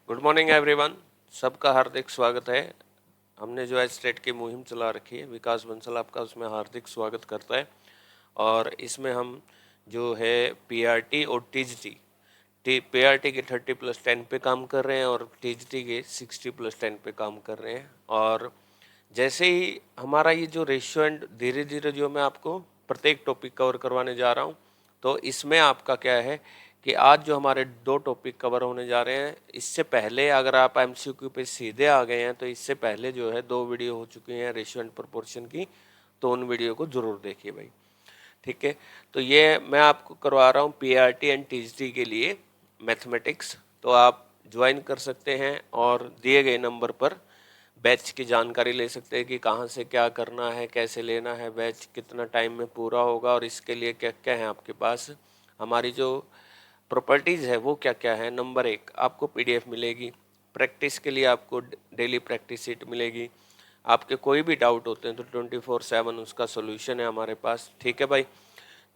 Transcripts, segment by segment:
Good morning everyone. सबका हार्दिक स्वागत है। हमने जो है स्टेट की मुहिम चला रखी है, विकास बंसल आपका उसमें हार्दिक स्वागत करता है। और इसमें हम जो है पीआरटी और टीजीटी पीआरटी के 30+10 पे काम कर रहे हैं और टीजीटी के 60+10 पे काम कर रहे हैं। और जैसे ही हमारा ये जो रेशियो एंड धीरे धीरे जो मैं आपको प्रत्येक टॉपिक कवर करवाने जा रहा हूँ, तो इसमें आपका क्या है कि आज जो हमारे 2 टॉपिक कवर होने जा रहे हैं, इससे पहले अगर आप एमसीक्यू पे सीधे आ गए हैं तो इससे पहले जो है 2 वीडियो हो चुकी हैं रेशियो एंड प्रोपोर्शन की, तो उन वीडियो को ज़रूर देखिए भाई। ठीक है, तो ये मैं आपको करवा रहा हूँ पीआरटी एंड टीजीटी के लिए मैथमेटिक्स। तो आप ज्वाइन कर सकते हैं और दिए गए नंबर पर बैच की जानकारी ले सकते हैं कि कहाँ से क्या करना है, कैसे लेना है, बैच कितना टाइम में पूरा होगा और इसके लिए क्या क्या है आपके पास। हमारी जो प्रॉपर्टीज़ है वो क्या क्या है। नंबर 1, आपको पीडीएफ मिलेगी। प्रैक्टिस के लिए आपको डेली प्रैक्टिस सीट मिलेगी। आपके कोई भी डाउट होते हैं तो 24/7 उसका सोल्यूशन है हमारे पास। ठीक है भाई,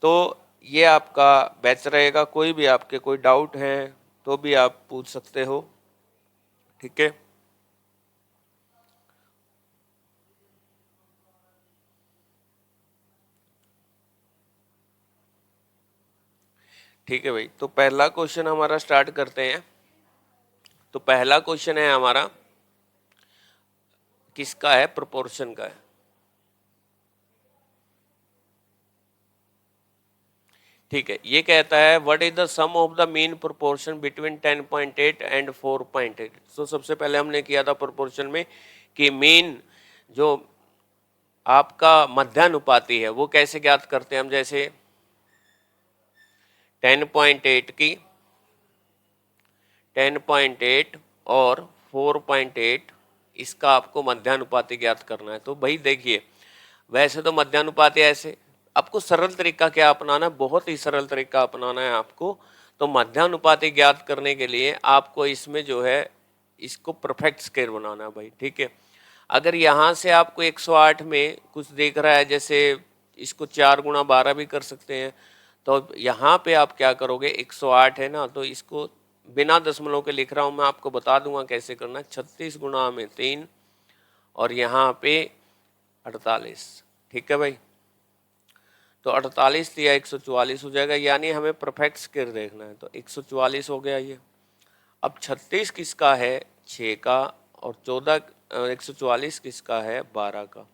तो ये आपका बैच रहेगा। कोई भी आपके कोई डाउट है तो भी आप पूछ सकते हो। ठीक है, ठीक है भाई। तो पहला क्वेश्चन हमारा स्टार्ट करते हैं। तो पहला क्वेश्चन है हमारा, किसका है? प्रोपोर्शन का है। ठीक है, ये कहता है what is the sum of the mean proportion between 10.8 and 4.8। तो सबसे पहले हमने किया था प्रोपोर्शन में कि मीन जो आपका मध्यानुपाती है वो कैसे ज्ञात करते हैं हम। जैसे 10.8 की 10.8 और 4.8, इसका आपको मध्यानुपाती ज्ञात करना है। तो भाई देखिए, वैसे तो मध्यानुपाती ऐसे आपको सरल तरीका क्या अपनाना है, बहुत ही सरल तरीका अपनाना है आपको। तो मध्यानुपाती ज्ञात करने के लिए आपको इसमें जो है इसको परफेक्ट स्क्वायर बनाना है भाई। ठीक है, अगर यहाँ से आपको 108 में कुछ देख रहा है, जैसे इसको 4 × 12 भी कर सकते हैं, तो यहाँ पे आप क्या करोगे, 108 है ना, तो इसको बिना दशमलव के लिख रहा हूँ, मैं आपको बता दूंगा कैसे करना है। 36 गुणा में 3 और यहाँ पे 48। ठीक है भाई, तो 48 दिया 144 हो जाएगा, यानी हमें परफेक्ट स्क्वायर देखना है। तो 144 हो गया ये। अब 36 किसका है? 6 का। और 144 किसका है? 12 का।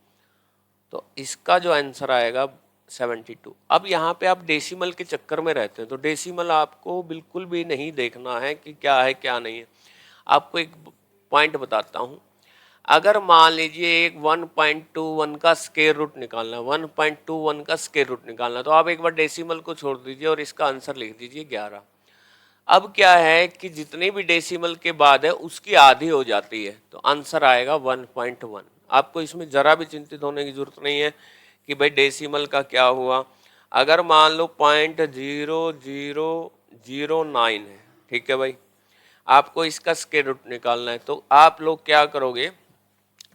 तो इसका जो आंसर आएगा 72। अब यहाँ पे आप डेसिमल के चक्कर में रहते हैं, तो डेसिमल आपको बिल्कुल भी नहीं देखना है कि क्या है क्या नहीं है। आपको एक पॉइंट बताता हूँ, अगर मान लीजिए एक 1.21 का स्क्वायर रूट निकालना, 1.21 का स्क्वायर रूट निकालना, तो आप एक बार डेसिमल को छोड़ दीजिए और इसका आंसर लिख दीजिए 11। अब क्या है कि जितनी भी डेसिमल के बाद है उसकी आधी हो जाती है, तो आंसर आएगा 1.1। आपको इसमें जरा भी चिंतित होने की जरूरत नहीं है कि भाई डेसिमल का क्या हुआ। अगर मान लो 0.0009 है, ठीक है भाई, आपको इसका स्क्वायर रूट निकालना है, तो आप लोग क्या करोगे,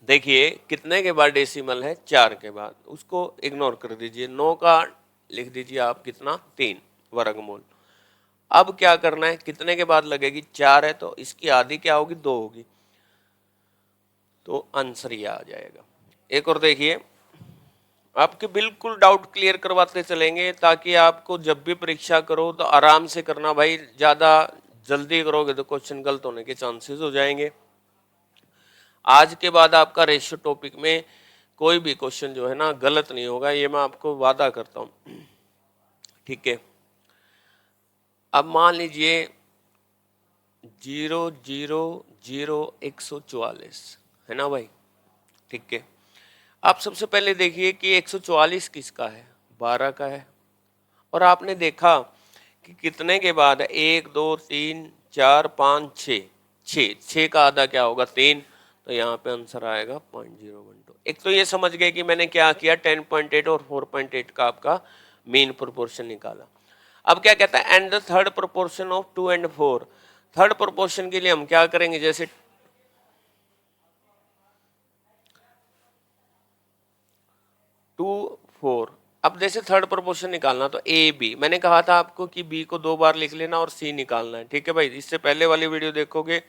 देखिए कितने के बाद डेसिमल है? 4 के बाद, उसको इग्नोर कर दीजिए। 9 का लिख दीजिए आप कितना? 3 वर्गमूल। अब क्या करना है, कितने के बाद लगेगी? 4 है, तो इसकी आधी क्या होगी? 2 होगी, तो आंसर ये आ जाएगा। एक और देखिए, आपके बिल्कुल डाउट क्लियर करवाते चलेंगे ताकि आपको जब भी परीक्षा करो तो आराम से करना भाई। ज़्यादा जल्दी करोगे तो क्वेश्चन गलत होने के चांसेस हो जाएंगे। आज के बाद आपका रेशियो टॉपिक में कोई भी क्वेश्चन जो है ना गलत नहीं होगा, ये मैं आपको वादा करता हूँ। ठीक है, अब मान लीजिए 0.00144 है ना भाई। ठीक है, आप सबसे पहले देखिए कि 144 किसका है? 12 का है। और आपने देखा कि कितने के बाद है? 1 2 3 4 5 6, 6 का आधा क्या होगा? 3। तो यहाँ पे आंसर आएगा 0.012। एक तो ये समझ गए कि मैंने क्या किया, 10.8 और 4.8 का आपका मीन प्रोपोर्शन निकाला। अब क्या कहता है, and the third proportion of 2 and 4। Third proportion के लिए हम क्या करेंगे, जैसे 2 4। अब जैसे थर्ड प्रोपोर्शन निकालना, तो ए बी, मैंने कहा था आपको कि बी को 2 बार लिख लेना और सी निकालना है। ठीक है भाई, इससे पहले वाली वीडियो देखोगे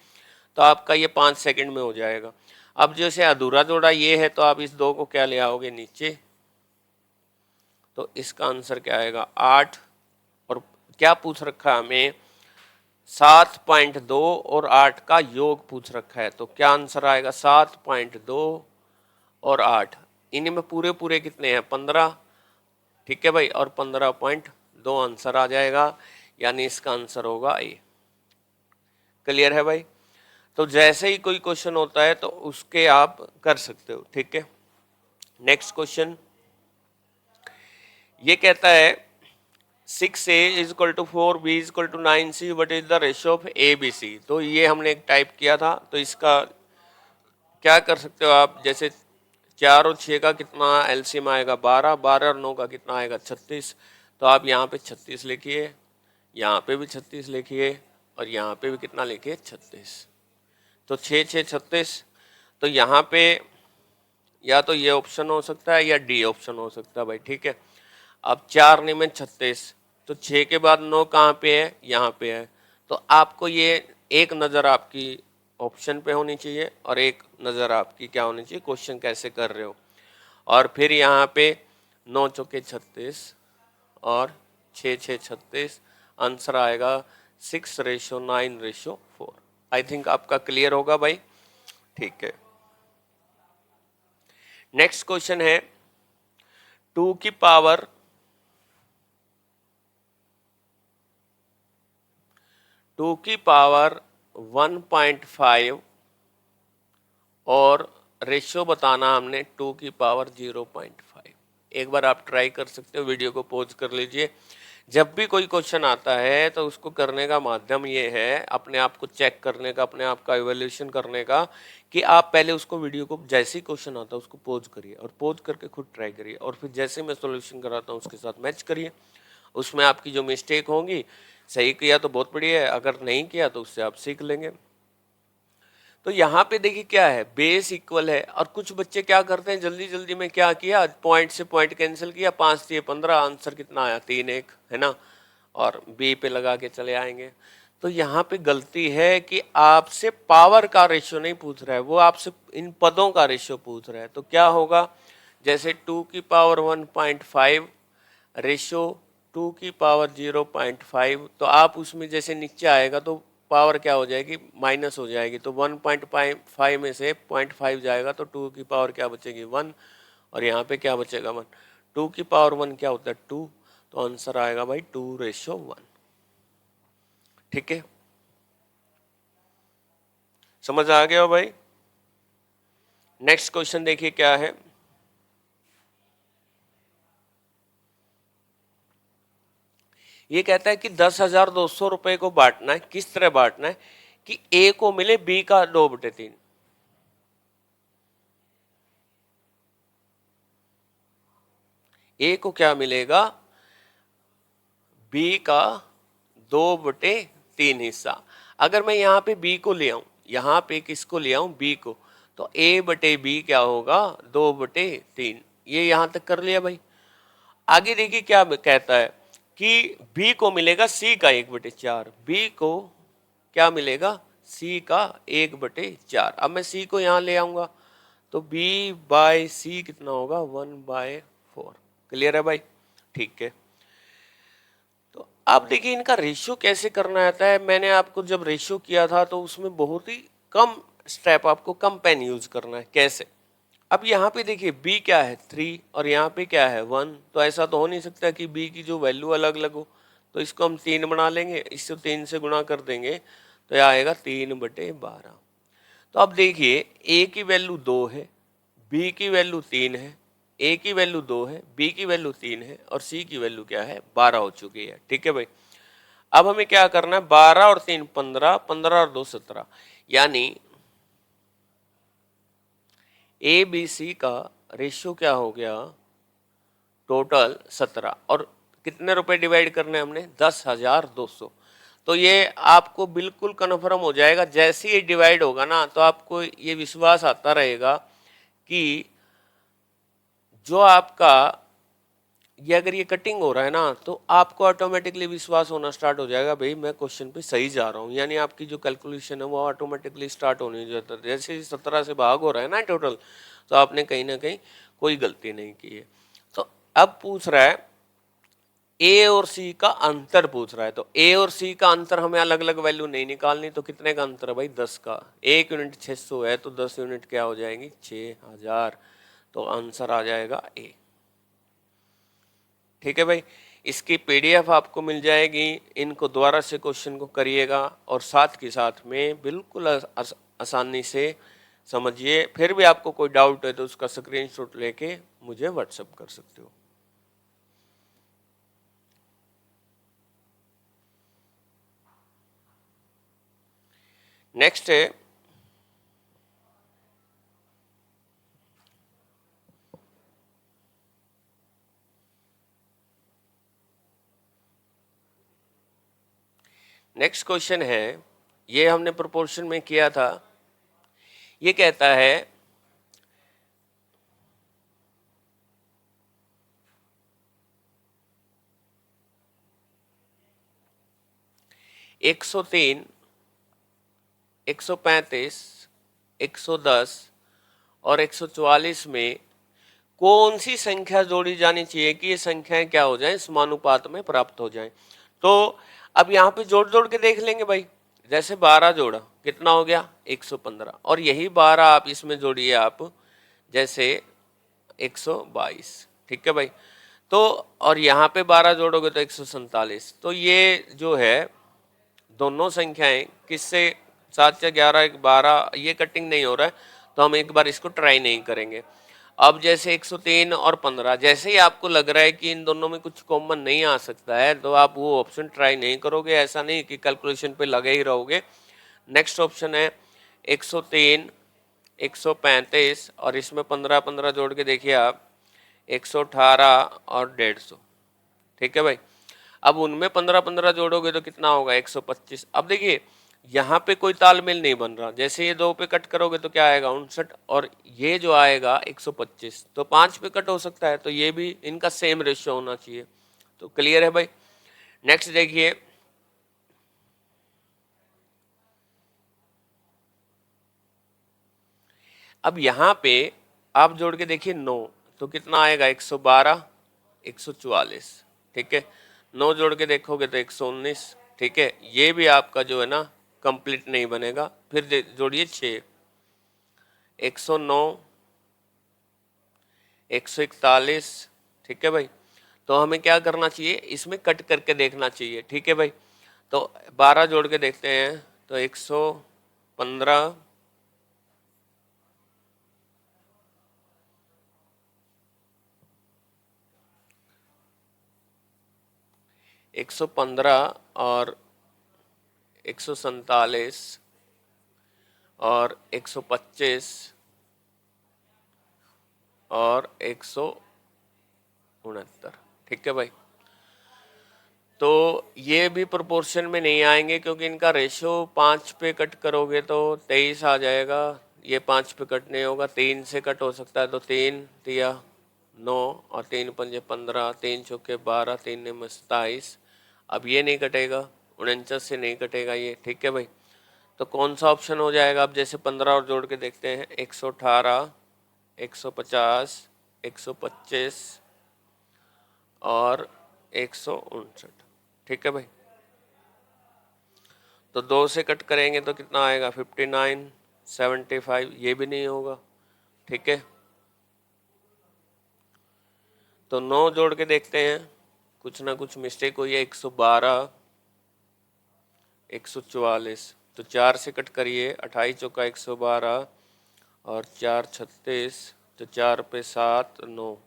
तो आपका ये 5 सेकंड में हो जाएगा। अब जैसे अधूरा जोड़ा ये है तो आप इस 2 को क्या ले आओगे नीचे, तो इसका आंसर क्या आएगा 8। और क्या पूछ रखा है हमें 7.2 और 8 का योग पूछ रखा है, तो क्या आंसर आएगा 7.2 और 8, इन्हीं में पूरे पूरे कितने हैं 15, ठीक है भाई, और 15.2 आंसर आ जाएगा, यानी इसका आंसर होगा ए। क्लियर है भाई। तो जैसे ही कोई क्वेश्चन होता है तो उसके आप कर सकते हो, ठीक है। नेक्स्ट क्वेश्चन ये कहता है 6a is equal to 4b is equal to 9c what is the ratio of A B C. तो ये हमने एक टाइप किया था, तो इसका क्या कर सकते हो आप, जैसे 4 और 6 का कितना एलसीएम आएगा 12, 12 और 9 का कितना आएगा 36, तो आप यहाँ पे 36 लिखिए, यहाँ पे भी 36 लिखिए, और यहाँ पे भी कितना लिखिए 36, तो 6 6 36। तो यहाँ पे या तो ये ऑप्शन हो सकता है या डी ऑप्शन हो सकता है भाई, ठीक है। अब 4 नियम 36, तो 6 के बाद 9 कहाँ पे है, यहाँ पे है, तो आपको ये एक नज़र आपकी ऑप्शन पे होनी चाहिए और एक नज़र आपकी क्या होनी चाहिए, क्वेश्चन कैसे कर रहे हो। और फिर यहाँ पे 9 चौके 36 और 6 6 36, आंसर आएगा 6:9:4। आई थिंक आपका क्लियर होगा भाई, ठीक है। नेक्स्ट क्वेश्चन है 2 की पावर 1.5 और रेशियो बताना हमने 2 की पावर 0.5। एक बार आप ट्राई कर सकते हो, वीडियो को पॉज कर लीजिए। जब भी कोई क्वेश्चन आता है तो उसको करने का माध्यम ये है, अपने आप को चेक करने का, अपने आप का इवैल्यूएशन करने का, कि आप पहले उसको वीडियो को जैसे ही क्वेश्चन आता है उसको पॉज करिए और पॉज करके खुद ट्राई करिए, और फिर जैसे मैं सॉल्यूशन कराता हूँ उसके साथ मैच करिए। उसमें आपकी जो मिस्टेक होंगी, सही किया तो बहुत बढ़िया है, अगर नहीं किया तो उससे आप सीख लेंगे। तो यहाँ पे देखिए क्या है, बेस इक्वल है, और कुछ बच्चे क्या करते हैं जल्दी जल्दी में क्या किया, पॉइंट से पॉइंट कैंसिल किया, 5 दिए 15, आंसर कितना आया 3 1, है ना, और बी पे लगा के चले आएंगे। तो यहाँ पे गलती है कि आपसे पावर का रेशियो नहीं पूछ रहा है, वो आपसे इन पदों का रेशियो पूछ रहा है। तो क्या होगा, जैसे 2 की पावर 1.5 रेशियो 2 की पावर 0.5, तो आप उसमें जैसे नीचे आएगा तो पावर क्या हो जाएगी, माइनस हो जाएगी, तो 1.5 में से 0.5 जाएगा तो 2 की पावर क्या बचेगी 1, और यहाँ पे क्या बचेगा 1। 2 की पावर 1 क्या होता है 2, तो आंसर आएगा भाई 2:1, ठीक है। समझ आ गया हो भाई। नेक्स्ट क्वेश्चन देखिए क्या है, ये कहता है कि 10,200 रुपए को बांटना है, किस तरह बांटना है कि ए को मिले बी का 2/3। ए को क्या मिलेगा, बी का 2/3 हिस्सा। अगर मैं यहाँ पे बी को ले आऊं, यहाँ पे किसको ले आऊं बी को, तो A/B क्या होगा 2/3। ये यहां तक कर लिया भाई। आगे देखिए क्या कहता है कि बी को मिलेगा सी का 1/4, बी को क्या मिलेगा सी का 1/4। अब मैं सी को यहाँ ले आऊंगा तो B/C कितना होगा 1/4। क्लियर है भाई, ठीक है। तो अब देखिए इनका रेशियो कैसे करना आता है। मैंने आपको जब रेशियो किया था तो उसमें बहुत ही कम स्टेप, आपको कम पेन यूज करना है। कैसे, अब यहाँ पे देखिए b क्या है 3 और यहाँ पे क्या है 1, तो ऐसा तो हो नहीं सकता कि b की जो वैल्यू अलग अलग हो, तो इसको हम 3 बना लेंगे, इससे 3 से गुणा कर देंगे तो यह आएगा 3/12। तो अब देखिए a की वैल्यू 2 है, b की वैल्यू 3 है, a की वैल्यू 2 है, b की वैल्यू 3 है और c की वैल्यू क्या है 12 हो चुकी है, ठीक है भाई। अब हमें क्या करना है, 12 और 3 15, 15 और 2 17, यानी ए बी सी का रेशियो क्या हो गया टोटल 17, और कितने रुपए डिवाइड करने हमने 10,200। तो ये आपको बिल्कुल कन्फर्म हो जाएगा, जैसे ही डिवाइड होगा ना तो आपको ये विश्वास आता रहेगा कि जो आपका ये अगर ये कटिंग हो रहा है ना तो आपको ऑटोमेटिकली विश्वास होना स्टार्ट हो जाएगा, भाई मैं क्वेश्चन पे सही जा रहा हूँ, यानी आपकी जो कैलकुलेशन है वो ऑटोमेटिकली स्टार्ट होनी जाता है। जैसे 17 से भाग हो रहा है ना टोटल, तो आपने कहीं ना कहीं कोई गलती नहीं की है। तो अब पूछ रहा है ए और सी का अंतर पूछ रहा है, तो ए और सी का अंतर हमें अलग अलग वैल्यू नहीं निकालनी, तो कितने का अंतर है भाई 10 का। 1 यूनिट 600 है तो 10 यूनिट क्या हो जाएंगी 6000, तो आंसर आ जाएगा ए। ठीक है भाई, इसकी पीडीएफ आपको मिल जाएगी, इनको दोबारा से क्वेश्चन को करिएगा और साथ के साथ में बिल्कुल आसानी से समझिए। फिर भी आपको कोई डाउट है तो उसका स्क्रीनशॉट लेके मुझे व्हाट्सएप कर सकते हो। नेक्स्ट है नेक्स्ट क्वेश्चन है, ये हमने प्रोपोर्शन में किया था। ये कहता है 103, 135, 110 और 144 में कौन सी संख्या जोड़ी जानी चाहिए कि ये संख्याएं क्या हो जाएं, समानुपात में प्राप्त हो जाएं। तो अब यहाँ पे जोड़ जोड़ के देख लेंगे भाई। जैसे 12 जोड़ा कितना हो गया 115, और यही 12 आप इसमें जोड़िए आप, जैसे 122। ठीक है भाई, तो और यहाँ पे 12 जोड़ोगे तो 147। तो ये जो है दोनों संख्याएं किससे, 7 या 11 12, ये कटिंग नहीं हो रहा है, तो हम एक बार इसको ट्राई नहीं करेंगे। अब जैसे 103 और 15, जैसे ही आपको लग रहा है कि इन दोनों में कुछ कॉमन नहीं आ सकता है तो आप वो ऑप्शन ट्राई नहीं करोगे, ऐसा नहीं कि कैलकुलेशन पे लगे ही रहोगे। नेक्स्ट ऑप्शन है 103, 135 और इसमें 15 15 जोड़ के देखिए आप 118 और 150। ठीक है भाई, अब उनमें 15 15 जोड़ोगे तो कितना होगा 125। अब देखिए यहाँ पे कोई तालमेल नहीं बन रहा, जैसे ये 2 पे कट करोगे तो क्या आएगा 59, और ये जो आएगा 125, तो 5 पे कट हो सकता है, तो ये भी इनका सेम रेशियो होना चाहिए। तो क्लियर है भाई। नेक्स्ट देखिए, अब यहाँ पे आप जोड़ के देखिए 9, तो कितना आएगा 112, 144। ठीक है, 9 जोड़ के देखोगे तो 119। ठीक है, ये भी आपका जो है ना कंप्लीट नहीं बनेगा। फिर जोड़िए 6, 109, 141। ठीक है भाई, तो हमें क्या करना चाहिए, इसमें कट करके देखना चाहिए। ठीक है भाई, तो 12 जोड़ के देखते हैं तो 115, 115 और 147 और 125 और 169। ठीक है भाई, तो ये भी प्रोपोर्शन में नहीं आएंगे क्योंकि इनका रेशियो 5 पे कट करोगे तो 23 आ जाएगा। ये 5 पे कट नहीं होगा, 3 से कट हो सकता है, तो 3 तिया 9 और 3 पंजे 15, 3 चौके 12, 3 ने 27। अब ये नहीं कटेगा, 49 से नहीं कटेगा ये। ठीक है भाई, तो कौन सा ऑप्शन हो जाएगा। अब जैसे 15 और जोड़ के देखते हैं 118, 150, 125 और 159। ठीक है भाई, तो 2 से कट करेंगे तो कितना आएगा 59, 75, ये भी नहीं होगा। ठीक है, तो 9 जोड़ के देखते हैं, कुछ ना कुछ मिस्टेक हुई है। 112, 144, तो 4 से कट करिए, 28 चौका 112 और 4 36, तो 4 पे 7 9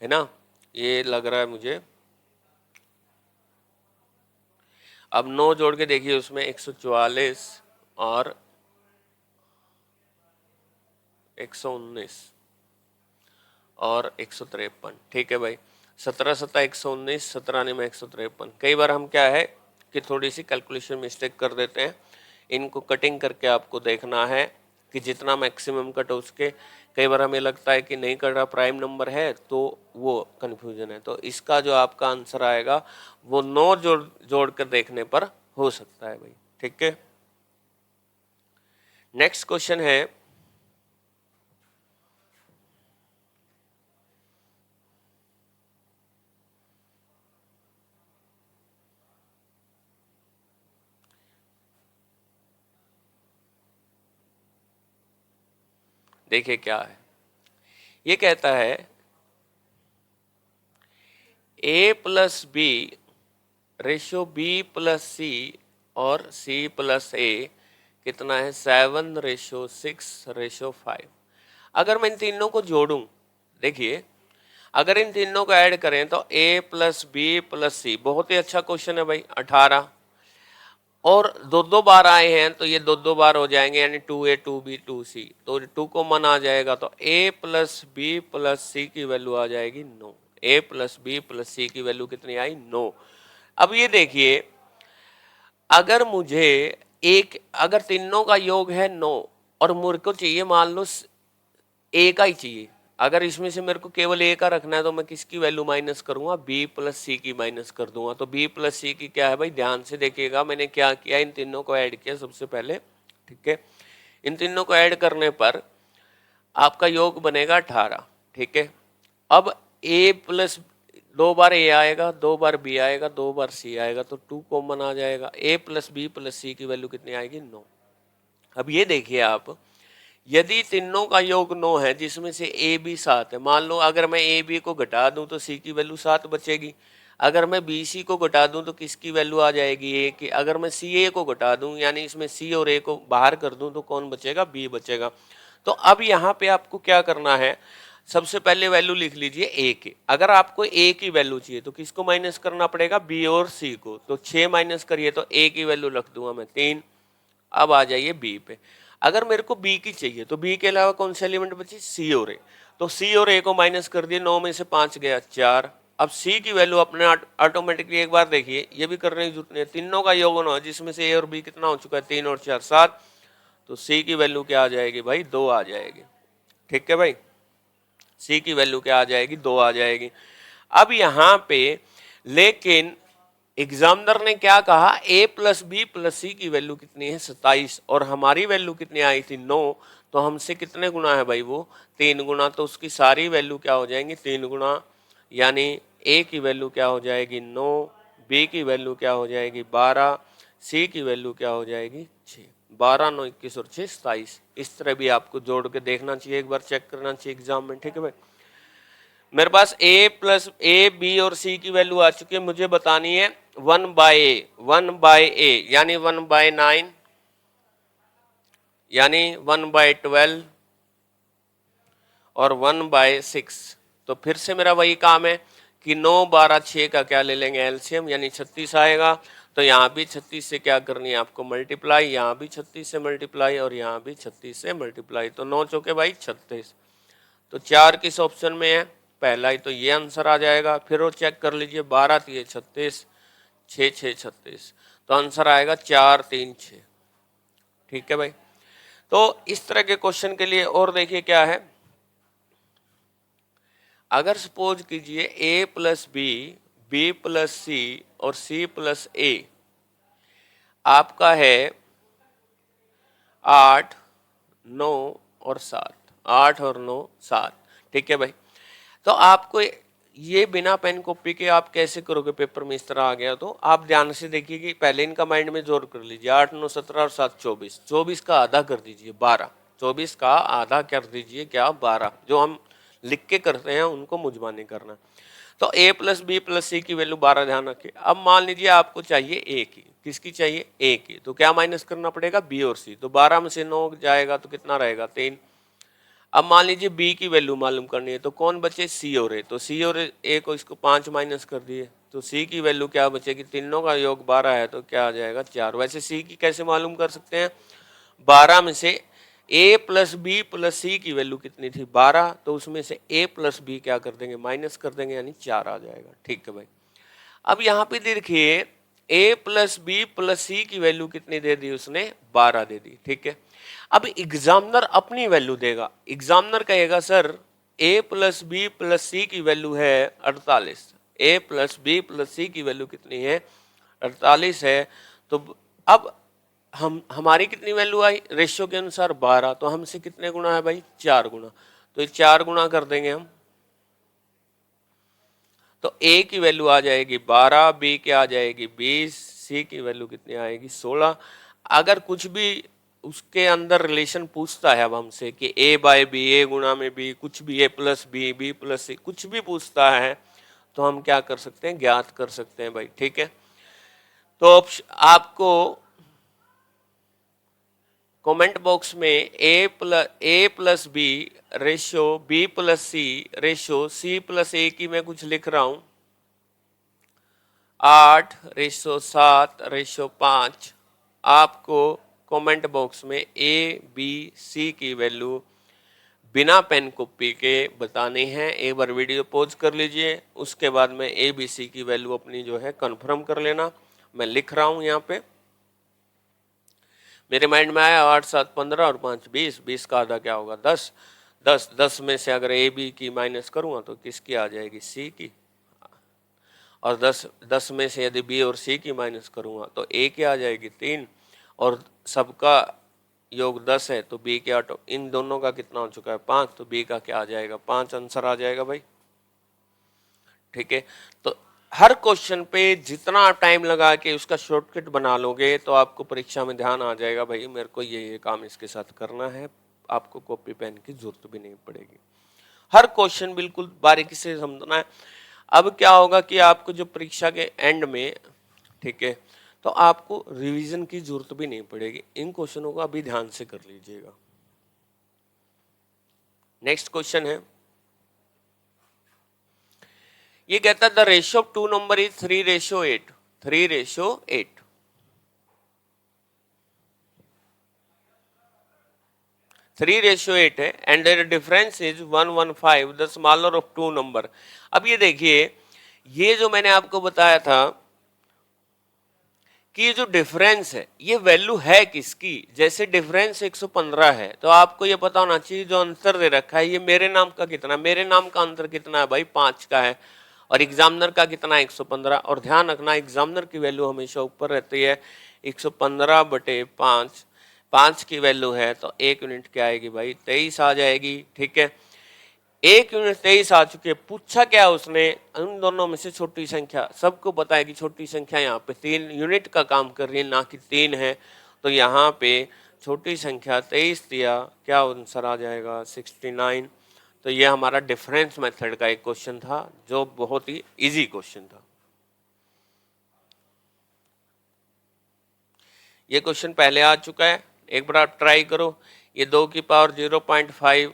है ना, ये लग रहा है मुझे। अब 9 जोड़ के देखिए, उसमें 144 और 119 और 153। ठीक है भाई, 17 सत्ता 119, 17 में 153। कई बार हम क्या है कि थोड़ी सी कैलकुलेशन मिस्टेक कर देते हैं, इनको कटिंग करके आपको देखना है कि जितना मैक्सिमम कट हो उसके। कई बार हमें लगता है कि नहीं कट रहा, प्राइम नंबर है, तो वो कन्फ्यूजन है। तो इसका जो आपका आंसर आएगा वो 9 जोड़ कर देखने पर हो सकता है भाई। ठीक है, नेक्स्ट क्वेश्चन है, देखिए क्या है। ये कहता है a plus B ratio b plus C और c प्लस a कितना है 7:6:5। अगर मैं इन तीनों को जोड़ूं, देखिए अगर इन तीनों को ऐड करें तो a प्लस बी प्लस सी, बहुत ही अच्छा क्वेश्चन है भाई, 18 और दो दो बार आए हैं तो ये दो दो बार हो जाएंगे, यानी 2a 2b 2c, तो 2 कॉमन आ जाएगा तो a प्लस बी प्लस सी की वैल्यू आ जाएगी 9। a प्लस बी प्लस सी की वैल्यू कितनी आई 9। अब ये देखिए, अगर मुझे अगर तीनों का योग है 9 और मुझे को चाहिए मान लो a का ही चाहिए, अगर इसमें से मेरे को केवल a का रखना है तो मैं किसकी वैल्यू माइनस करूंगा, b प्लस सी की माइनस कर दूंगा। तो b प्लस सी की क्या है भाई, ध्यान से देखिएगा, मैंने क्या किया, इन तीनों को ऐड किया सबसे पहले। ठीक है, इन तीनों को ऐड करने पर आपका योग बनेगा 18। ठीक है, अब a प्लस 2 बार a आएगा, 2 बार b आएगा, 2 बार c आएगा, तो 2 कॉमन आ जाएगा। a प्लस बी प्लस सी की वैल्यू कितनी आएगी 9। अब ये देखिए आप, यदि तीनों का योग 9 है जिसमें से ए बी 7 है, मान लो अगर मैं ए बी को घटा दूं तो सी की वैल्यू 7 बचेगी। अगर मैं बी सी को घटा दूं तो किसकी वैल्यू आ जाएगी ए की। अगर मैं सी ए को घटा दूं, यानी इसमें सी और ए को बाहर कर दूं, तो कौन बचेगा, बी बचेगा। तो अब यहाँ पे आपको क्या करना है, सबसे पहले वैल्यू लिख लीजिए ए की। अगर आपको ए की वैल्यू चाहिए तो किसको माइनस करना पड़ेगा, बी और सी को। तो 6 माइनस करिए तो ए की वैल्यू रख दूंगा मैं 3। अब आ जाइए बी पे, अगर मेरे को बी की चाहिए तो बी के अलावा कौन से एलिमेंट बची, सी और ए। तो सी और ए को माइनस कर दिए, 9 में से 5 गया 4। अब सी की वैल्यू अपने ऑटोमेटिकली, एक बार देखिए, ये भी करने की जरूरत नहीं है, तीनों का योग ना हो जिसमें से ए और बी कितना हो चुका है, 3 और 4 7। तो सी की वैल्यू क्या आ जाएगी भाई, 2 आ जाएगी। ठीक है भाई, सी की वैल्यू क्या आ जाएगी, 2 आ जाएगी। अब यहाँ पे लेकिन एग्जामिनर ने क्या कहा, a प्लस बी प्लस सी की वैल्यू कितनी है 27, और हमारी वैल्यू कितनी आई थी 9। तो हमसे कितने गुना है भाई, वो 3 गुना। तो उसकी सारी वैल्यू क्या हो जाएंगी, 3 गुना, यानी a की वैल्यू क्या हो जाएगी 9, b की वैल्यू क्या हो जाएगी 12, c की वैल्यू क्या हो जाएगी 6। 12 9 21 और 6 27। इस तरह भी आपको जोड़ के देखना चाहिए, एक बार चेक करना चाहिए एग्जाम में। ठीक है भाई, मेरे पास ए बी और सी की वैल्यू आ चुकी है, मुझे बतानी है 1/a यानी 1/9 यानी 1/12 और 1/6। तो फिर से मेरा वही काम है कि 9 12 6 का क्या ले लेंगे एलसीएम, यानी 36 आएगा। तो यहाँ भी 36 से क्या करनी है आपको मल्टीप्लाई, यहाँ भी 36 से मल्टीप्लाई और यहाँ भी 36 से मल्टीप्लाई। तो 9 चौके भाई 36। तो 4 किस ऑप्शन में है, पहला ही, तो ये आंसर आ जाएगा। फिर वो चेक कर लीजिए, 12 3 36, 6 6 36, तो आंसर आएगा 4 3 6। ठीक है भाई, तो इस तरह के क्वेश्चन के लिए और देखिए क्या है, अगर सपोज कीजिए a plus B, B plus C और सी प्लस ए आपका है 8 9 और 7, 8 और 9 7। ठीक है भाई, तो आपको ये बिना पेन कॉपी के आप कैसे करोगे, पेपर में इस तरह आ गया तो आप ध्यान से देखिए कि पहले इनका माइंड में जोड़ कर लीजिए। 8 9 17 और 7 24, 24 का आधा कर दीजिए 12, 24 का आधा कर दीजिए क्या 12। जो हम लिख के करते हैं उनको मुझमा नहीं करना। तो a प्लस बी प्लस सी की वैल्यू 12 ध्यान रखिए। अब मान लीजिए आपको चाहिए a की, किसकी चाहिए, a की, तो क्या माइनस करना पड़ेगा, b और c। तो 12 में से 9 जाएगा तो कितना रहेगा 3। अब मान लीजिए b की वैल्यू मालूम करनी है, तो कौन बचे, c और a। तो c और a को इसको 5 माइनस कर दिए, तो c की वैल्यू क्या बचेगी, तीनों का योग 12 है तो क्या आ जाएगा 4। वैसे c की कैसे मालूम कर सकते हैं, 12 में से a प्लस बी प्लस सी की वैल्यू कितनी थी 12, तो उसमें से a प्लस बी क्या कर देंगे, माइनस कर देंगे, यानी 4 आ जाएगा। ठीक है भाई, अब यहाँ पे देखिए ए प्लस बी प्लस सी की वैल्यू कितनी दे दी उसने, 12 दे दी। ठीक है, अब एग्जामिनर अपनी वैल्यू देगा। एग्जामिनर कहेगा सर ए प्लस बी प्लस सी की वैल्यू है 48, ए प्लस बी प्लस सी की वैल्यू कितनी है, 48 है। तो अब हमारी कितनी वैल्यू आई रेशियो के अनुसार 12, तो हमसे कितने गुना है भाई, 4 गुना। तो ये 4 गुना कर देंगे हम, तो ए की वैल्यू आ जाएगी 12, बी की आ जाएगी 20, सी की वैल्यू कितनी आएगी 16। अगर कुछ भी उसके अंदर रिलेशन पूछता है अब हमसे कि ए बाय बी, ए गुना में बी, कुछ भी ए प्लस बी, बी प्लस सी, कुछ भी पूछता है तो हम क्या कर सकते हैं, ज्ञात कर सकते हैं भाई। ठीक है, तो आपको कमेंट बॉक्स में A plus B ratio B plus C ratio C plus A की मैं कुछ लिख रहा हूं 8:7:5, आपको कमेंट बॉक्स में ए बी सी की वैल्यू बिना पेन कॉपी के बतानी है। एक बार वीडियो पॉज कर लीजिए, उसके बाद में ए बी सी की वैल्यू अपनी जो है कंफर्म कर लेना। मैं लिख रहा हूं यहाँ पे, मेरे माइंड में आया 8 7 15 और 5 20, 20 का आधा क्या होगा 10, 10 में से अगर ए बी की माइनस करूँगा तो किसकी आ जाएगी, सी की। और 10 में से यदि बी और सी की माइनस करूँगा तो ए की आ जाएगी 3, और सबका योग 10 है तो बी के इन दोनों का कितना हो चुका है 5, तो बी का क्या आ जाएगा 5 आंसर आ जाएगा भाई। ठीक है, तो हर क्वेश्चन पे जितना टाइम लगा के उसका शॉर्टकट बना लोगे तो आपको परीक्षा में ध्यान आ जाएगा भाई मेरे को ये काम इसके साथ करना है, आपको कॉपी पेन की जरूरत भी नहीं पड़ेगी। हर क्वेश्चन बिल्कुल बारीकी से समझना है। अब क्या होगा कि आपको जो परीक्षा के एंड में, ठीक है, तो आपको रिवीजन की जरूरत भी नहीं पड़ेगी। इन क्वेश्चनों को अभी ध्यान से कर लीजिएगा। नेक्स्ट क्वेश्चन है, ये कहता है the ratio of two number is 3:8, 3:8। Three ratio 8 है and their difference is 115, the smaller of two number. अब ये देखिए, ये जो मैंने आपको बताया था कि ये जो डिफरेंस है ये वैल्यू है किसकी। जैसे डिफरेंस 115 है तो आपको ये पता होना चाहिए जो अंतर दे रखा है ये मेरे नाम का कितना, मेरे नाम का अंतर कितना है भाई 5 का है, और एग्जामिनर का कितना है 115। और ध्यान रखना एग्जामिनर की वैल्यू हमेशा ऊपर रहती है, 115/5, 5 की वैल्यू है तो 1 यूनिट क्या आएगी भाई 23 आ जाएगी। ठीक है, 1 यूनिट 23 आ चुके। पूछा क्या उसने, उन दोनों में से छोटी संख्या, सबको पता है कि छोटी संख्या यहाँ पे 3 यूनिट का काम कर रही है ना कि 3 है, तो यहाँ पे छोटी संख्या 23 दिया, क्या आंसर आ जाएगा 69। तो ये हमारा डिफरेंस मेथड का एक क्वेश्चन था जो बहुत ही इजी क्वेश्चन था। ये क्वेश्चन पहले आ चुका है, एक बार आप ट्राई करो। ये 2 की पावर 0.5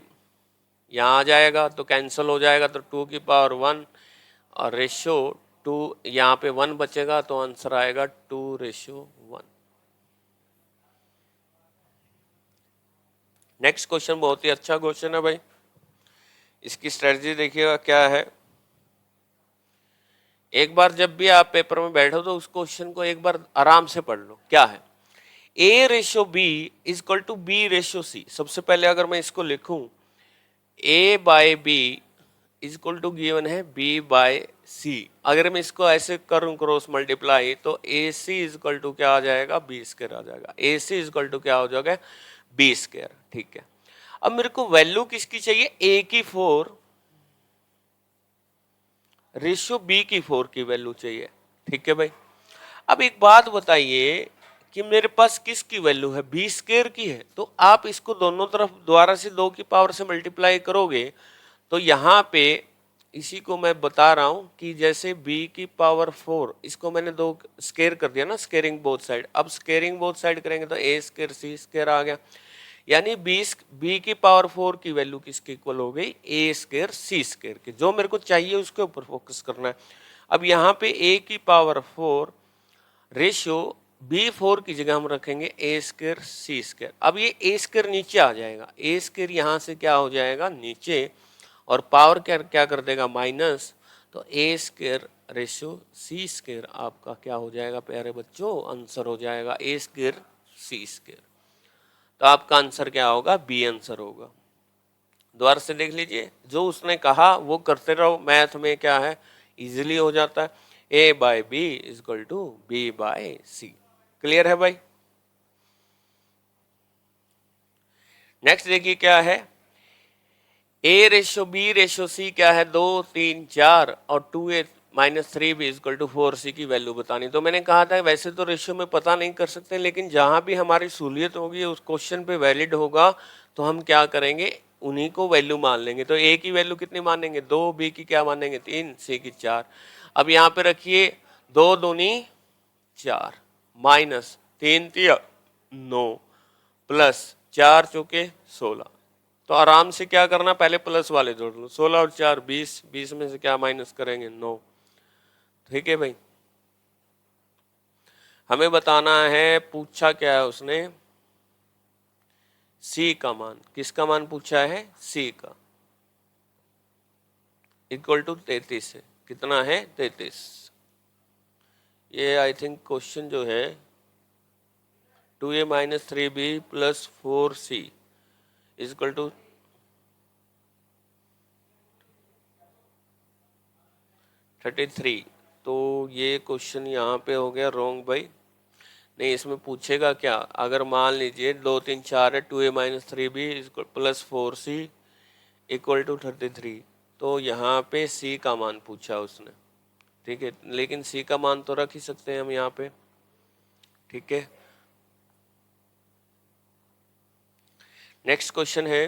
यहाँ आ जाएगा तो कैंसिल हो जाएगा, तो 2 की पावर 1 और रेशियो 2 यहाँ पे 1 बचेगा तो आंसर आएगा 2:1। नेक्स्ट क्वेश्चन बहुत ही अच्छा क्वेश्चन है भाई, इसकी स्ट्रेटजी देखिएगा क्या है। एक बार जब भी आप पेपर में बैठो तो उस क्वेश्चन को एक बार आराम से पढ़ लो। क्या है, A/B is equal to B/C। सबसे पहले अगर मैं इसको लिखूं A/B is equal to given है B/C। अगर मैं इसको ऐसे करूं क्रॉस मल्टीप्लाई तो AC इज इक्वल टू क्या आ जाएगा B² आ जाएगा, AC इज इक्वल टू क्या हो जाएगा B²। ठीक है, अब मेरे को वैल्यू किसकी चाहिए, A की 4 रेशियो B की 4 की वैल्यू चाहिए। ठीक है भाई, अब एक बात बताइए कि मेरे पास किसकी वैल्यू है, B² की है, तो आप इसको दोनों तरफ दोबारा से 2 की पावर से मल्टीप्लाई करोगे तो यहाँ पे इसी को मैं बता रहा हूँ कि जैसे B की पावर 4 इसको मैंने 2 स्केयर कर दिया ना, स्केयरिंग बोथ साइड। अब स्केयरिंग बोथ साइड करेंगे तो A² C² आ गया, यानी B की पावर 4 की वैल्यू किसके इक्वल हो गई, A² C² के। जो मेरे को चाहिए उसके ऊपर फोकस करना है। अब यहाँ पे A की पावर 4 रेशियो B4 की जगह हम रखेंगे A² C²। अब ये A² नीचे आ जाएगा, A² यहाँ से क्या हो जाएगा नीचे, और पावर क्या क्या कर देगा माइनस, तो ए स्क्वायर रेशियो सी स्क्वायर आपका क्या हो जाएगा प्यारे बच्चों, आंसर हो जाएगा ए स्क्वायर सी स्क्वायर। तो आपका आंसर क्या होगा, बी आंसर होगा। दोबारा से देख लीजिए, जो उसने कहा वो करते रहो, मैथ में क्या है इजीली हो जाता है। A by B is equal to B by C. Clear है भाई। नेक्स्ट देखिए क्या है, A ratio B ratio C क्या है, 2 3 4 और 2a minus 3b equal to 4c की वैल्यू बतानी। तो मैंने कहा था वैसे तो रेशियो में पता नहीं कर सकते, लेकिन जहां भी हमारी सहूलियत होगी उस क्वेश्चन पे वैलिड होगा तो हम क्या करेंगे, उन्हीं को वैल्यू मान लेंगे। तो ए की वैल्यू कितनी मानेंगे 2, बी की क्या मानेंगे 3, सी की 4। अब यहाँ पे रखिए 2 दूनी 4 माइनस 3 तिया 9 प्लस 4 चौके 16। तो आराम से क्या करना, पहले प्लस वाले जोड़ लो, 16 और 4 20, 20 में से क्या माइनस करेंगे 9। ठीक है भाई। हमें बताना है, पूछा क्या है उसने, सी का मान। किसका मान पूछा है, सी का, इक्वल टू 33 है। कितना है 33। ये आई थिंक क्वेश्चन जो है 2a minus 3b plus 4c equal to 33। तो ये क्वेश्चन यहाँ पे हो गया रॉन्ग भाई। नहीं, इसमें पूछेगा क्या, अगर मान लीजिए 2 3 4 है, 2a minus 3b plus 4c equal to 33, तो यहाँ पे c का मान पूछा उसने। ठीक है, लेकिन c का मान तो रख ही सकते हैं हम यहाँ पे। ठीक है, नेक्स्ट क्वेश्चन है,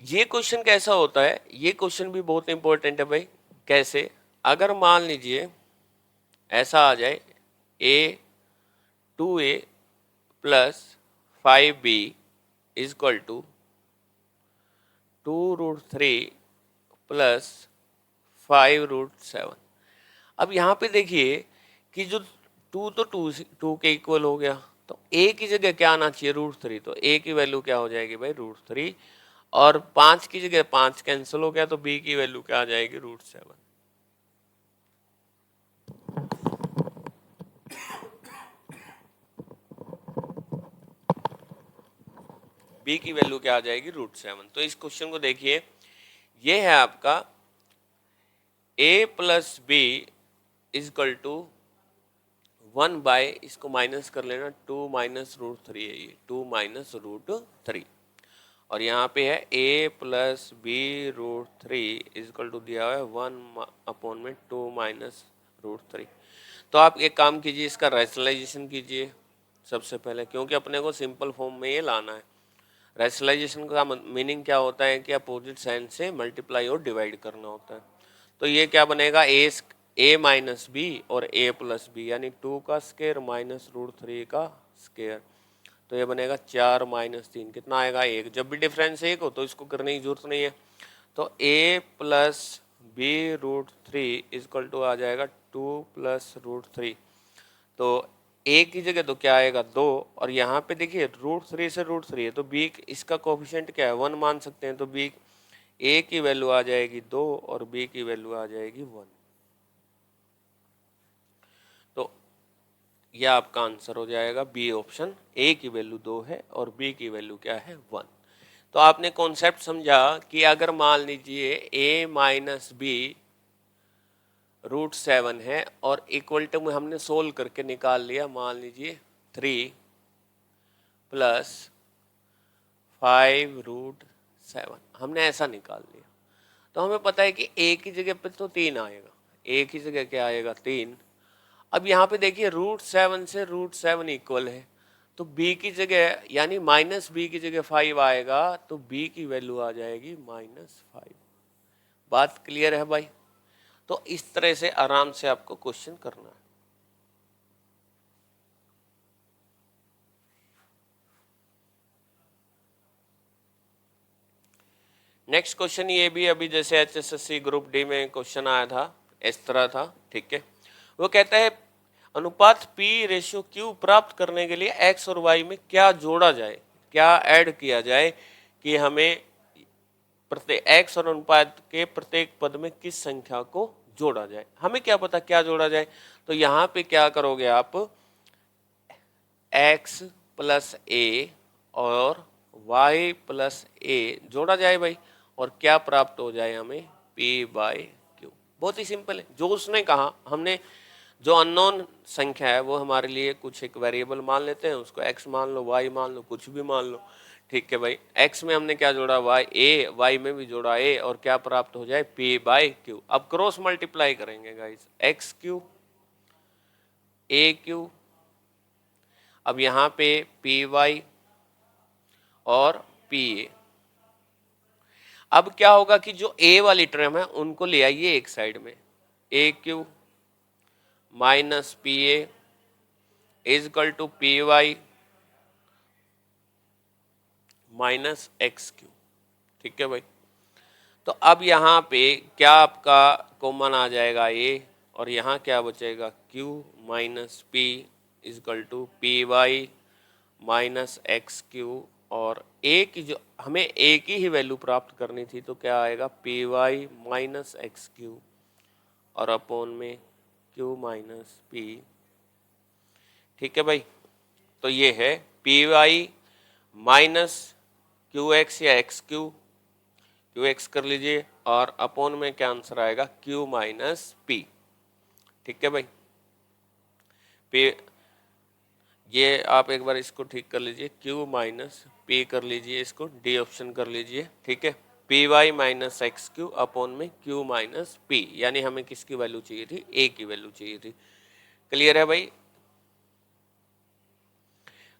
ये क्वेश्चन कैसा होता है, ये क्वेश्चन भी बहुत इंपॉर्टेंट है भाई। कैसे, अगर मान लीजिए ऐसा आ जाए a 2a plus 5b is equal to 2√3 plus 5√7। अब यहाँ पे देखिए कि जो 2 तो 2 के इक्वल हो गया, तो a की जगह क्या आना चाहिए √3। तो a की वैल्यू क्या हो जाएगी भाई √3, और 5 की जगह 5 कैंसिल हो गया, तो b की वैल्यू क्या आ जाएगी √7। b की वैल्यू क्या आ जाएगी √7। तो इस क्वेश्चन को देखिए, ये है आपका a plus B is equal to 1 by, इसको माइनस कर लेना, 2 माइनस √3 है ये, 2 माइनस √3। और यहाँ पे है a plus B √3 is equal to दिया हुआ है 1 अपॉन में 2 माइनस √3। तो आप एक काम कीजिए, इसका रैशनलाइजेशन कीजिए सबसे पहले, क्योंकि अपने को सिंपल फॉर्म में ये लाना है। रैशनलाइजेशन का मीनिंग क्या होता है कि अपोजिट साइन से मल्टीप्लाई और डिवाइड करना होता है। तो ये क्या बनेगा, ए माइनस बी और ए प्लस बी, यानी 2 का स्क्वायर माइनस √3 का स्क्वायर। तो ये बनेगा 4 माइनस 3, कितना आएगा 1। जब भी डिफरेंस 1 हो तो इसको करने की जरूरत नहीं है। तो a plus B √3 is equal to आ जाएगा 2 प्लस √3। तो a की जगह तो क्या आएगा 2, और यहाँ पे देखिए √3 से √3 है, तो b इसका कोफिशिएंट क्या है 1 मान सकते हैं। तो b a की वैल्यू आ जाएगी 2 और b की वैल्यू आ जाएगी 1। तो यह आपका आंसर हो जाएगा बी ऑप्शन, a की वैल्यू 2 है और b की वैल्यू क्या है 1। तो आपने कॉन्सेप्ट समझा कि अगर मान लीजिए a माइनस बी √7 है और इक्वल टू में हमने सोल्व करके निकाल लिया, मान लीजिए 3 प्लस 5√7 हमने ऐसा निकाल लिया। तो हमें पता है कि a की जगह पे तो 3 आएगा, a की जगह क्या आएगा 3। अब यहाँ पे देखिए √7 से √7 इक्वल है, तो b की जगह यानी माइनस बी की जगह 5 आएगा, तो b की वैल्यू आ जाएगी -5। बात क्लियर है भाई। तो इस तरह से आराम से आपको क्वेश्चन करना है। नेक्स्ट क्वेश्चन ये भी अभी जैसे HSSC ग्रुप डी में क्वेश्चन आया था, इस तरह था। ठीक है, वो कहता है अनुपात P रेशियो Q प्राप्त करने के लिए x और y में क्या जोड़ा जाए, क्या ऐड किया जाए कि हमें प्रत्येक x और अनुपात के प्रत्येक पद में किस संख्या को जोड़ा जाए। हमें क्या पता क्या जोड़ा जाए, तो यहाँ पे क्या करोगे आप, x प्लस a और y प्लस a जोड़ा जाए भाई, और क्या प्राप्त हो जाए हमें, p बाय क्यू। बहुत ही सिंपल है, जो उसने कहा, हमने जो अननोन संख्या है वो हमारे लिए कुछ एक वेरिएबल मान लेते हैं, उसको x मान लो, y मान लो, कुछ भी मान लो, ठीक है भाई। x में हमने क्या जोड़ा, y में भी जोड़ा a, और क्या प्राप्त हो जाए, p बाय क्यू। अब क्रॉस मल्टीप्लाई करेंगे guys, x Q a Q, अब यहाँ पे पी वाई और पी ए। अब क्या होगा कि जो ए वाली टर्म है उनको ले आइए एक साइड में, A Q minus P A is equal to P Y minus X Q, ठीक है भाई। तो अब यहाँ पे क्या आपका कॉमन आ जाएगा ए, और यहाँ क्या बचेगा, Q minus P is equal to P Y minus X Q, और ए की जो हमें ए की ही वैल्यू प्राप्त करनी थी, तो क्या आएगा, P Y minus X Q और अपॉन में क्यू माइनस पी, ठीक है भाई। तो ये है P Y minus Q X या एक्स क्यू, क्यू एक्स कर लीजिए, और अपॉन में क्या आंसर आएगा, क्यू माइनस पी, ठीक है भाई। पी, ये आप एक बार इसको ठीक कर लीजिए, क्यू माइनस पी कर लीजिए, इसको डी ऑप्शन कर लीजिए, ठीक है। P Y minus X Q upon में क्यू माइनस पी, यानी हमें किसकी वैल्यू चाहिए थी, ए की वैल्यू चाहिए थी। क्लियर है भाई।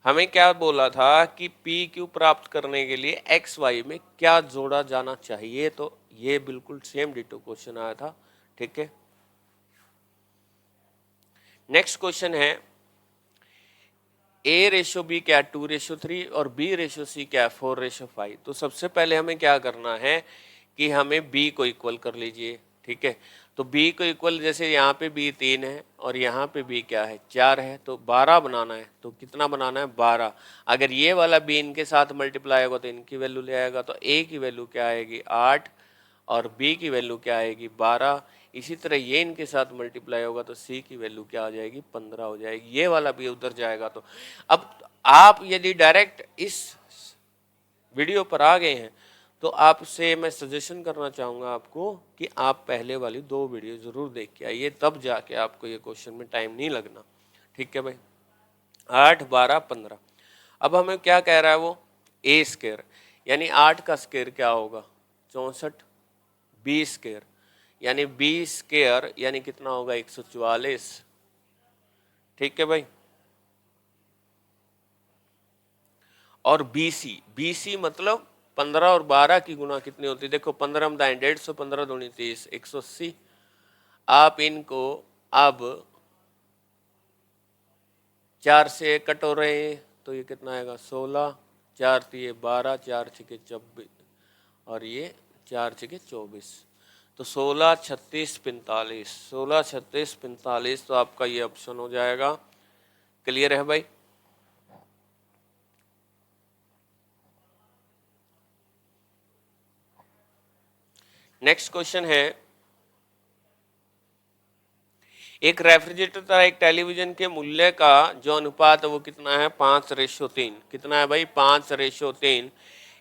हमें क्या बोला था कि पी क्यू प्राप्त करने के लिए एक्स वाई में क्या जोड़ा जाना चाहिए, तो ये बिल्कुल सेम डिटो क्वेश्चन आया था, ठीक है। नेक्स्ट क्वेश्चन है, ए रेशो बी क्या, 2:3 और बी रेशो सी क्या, 4:5। तो सबसे पहले हमें क्या करना है कि हमें बी को इक्वल कर लीजिए, ठीक है। तो बी को इक्वल, जैसे यहाँ पे बी 3 है और यहाँ पे बी क्या है, 4 है, तो 12 बनाना है। तो कितना बनाना है, 12। अगर ये वाला बी इनके साथ मल्टीप्लाई होगा तो इनकी वैल्यू ले आएगा, तो ए की वैल्यू क्या आएगी, 8, और बी की वैल्यू क्या आएगी, 12। इसी तरह ये इनके साथ मल्टीप्लाई होगा तो सी की वैल्यू क्या आ जाएगी, 15 हो जाएगी। ये वाला भी उधर जाएगा। तो अब आप यदि डायरेक्ट इस वीडियो पर आ गए हैं तो आपसे मैं सजेशन करना चाहूँगा आपको कि आप पहले वाली 2 वीडियो ज़रूर देख के आइए, तब जाके आपको ये क्वेश्चन में टाइम नहीं लगना, ठीक है भाई। 8, 12, 15। अब हमें क्या कह रहा है वो, ए स्क्वायर, यानी 8 का स्क्वायर क्या होगा, 64, बी स्क्वायर यानी बी स्क्वायर यानी कितना होगा, 144, ठीक है भाई। और बीसी, बीसी मतलब 15 और 12 की गुणा कितनी होती है, देखो 15 में दाएं 150, 15 दूनी 30, 180। आप इनको अब 4 से कट हो रहे हैं तो ये कितना आएगा, 16, 4 3 12, 4 6 24, और ये 4 6 24। तो 16 36 45, 16 36 45, तो आपका ये ऑप्शन हो जाएगा। क्लियर है भाई। नेक्स्ट क्वेश्चन है, एक रेफ्रिजरेटर तथा एक टेलीविजन के मूल्य का जो अनुपात है वो कितना है, 5:3। कितना है भाई, 5:3।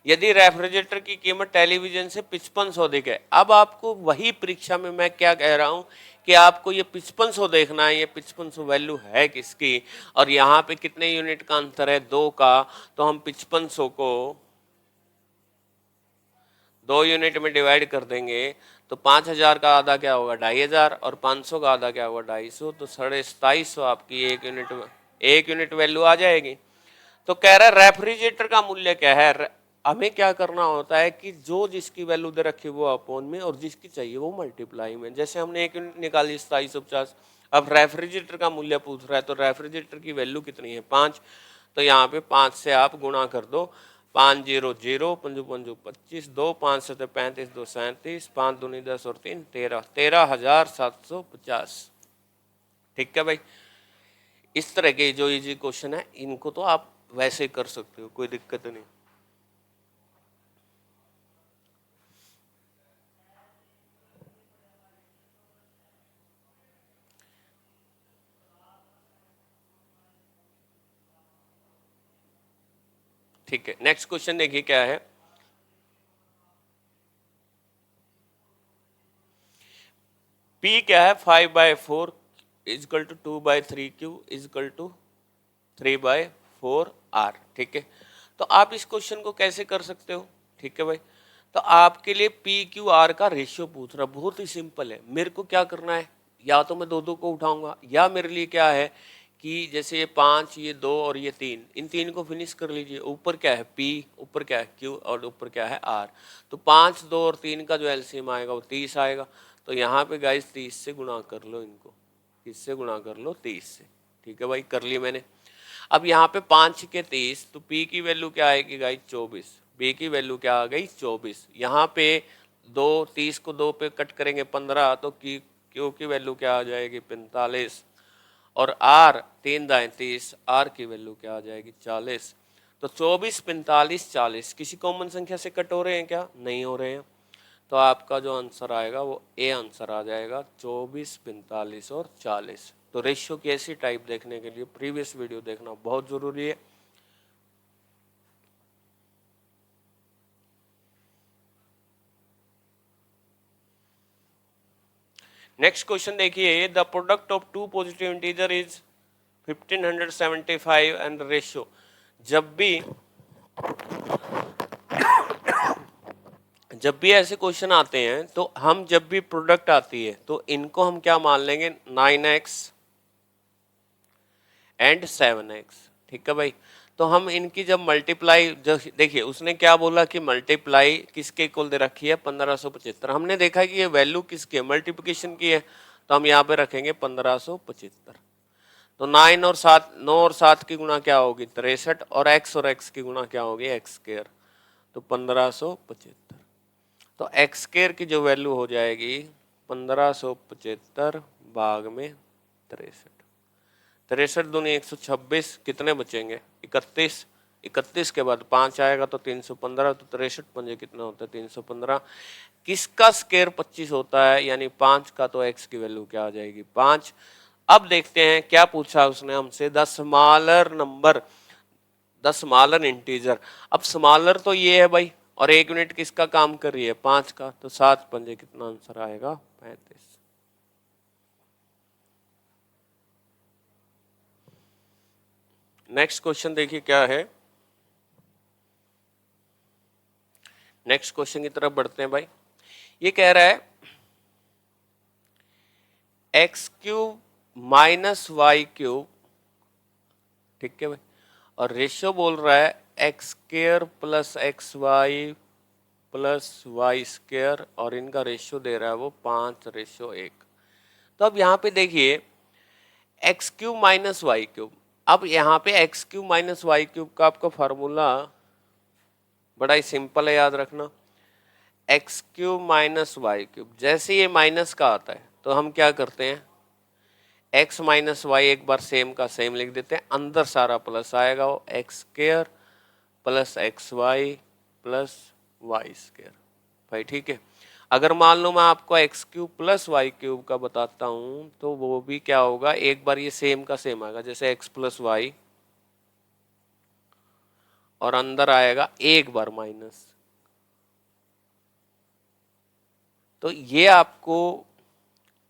यदि रेफ्रिजरेटर की कीमत टेलीविजन से 5500 अधिक है। अब आपको वही परीक्षा में मैं क्या कह रहा हूं कि आपको ये 5500 देखना है, ये 5500 वैल्यू है किसकी, और यहाँ पे कितने यूनिट का अंतर है, 2 का। तो हम 5500 को 2 यूनिट में डिवाइड कर देंगे तो 5000 का आधा क्या होगा, 2500, और 500 का आधा क्या होगा, 250। तो 2750 आपकी एक यूनिट वैल्यू आ जाएगी। तो कह रहा है रेफ्रिजरेटर का मूल्य क्या है। हमें क्या करना होता है कि जो जिसकी वैल्यू दे रखी वो अपॉन में, और जिसकी चाहिए वो मल्टीप्लाई में। जैसे हमने 1 यूनिट निकाली 2750, अब रेफ्रिजरेटर का मूल्य पूछ रहा है, तो रेफ्रिजरेटर की वैल्यू कितनी है, 5। तो यहाँ पे 5 से आप गुणा कर दो, 5 0 0, 5 5 25, 2 5 7 35, 2 37, 5 दूनी 10 और 3 13, 13,750, ठीक है भाई। इस तरह के जो इजी क्वेश्चन है इनको तो आप वैसे कर सकते हो, कोई दिक्कत नहीं। ठीक है, नेक्स्ट क्वेश्चन देखिए क्या है। P क्या है, 5/4 is equal to 2/3Q is equal to 3/4R। ठीक है, तो आप इस क्वेश्चन को कैसे कर सकते हो? ठीक है भाई, तो आपके लिए PQR का रेशियो पूछ रहा, बहुत ही सिंपल है। मेरे को क्या करना है, या तो मैं दो दो को उठाऊंगा, या मेरे लिए क्या है कि जैसे ये 5, ये 2 और ये 3, इन तीन को फिनिश कर लीजिए। ऊपर क्या है P, ऊपर क्या है Q और ऊपर क्या है R। तो 5, 2 और 3 का जो एलसीएम आएगा वो 30 आएगा। तो यहाँ पे गाइस 30 से गुणा कर लो इनको, किससे गुणा कर लो, 30 से। ठीक है भाई, कर ली मैंने। अब यहाँ पे 5 के 30, तो P की वैल्यू क्या आएगी गाइस, 24। P की वैल्यू क्या आ गई, 24। यहाँ पे 30 को 2 पे कट करेंगे 15, तो Q की वैल्यू क्या आ जाएगी, 45। और R 3 दाएं 30, R की वैल्यू क्या आ जाएगी, 40। तो 24, 45, 40 किसी कॉमन संख्या से कट हो रहे हैं क्या, नहीं हो रहे हैं। तो आपका जो आंसर आएगा वो ए आंसर आ जाएगा, 24, 45 और 40। तो रेशियो की ऐसी टाइप देखने के लिए प्रीवियस वीडियो देखना बहुत जरूरी है। नेक्स्ट क्वेश्चन देखिए, the product of two positive integer is 1575 and ratio. जब भी ऐसे क्वेश्चन आते हैं तो हम जब भी प्रोडक्ट आती है तो इनको हम क्या मान लेंगे, 9x एंड 7x। ठीक है भाई, तो हम इनकी जब मल्टीप्लाई, देखिए उसने क्या बोला कि मल्टीप्लाई किसके इक्वल दे रखी है, 1575। हमने देखा कि ये वैल्यू किसकी है, मल्टीप्लिकेशन की है, तो हम यहाँ पे रखेंगे 1575। तो 9 और 7 की गुणा क्या होगी, 63, और x की गुणा क्या होगी, एक्स स्क्वायर। तो 1575। तो एक्स स्क्वायर की जो वैल्यू हो जाएगी 1575 भाग में 63। 63 दूनी 126, कितने बचेंगे, 31। 31 के बाद 5 आएगा तो 315। तो 63 पंजे कितना होता है, 315। किसका स्क्वायर 25 होता है, यानी 5 का, तो x की वैल्यू क्या आ जाएगी, 5। अब देखते हैं क्या पूछा उसने हमसे, the smaller number, the smaller integer. अब स्मॉलर तो ये है भाई, और एक यूनिट किसका काम कर रही है, 5 का। तो 7 पंजे कितना आंसर आएगा, 35। नेक्स्ट क्वेश्चन देखिए क्या है। नेक्स्ट क्वेश्चन की तरफ बढ़ते हैं भाई। ये कह रहा है x³ माइनस y³। ठीक है भाई, और रेशियो बोल रहा है x² plus XY plus y², और इनका रेशियो दे रहा है वो 5:1। तो अब यहाँ पे देखिए x³ माइनस y³। अब यहाँ पे x³ माइनस y³ का आपका फार्मूला बड़ा ही सिंपल है, याद रखना। x³ माइनस y³, जैसे ये माइनस का आता है तो हम क्या करते हैं, x माइनस वाई एक बार सेम का सेम लिख देते हैं, अंदर सारा प्लस आएगा, वो x² plus XY plus y²। भाई ठीक है, अगर मान लो मैं आपको x³ प्लस y³ का बताता हूं तो वो भी क्या होगा, एक बार ये सेम का सेम आएगा, जैसे x प्लस वाई, और अंदर आएगा एक बार माइनस। तो ये आपको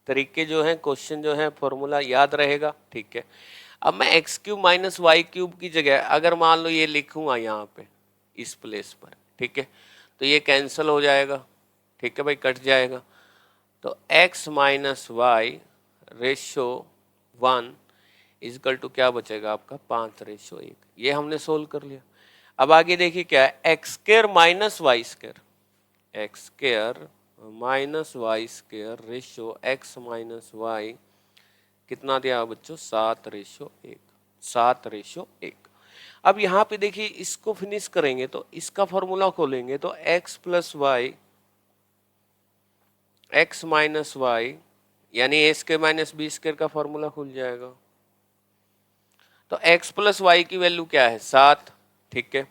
तरीके जो है, क्वेश्चन जो है, फॉर्मूला याद रहेगा। ठीक है, अब मैं x³ माइनस y³ की जगह अगर मान लो ये लिखूंगा यहाँ पे इस प्लेस पर, ठीक है, तो ये कैंसिल हो जाएगा। ठीक है भाई, कट जाएगा। तो x minus Y ratio 1 is equal to क्या बचेगा आपका, 5:1। ये हमने सोल्व कर लिया। अब आगे देखिए क्या है, x² minus y², x² minus y² ratio x minus Y कितना दिया बच्चों, 7:1। 7:1। अब यहाँ पे देखिए इसको फिनिश करेंगे तो इसका फॉर्मूला खोलेंगे तो x plus Y, x minus Y यानी a² माइनस b² का फॉर्मूला खुल जाएगा। तो x प्लस वाई की वैल्यू क्या है, 7। ठीक है,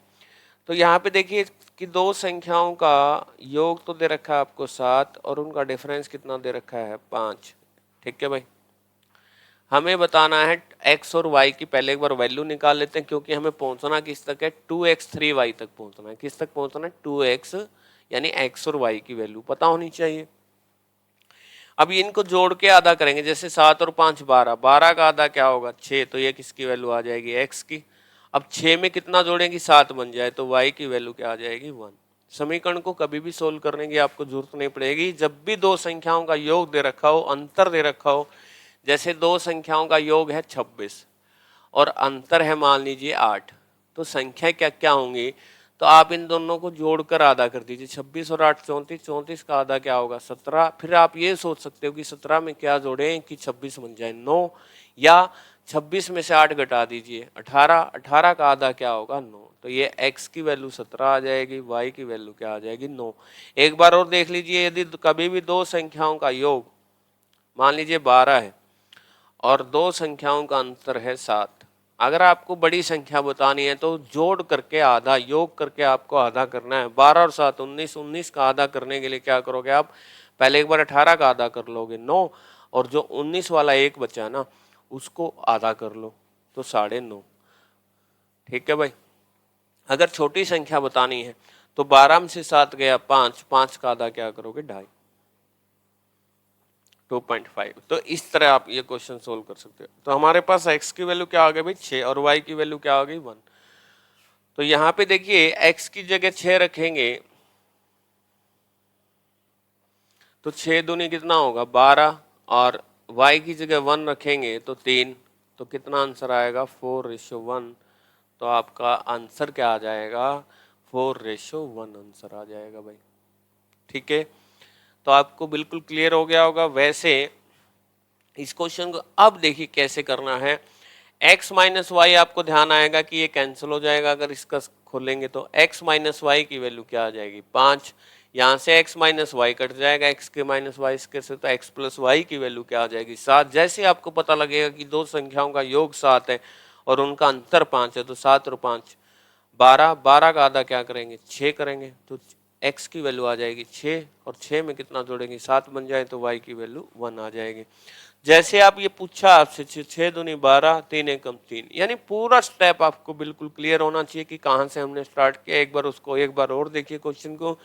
तो यहाँ पे देखिए कि दो संख्याओं का योग तो दे रखा है आपको 7, और उनका डिफरेंस कितना दे रखा है, 5। ठीक है भाई, हमें बताना है x और y की पहले एक बार वैल्यू निकाल लेते हैं, क्योंकि हमें पहुंचना किस तक है, 2x 3y तक पहुंचना है। किस तक पहुंचना है, 2x, यानी x और y की वैल्यू पता होनी चाहिए। अब इनको जोड़ के आधा करेंगे, जैसे 7 और 5 12, 12 का आधा क्या होगा 6, तो ये किसकी वैल्यू आ जाएगी x की। अब 6 में कितना जोड़ेंगे 7 बन जाए, तो y की वैल्यू क्या आ जाएगी 1। समीकरण को कभी भी सोल्व करने की आपको जरूरत नहीं पड़ेगी, जब भी दो संख्याओं का योग दे रखा हो, अंतर दे रखा हो, जैसे दो संख्याओं का योग है 26 और अंतर है मान लीजिए 8, तो संख्या क्या क्या होंगी, तो आप इन दोनों को जोड़कर आधा कर दीजिए। 26 और 8 34, 34 का आधा क्या होगा 17। फिर आप ये सोच सकते हो कि 17 में क्या जोड़ें कि 26 बन जाए 9, या 26 में से 8 घटा दीजिए 18, 18 का आधा क्या होगा 9। तो ये x की वैल्यू 17 आ जाएगी, y की वैल्यू क्या आ जाएगी 9। एक बार और देख लीजिए, यदि कभी भी दो संख्याओं का योग मान लीजिए 12 है और दो संख्याओं का अंतर है 7, अगर आपको बड़ी संख्या बतानी है तो जोड़ करके आधा, योग करके आपको आधा करना है। 12 और 7 19, 19 का आधा करने के लिए क्या करोगे आप, पहले एक बार 18 का आधा कर लोगे 9, और जो 19 वाला एक बचा ना उसको आधा कर लो तो 9.5। ठीक है भाई। अगर छोटी संख्या बतानी है तो 12 में से 7 गया 5, 5 का आधा क्या करोगे 2.5, 2.5। तो इस तरह आप ये क्वेश्चन सोल्व कर सकते हो। तो हमारे पास x की वैल्यू क्या आ गई भाई 6 और y की वैल्यू क्या आ गई 1। तो यहाँ पे देखिए x की जगह 6 रखेंगे तो 6 दूनी कितना होगा 12, और y की जगह 1 रखेंगे तो 3, तो कितना आंसर आएगा 4:1। तो आपका आंसर क्या आ जाएगा 4:1 आंसर आ जाएगा भाई। ठीक है, तो आपको बिल्कुल क्लियर हो गया होगा। वैसे इस क्वेश्चन को अब देखिए कैसे करना है। x माइनस वाई आपको ध्यान आएगा कि ये कैंसिल हो जाएगा अगर इसका खोलेंगे, तो x माइनस वाई की वैल्यू क्या आ जाएगी 5, यहाँ से x माइनस वाई कट जाएगा, x के माइनस वाई इसके से, तो x प्लस वाई की वैल्यू क्या आ जाएगी 7। जैसे आपको पता लगेगा कि दो संख्याओं का योग 7 है और उनका अंतर 5 है, तो 7 और 5 12, 12 का आधा क्या करेंगे 6 करेंगे, तो x की वैल्यू आ जाएगी 6, और 6 में कितना जोड़ेंगे 7 बन जाए, तो y की वैल्यू 1 आ जाएगी। जैसे आप ये पूछा आपसे 6 दूनी 12, 3 एकम 3, यानी पूरा स्टेप आपको बिल्कुल क्लियर होना चाहिए कि कहाँ से हमने स्टार्ट किया। एक बार उसको एक बार और देखिए क्वेश्चन को,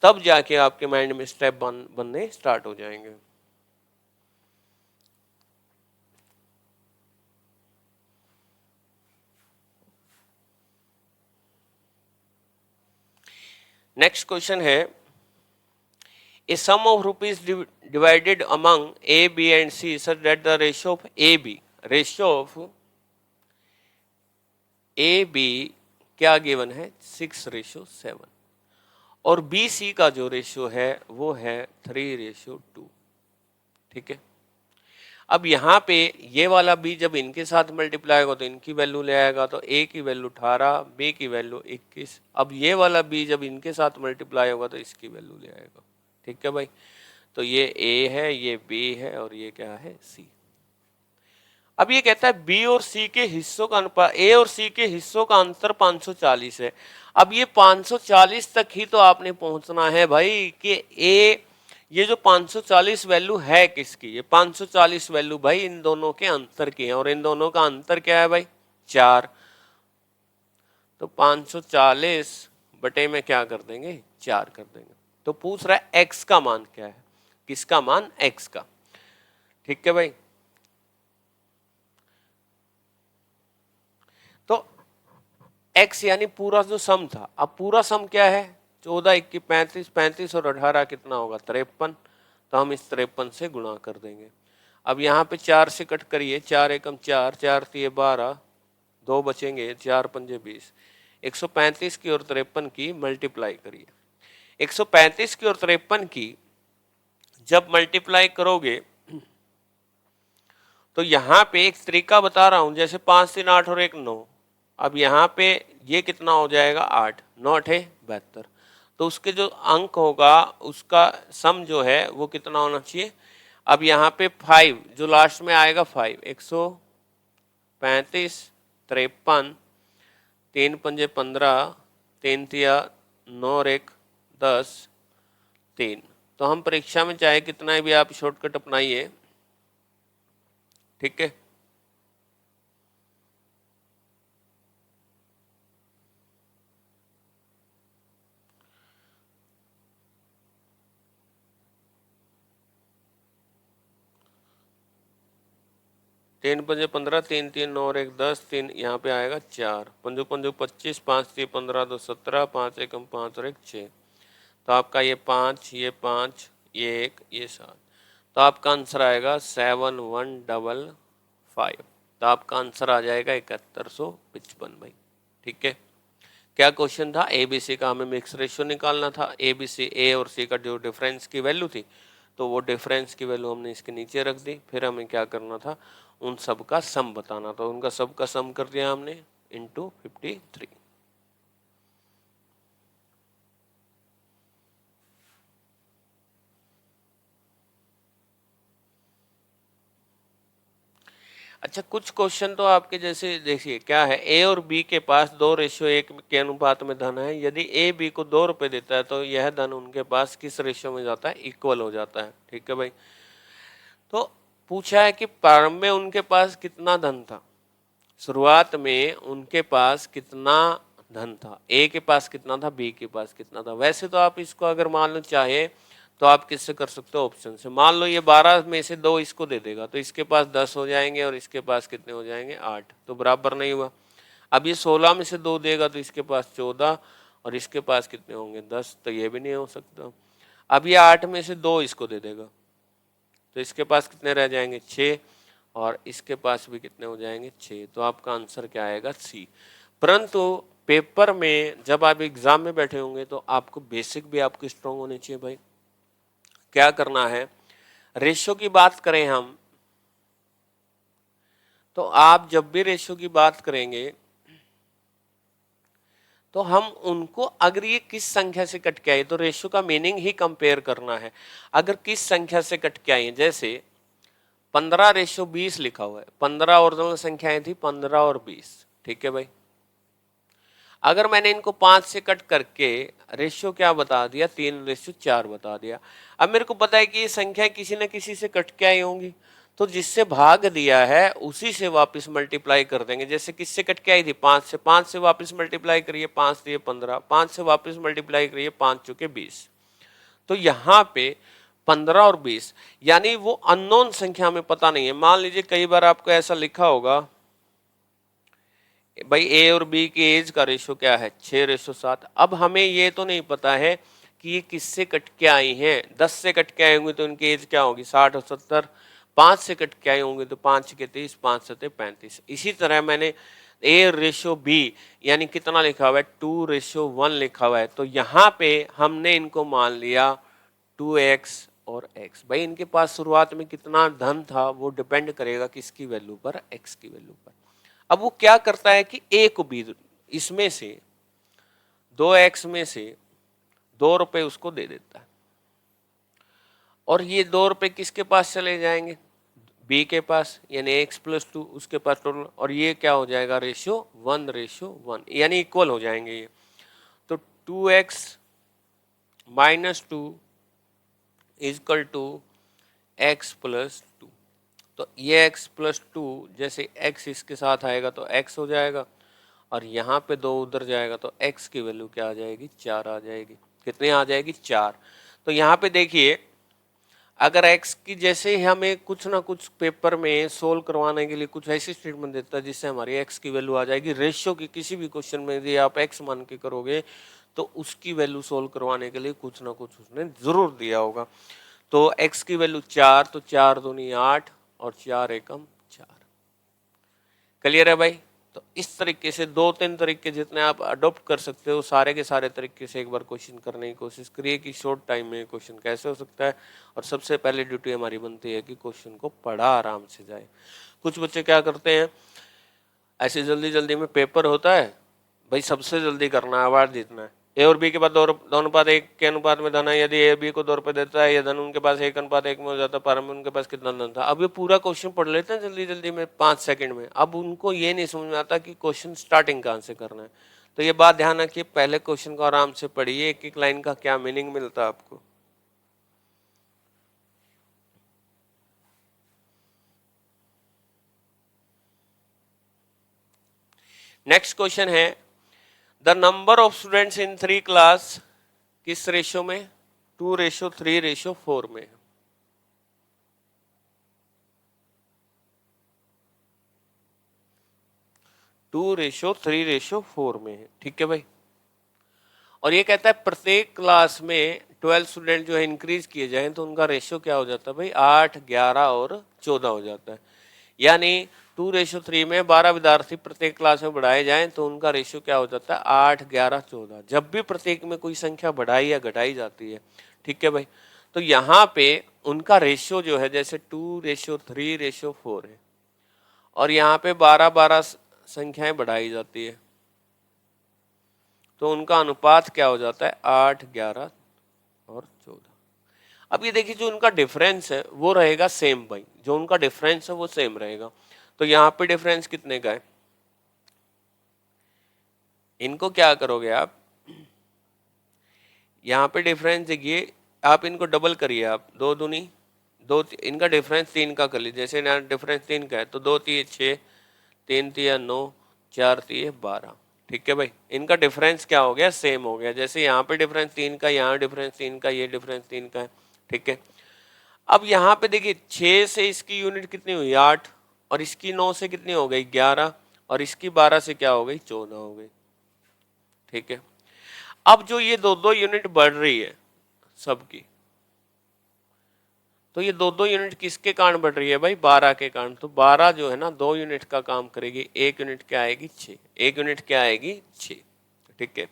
तब जाके आपके माइंड में स्टेप बनने स्टार्ट हो जाएंगे। नेक्स्ट क्वेश्चन है, a sum of rupees divided among A, B and C such that the ratio of A, B क्या गिवन है 6:7, और बी सी का जो रेशियो है वो है 3:2। ठीक है, अब यहाँ पे ये वाला बी जब इनके साथ मल्टीप्लाई होगा तो इनकी वैल्यू ले आएगा, तो ए की वैल्यू 18, बी की वैल्यू 21। अब ये वाला बी जब इनके साथ मल्टीप्लाई होगा तो इसकी वैल्यू ले आएगा। ठीक है भाई, तो ये ए है, ये बी है, और ये क्या है सी। अब ये कहता है बी और सी के हिस्सों का अनुपात, ए और सी के हिस्सों का अंतर 540 है। अब ये 540 तक ही तो आपने पहुंचना है भाई कि ए, ये जो 540 वैल्यू है किसकी, ये 540 वैल्यू भाई इन दोनों के अंतर की है, और इन दोनों का अंतर क्या है भाई 4। तो 540 बटे में क्या कर देंगे 4 कर देंगे। तो पूछ रहा है x का मान क्या है, किसका मान x का। ठीक है भाई, तो x यानी पूरा जो सम था, अब पूरा सम क्या है 14, 21, 35, 35 और 18 कितना होगा 53। तो हम इस 53 से गुणा कर देंगे। अब यहाँ पे 4 से कट करिए, 4 एकम 4, 4 तिये 12, 2 बचेंगे, 4 पंजे 20। 135 की और 53 की मल्टीप्लाई करिए। 135 की और 53 की जब मल्टीप्लाई करोगे तो यहाँ पे एक तरीका बता रहा हूं, जैसे 5 3 8 और 1 9। अब यहाँ पे ये कितना हो जाएगा 8, 9 8 72। तो उसके जो अंक होगा उसका सम जो है वो कितना होना चाहिए। अब यहाँ पे 5 जो लास्ट में आएगा 5, 135, 53, 3 पंजे 15, 3 तिया 9 और 1 10, 3। तो हम परीक्षा में चाहे कितना भी आप शॉर्टकट अपनाइए, ठीक है, 3 पंजे 15, 3 3 9 और 1 10, 3 यहाँ पे आएगा 4, पंजो पंजो 25, 5 3 15, 2 17, 5 1 5 और 1 6। तो आपका ये 5, ये 5, ये 1, ये 7। तो आपका आंसर आएगा 7155। तो आपका आंसर आ जाएगा 7155 भाई। ठीक है, क्या क्वेश्चन था, ए बी सी का हमें मिक्स रेशियो निकालना था। ए बी सी, ए और सी का जो डिफरेंस की वैल्यू थी, तो वो डिफरेंस की वैल्यू हमने इसके नीचे रख दी। फिर हमें क्या करना था, उन सब का सम बताना था। उनका सब का सम कर दिया हमने इंटू 53। अच्छा, कुछ क्वेश्चन तो आपके जैसे देखिए क्या है, ए और बी के पास 2:1 के अनुपात में धन है। यदि ए बी को 2 रुपए देता है तो यह धन उनके पास किस रेशियो में जाता है, इक्वल हो जाता है। ठीक है भाई। तो पूछा है कि प्रारंभ में उनके पास कितना धन था, शुरुआत में उनके पास कितना धन था, ए के पास कितना था, बी के पास कितना था। वैसे तो आप इसको अगर मान लो चाहे तो आप किससे कर सकते हो, ऑप्शन से। मान लो ये 12 में से 2 इसको दे देगा तो इसके पास 10 हो जाएंगे और इसके पास कितने हो जाएंगे, 8। तो बराबर नहीं हुआ। अब ये 16 में से 2 देगा तो इसके पास 14 और इसके पास कितने होंगे, 10। तो ये भी नहीं हो सकता। अब ये 8 में से 2 इसको दे देगा तो इसके पास कितने रह जाएंगे, 6। और इसके पास भी कितने हो जाएंगे, 6। तो आपका आंसर क्या आएगा, सी। परंतु पेपर में जब आप एग्जाम में बैठे होंगे तो आपको बेसिक भी आपको स्ट्रांग होने चाहिए भाई। क्या करना है, रेशियो की बात करें हम, तो आप जब भी रेशियो की बात करेंगे तो हम उनको, अगर ये किस संख्या से कट के आई, तो रेशियो का मीनिंग ही कंपेयर करना है। अगर किस संख्या से कट के आई, जैसे 15:20 लिखा हुआ है, 15 ओरिजिनल संख्याएं थी, 15 और 20। ठीक है भाई। अगर मैंने इनको 5 से कट करके रेशियो क्या बता दिया, 3:4 बता दिया। अब मेरे को पता है कि ये संख्या किसी न किसी से कट के आई होंगी, तो जिससे भाग दिया है उसी से वापस मल्टीप्लाई कर देंगे। जैसे किससे कट के आई थी, 5 से, 5 से वापस मल्टीप्लाई करिए, 5 दिए 15, 5 से वापस मल्टीप्लाई करिए, 5 चुके 20। तो यहाँ पे 15 और 20 यानी वो अननोन संख्या में पता नहीं है। मान लीजिए कई बार आपको ऐसा लिखा होगा भाई ए और बी की एज का रेशो क्या है, 6:7। अब हमें ये तो नहीं पता है कि ये किससे कट के आई हैं। 10 से कट के आए होंगे तो उनकी एज क्या होगी, 60 और 70। 5 से कट के आए होंगे तो 5 के 30, 5 7 35। इसी तरह मैंने ए रेशो बी यानी कितना लिखा हुआ है, 2:1 लिखा हुआ है। तो यहाँ पे हमने इनको मान लिया 2x और x। भाई इनके पास शुरुआत में कितना धन था वो डिपेंड करेगा किसकी वैल्यू पर, x की वैल्यू पर। अब वो क्या करता है कि a को b, इसमें से 2x में से 2 रुपए उसको दे देता है और ये 2 रुपए किसके पास चले जाएंगे, b के पास, यानी x+2 उसके पास टोटल। और ये क्या हो जाएगा, रेशियो 1:1 यानी इक्वल हो जाएंगे ये। तो 2x - 2 इजकल टू x+2। तो ये x+2 जैसे x इसके साथ आएगा तो x हो जाएगा और यहाँ पे 2 उधर जाएगा तो x की वैल्यू क्या आ जाएगी, 4 आ जाएगी। कितनी आ जाएगी, 4। तो यहाँ पे देखिए अगर x की, जैसे ही हमें कुछ ना कुछ पेपर में सोल्व करवाने के लिए कुछ ऐसी स्टेटमेंट देता है जिससे हमारी x की वैल्यू आ जाएगी। रेशियो की किसी भी क्वेश्चन में यदि आप x मान के करोगे तो उसकी वैल्यू सोल्व करवाने के लिए कुछ ना कुछ उसने जरूर दिया होगा। तो x की वैल्यू 4, तो 4 दूनी 8 और 4 एकम 4। क्लियर है भाई। तो इस तरीके से 2-3 तरीके जितने आप अडॉप्ट कर सकते हो, सारे के सारे तरीके से एक बार क्वेश्चन करने की कोशिश करिए कि शॉर्ट टाइम में क्वेश्चन कैसे हो सकता है। और सबसे पहले ड्यूटी हमारी बनती है कि क्वेश्चन को पढ़ा आराम से जाए। कुछ बच्चे क्या करते हैं, ऐसे जल्दी जल्दी में पेपर होता है, भाई सबसे जल्दी करना है, अवार्ड जीतना है। ए और बी के पास 2:1 के अनुपात में धन है। यदि ए बी को 2 रुपए देता है, यह धन उनके पास 1:1 में हो जाता है। प्रारंभ में उनके पास कितना धन था। अब ये पूरा क्वेश्चन पढ़ लेते हैं जल्दी जल्दी में 5 सेकंड में। अब उनको ये नहीं समझ में आता कि क्वेश्चन स्टार्टिंग कहाँ से करना है। तो ये बात ध्यान रखिए, पहले क्वेश्चन को आराम से पढ़िए, एक एक लाइन का क्या मीनिंग मिलता है आपको। नेक्स्ट क्वेश्चन है, the number of students in 3 class किस रेशियो में, 2:3:4 में। 2:3:4 में है। ठीक है भाई। और ये कहता है प्रत्येक क्लास में 12 स्टूडेंट जो है इंक्रीज किए जाएं तो उनका रेशियो क्या हो जाता है भाई, 8, 11 और 14 हो जाता है। यानी 2:3 में 12 विद्यार्थी प्रत्येक क्लास में बढ़ाए जाएं तो उनका रेशियो क्या हो जाता है, 8, 11, 14। जब भी प्रत्येक में कोई संख्या बढ़ाई या घटाई जाती है, ठीक है भाई, तो यहाँ पे उनका रेशियो जो है जैसे 2:3:4 है और यहाँ पे 12-12 संख्याएं बढ़ाई जाती है तो उनका अनुपात क्या हो जाता है, 8, 11 और 14। अब ये देखिए जो उनका डिफरेंस है वो रहेगा सेम भाई, जो उनका डिफरेंस है वो सेम रहेगा। तो यहाँ पे डिफरेंस कितने का है, इनको क्या करोगे आप, यहाँ पे डिफरेंस देखिए, आप इनको डबल करिए, आप 2 दूनी 2, इनका डिफरेंस 3 का कर लीजिए। जैसे यहाँ डिफरेंस 3 का है तो 2 3 6, 3 3 9, 4 3 12। ठीक है भाई, इनका डिफरेंस क्या हो गया, सेम हो गया। जैसे यहाँ पे डिफरेंस 3 का, यहाँ डिफरेंस 3 का, ये डिफरेंस 3 का है। ठीक है, अब यहाँ पे देखिए 6 से इसकी यूनिट कितनी हुई, 8, और इसकी 9 से कितनी हो गई, 11, और इसकी 12 से क्या हो गई, 14 हो गई। ठीक है, अब जो ये 2-2 यूनिट बढ़ रही है सबकी, तो ये 2-2 यूनिट किसके कारण बढ़ रही है भाई, 12 के कारण। तो 12 जो है ना 2 यूनिट का काम करेगी, 1 यूनिट क्या आएगी, 6, 1 यूनिट क्या आएगी, 6। ठीक है,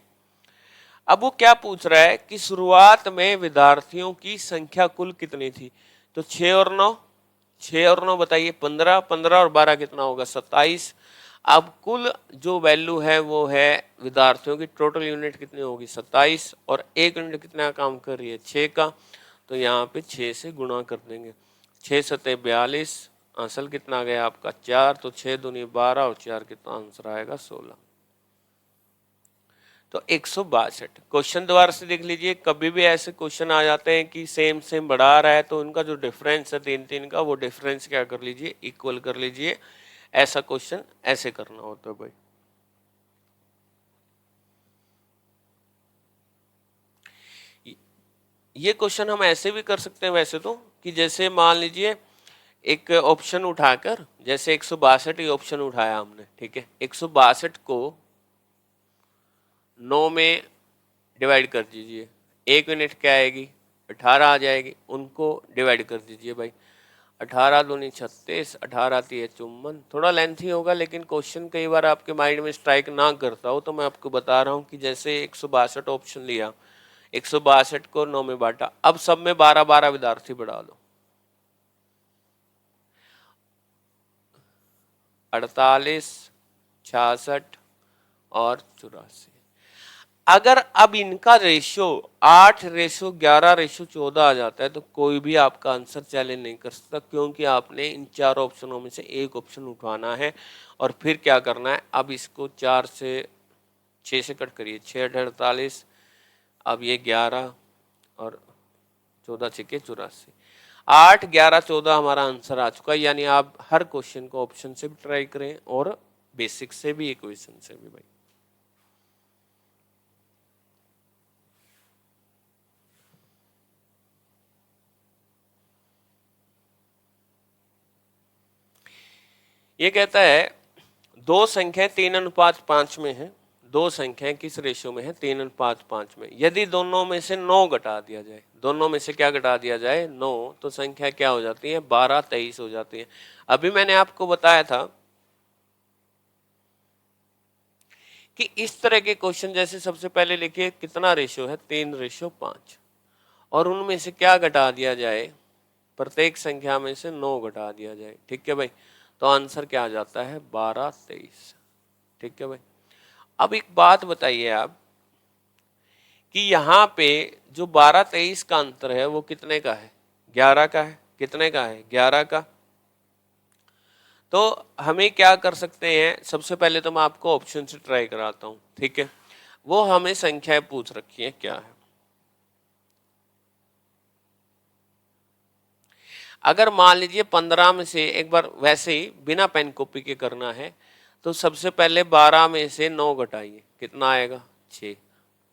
अब वो क्या पूछ रहा है कि शुरुआत में विद्यार्थियों की संख्या कुल कितनी थी, तो 6 और 9, 6 और 9 बताइए, 15, 15 और 12 कितना होगा, 27। अब कुल जो वैल्यू है वो है विद्यार्थियों की टोटल यूनिट कितनी होगी, 27, और 1 यूनिट कितना काम कर रही है, 6 का, तो यहाँ पे 6 से गुणा कर देंगे। 6 सत्ते 42, आंसर कितना आ गया आपका 4, तो 6 दूनी 12 और 4 कितना आंसर आएगा 16। तो 162। क्वेश्चन दोबारा से देख लीजिए, कभी भी ऐसे क्वेश्चन आ जाते हैं कि सेम सेम बढ़ा रहा है तो उनका जो डिफरेंस है 3-3 का, वो डिफरेंस क्या कर लीजिए, इक्वल कर लीजिए। ऐसा क्वेश्चन ऐसे करना होता है भाई। ये क्वेश्चन हम ऐसे भी कर सकते हैं वैसे तो, कि जैसे मान लीजिए एक ऑप्शन उठाकर, जैसे 162 ये ऑप्शन उठाया हमने, ठीक है, 162 को 9 में डिवाइड कर दीजिए, 1 यूनिट क्या आएगी, 18 आ जाएगी। उनको डिवाइड कर दीजिए भाई, 18 दूनी 36, 18 3 54। थोड़ा लेंथी होगा लेकिन क्वेश्चन कई बार आपके माइंड में स्ट्राइक ना करता हो तो मैं आपको बता रहा हूँ कि जैसे 162 ऑप्शन लिया, 162 को 9 में बांटा, अब सब में 12-12 विद्यार्थी बढ़ा लो, 48, 66 और 84। अगर अब इनका रेशियो 8:11:14 आ जाता है तो कोई भी आपका आंसर चैलेंज नहीं कर सकता, क्योंकि आपने इन 4 ऑप्शनों में से एक ऑप्शन उठाना है और फिर क्या करना है, अब इसको 4 से 6 से कट करिए, 6 अब ये 11 और 14 6 84, 8 11 14 हमारा आंसर आ चुका है। यानी आप हर क्वेश्चन को ऑप्शन से भी ट्राई करें और बेसिक से भी, इक्वेशन से भी भाई। ये कहता है दो संख्याएं 3:5 में है, दो संख्याएं किस रेशियो में है, 3:5 में। यदि दोनों में से 9 घटा दिया जाए, दोनों में से क्या घटा दिया जाए, 9, तो संख्या क्या हो जाती है, 12 23 हो जाती है। अभी मैंने आपको बताया था कि इस तरह के क्वेश्चन जैसे सबसे पहले लिखिए कितना रेशियो है, 3:5, और उनमें से क्या घटा दिया जाए, प्रत्येक संख्या में से 9 घटा दिया जाए। ठीक है भाई, तो आंसर क्या आ जाता है, 12 23। ठीक है भाई, अब एक बात बताइए आप कि यहाँ पे जो 12 23 का अंतर है वो कितने का है, 11 का है। कितने का है, 11 का। तो हमें क्या कर सकते हैं, सबसे पहले तो मैं आपको ऑप्शन से ट्राई कराता हूँ, ठीक है। वो हमें संख्याएं पूछ रखी है, क्या है। अगर मान लीजिए 15 में से, एक बार वैसे ही बिना पेन कॉपी के करना है, तो सबसे पहले 12 में से 9 घटाइए, कितना आएगा, 6,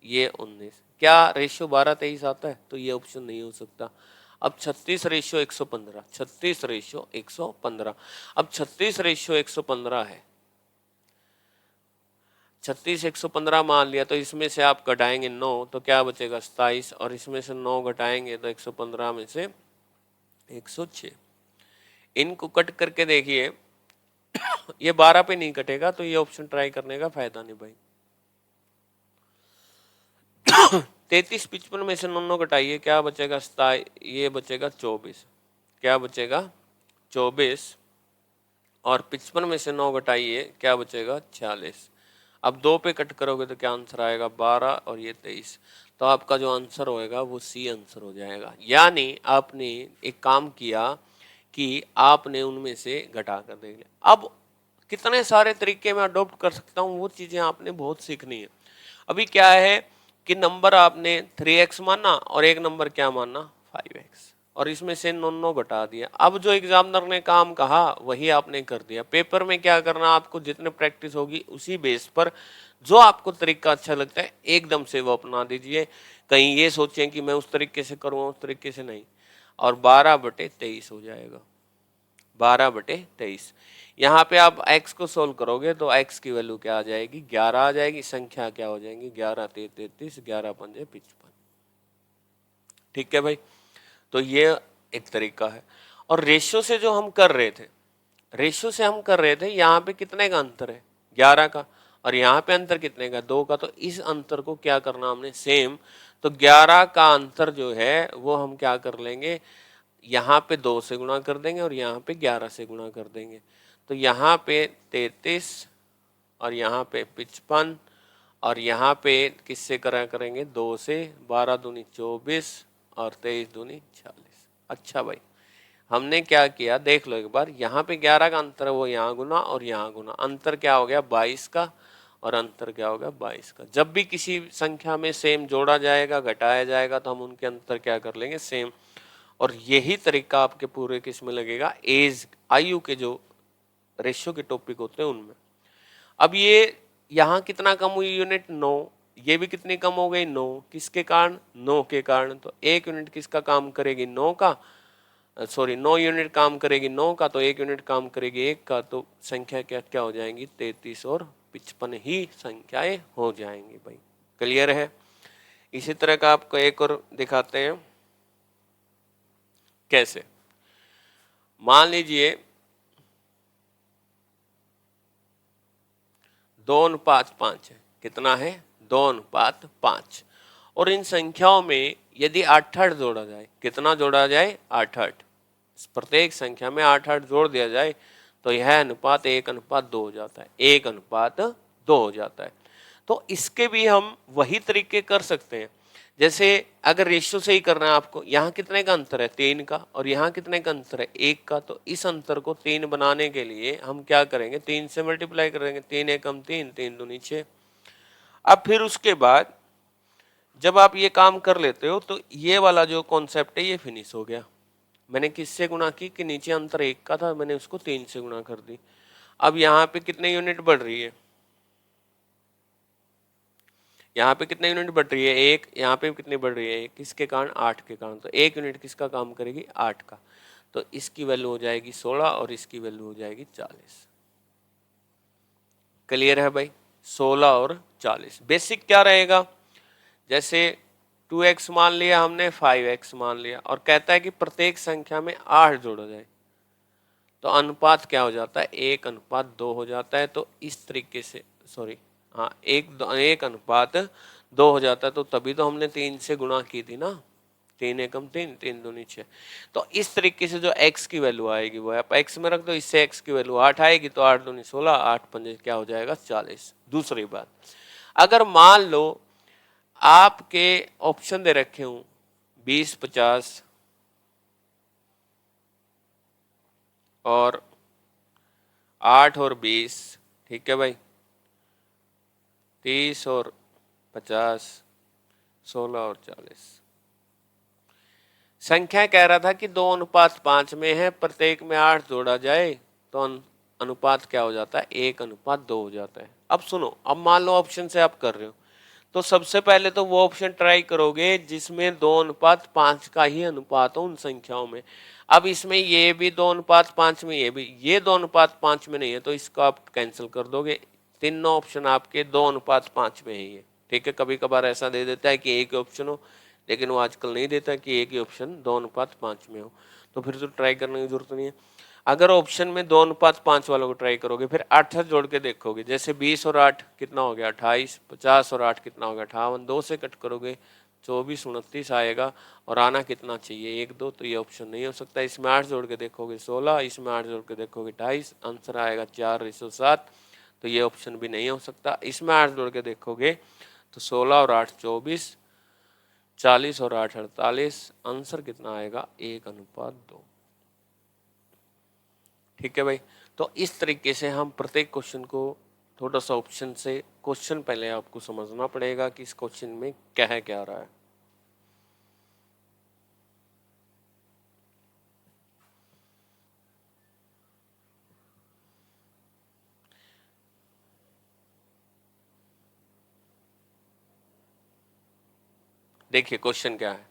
ये 19। क्या रेशियो 12 23 आता है, तो ये ऑप्शन नहीं हो सकता। अब 36:115, 36:115। अब 36:115 है 36 115 मान लिया, तो इसमें से आप घटाएंगे 9 तो क्या बचेगा 27, और इसमें से 9 घटाएंगे तो 115 में से 106। इनको कट करके देखिए, ये 12 पे नहीं कटेगा, तो ये ऑप्शन ट्राई करने का फायदा नहीं भाई। 33 55 में से 9 घटाइए, क्या बचेगा 27, ये बचेगा 24, क्या बचेगा 24, और 55 में से 9 घटाइए, क्या बचेगा 46। अब 2 पे कट करोगे तो क्या आंसर आएगा 12, और ये 23। तो आपका जो आंसर होएगा वो सी आंसर हो जाएगा। यानी आपने एक काम किया कि आपने उनमें से घटा कर देख लिया। अब कितने सारे तरीके मैं अडॉप्ट कर सकता हूँ, वो चीज़ें आपने बहुत सीखनी है। अभी क्या है कि नंबर आपने 3x माना और एक नंबर क्या माना 5x, और इसमें से 9 घटा दिया। अब जो एग्जामिनर ने काम कहा वही आपने कर दिया। पेपर में क्या करना, आपको जितने प्रैक्टिस होगी उसी बेस पर जो आपको तरीका अच्छा लगता है एकदम से वो अपना दीजिए। कहीं ये सोचें कि मैं उस तरीके से करूँगा, उस तरीके से नहीं। और 12/23 हो जाएगा, 12/23। यहाँ पे आप x को सोल्व करोगे तो x की वैल्यू क्या आ जाएगी 11 आ जाएगी। संख्या क्या हो जाएंगी 11 3 33, 11 5 55। ठीक है भाई, तो ये एक तरीका है। और रेशियो से जो हम कर रहे थे, रेशियो से हम कर रहे थे, यहाँ पे कितने का अंतर है 11 का, और यहाँ पे अंतर कितने का 2 का। तो इस अंतर को क्या करना हमने सेम, तो 11 का अंतर जो है वो हम क्या कर लेंगे, यहाँ पे 2 से गुणा कर देंगे और यहाँ पे 11 से गुणा कर देंगे। तो यहाँ पे 33 और यहाँ पे 55, और यहाँ पे किससे करा करेंगे 2 से, 12 दूनी 24 और 23 दूनी 46। अच्छा भाई, हमने क्या किया देख लो एक बार, यहाँ पे 11 का अंतर है वो यहाँ गुना और यहाँ गुना, अंतर क्या हो गया 22 का, और अंतर क्या होगा 22 का। जब भी किसी संख्या में सेम जोड़ा जाएगा घटाया जाएगा तो हम उनके अंतर क्या कर लेंगे सेम। और यही तरीका आपके पूरे किस में लगेगा, एज आयु के जो रेशियो के टॉपिक होते हैं उनमें। अब ये यहाँ कितना कम हुई यूनिट 9, ये भी कितनी कम हो गई 9, किसके कारण 9 के कारण। तो 1 यूनिट किसका काम करेगी 9 का, सॉरी 9 यूनिट काम करेगी 9 का, तो 1 यूनिट काम करेगी 1 का। तो संख्या क्या क्या हो जाएंगी 33 और 55 ही संख्याएं हो जाएंगी भाई। क्लियर है। इसी तरह का आपको एक और दिखाते हैं कैसे। मान लीजिए 2:5 है, कितना है 2:5, और इन संख्याओं में यदि 8 जोड़ा जाए, कितना जोड़ा जाए 8, प्रत्येक संख्या में 8 जोड़ दिया जाए तो यह अनुपात 1:2 हो जाता है, 1:2 हो जाता है। तो इसके भी हम वही तरीके कर सकते हैं। जैसे अगर रेशियो से ही करना है आपको, यहाँ कितने का अंतर है 3 का, और यहाँ कितने का अंतर है 1 का। तो इस अंतर को 3 बनाने के लिए हम क्या करेंगे 3 से मल्टीप्लाई करेंगे, 3 एकम 3, 3 दूनी 6। अब फिर उसके बाद जब आप ये काम कर लेते हो तो ये वाला जो कॉन्सेप्ट है ये फिनिश हो गया। मैंने किससे गुणा की कि नीचे अंतर 1 का था, मैंने उसको 3 से गुणा कर दी। अब यहाँ पे कितने यूनिट बढ़ रही है, यहाँ पे कितने यूनिट बढ़ रही है 1, यहाँ पे कितनी बढ़ रही है 1, किसके कारण 8 के कारण। तो 1 यूनिट किसका काम करेगी 8 का। तो इसकी वैल्यू हो जाएगी 16 और इसकी वैल्यू हो जाएगी 40। क्लियर है भाई, 16 और 40। बेसिक क्या रहेगा, जैसे 2x मान लिया हमने, 5x मान लिया, और कहता है कि प्रत्येक संख्या में 8 जोड़ा जाए, तो अनुपात क्या हो जाता है 1:2 हो जाता है। तो इस तरीके से, सॉरी हाँ 1:2 हो जाता है। तो तभी तो हमने 3 से गुणा की थी ना, 3 एकम 3, 3 दूनी 6। तो इस तरीके से जो x की वैल्यू आएगी वो आप x में रख दो, इससे x की वैल्यू 8 आएगी। तो 8 दूनी 16, 8 पंजे क्या हो जाएगा 40। दूसरी बात, अगर मान लो आपके ऑप्शन दे रखे हूं 20 50 और 8 और 20, ठीक है भाई, 30 और 50, 16 और 40। संख्या कह रहा था कि 2:5 में है, प्रत्येक में 8 जोड़ा जाए तो अनुपात क्या हो जाता है 1:2 हो जाता है। अब सुनो, अब मान लो ऑप्शन से आप कर रहे हो, तो सबसे पहले तो वो ऑप्शन ट्राई करोगे जिसमें 2:5 का ही अनुपात हो उन संख्याओं में। अब इसमें ये भी 2:5 में, ये भी, ये 2:5 में नहीं है, तो इसको आप कैंसिल कर दोगे। तीनों ऑप्शन आपके 2:5 में ही है, ठीक है। कभी कभार ऐसा दे देता है कि एक ही ऑप्शन हो, लेकिन वो आजकल नहीं देता कि एक ही ऑप्शन 2:5 में हो, तो फिर तो ट्राई करने की जरूरत नहीं है। अगर ऑप्शन में 2:5 वालों को ट्राई करोगे, फिर 8 जोड़ के देखोगे, जैसे 20 और 8 कितना हो गया 28, 50 और 8 कितना हो गया 58, 2 से कट करोगे 24, 29 आएगा, और आना कितना चाहिए 1 2, तो ये ऑप्शन नहीं हो सकता। इसमें 8 जोड़ के देखोगे 16, इसमें 8 जोड़ के देखोगे 28, आंसर आएगा 4:7, तो ये ऑप्शन भी नहीं हो सकता। इसमें 8 जोड़ के देखोगे तो 16 और 8 24, 40 और 8 48, आंसर कितना आएगा 1:2। ठीक है भाई। तो इस तरीके से हम प्रत्येक क्वेश्चन को थोड़ा सा ऑप्शन से, क्वेश्चन पहले आपको समझना पड़ेगा कि इस क्वेश्चन में क्या है, क्या रहा है। देखिए क्वेश्चन क्या है,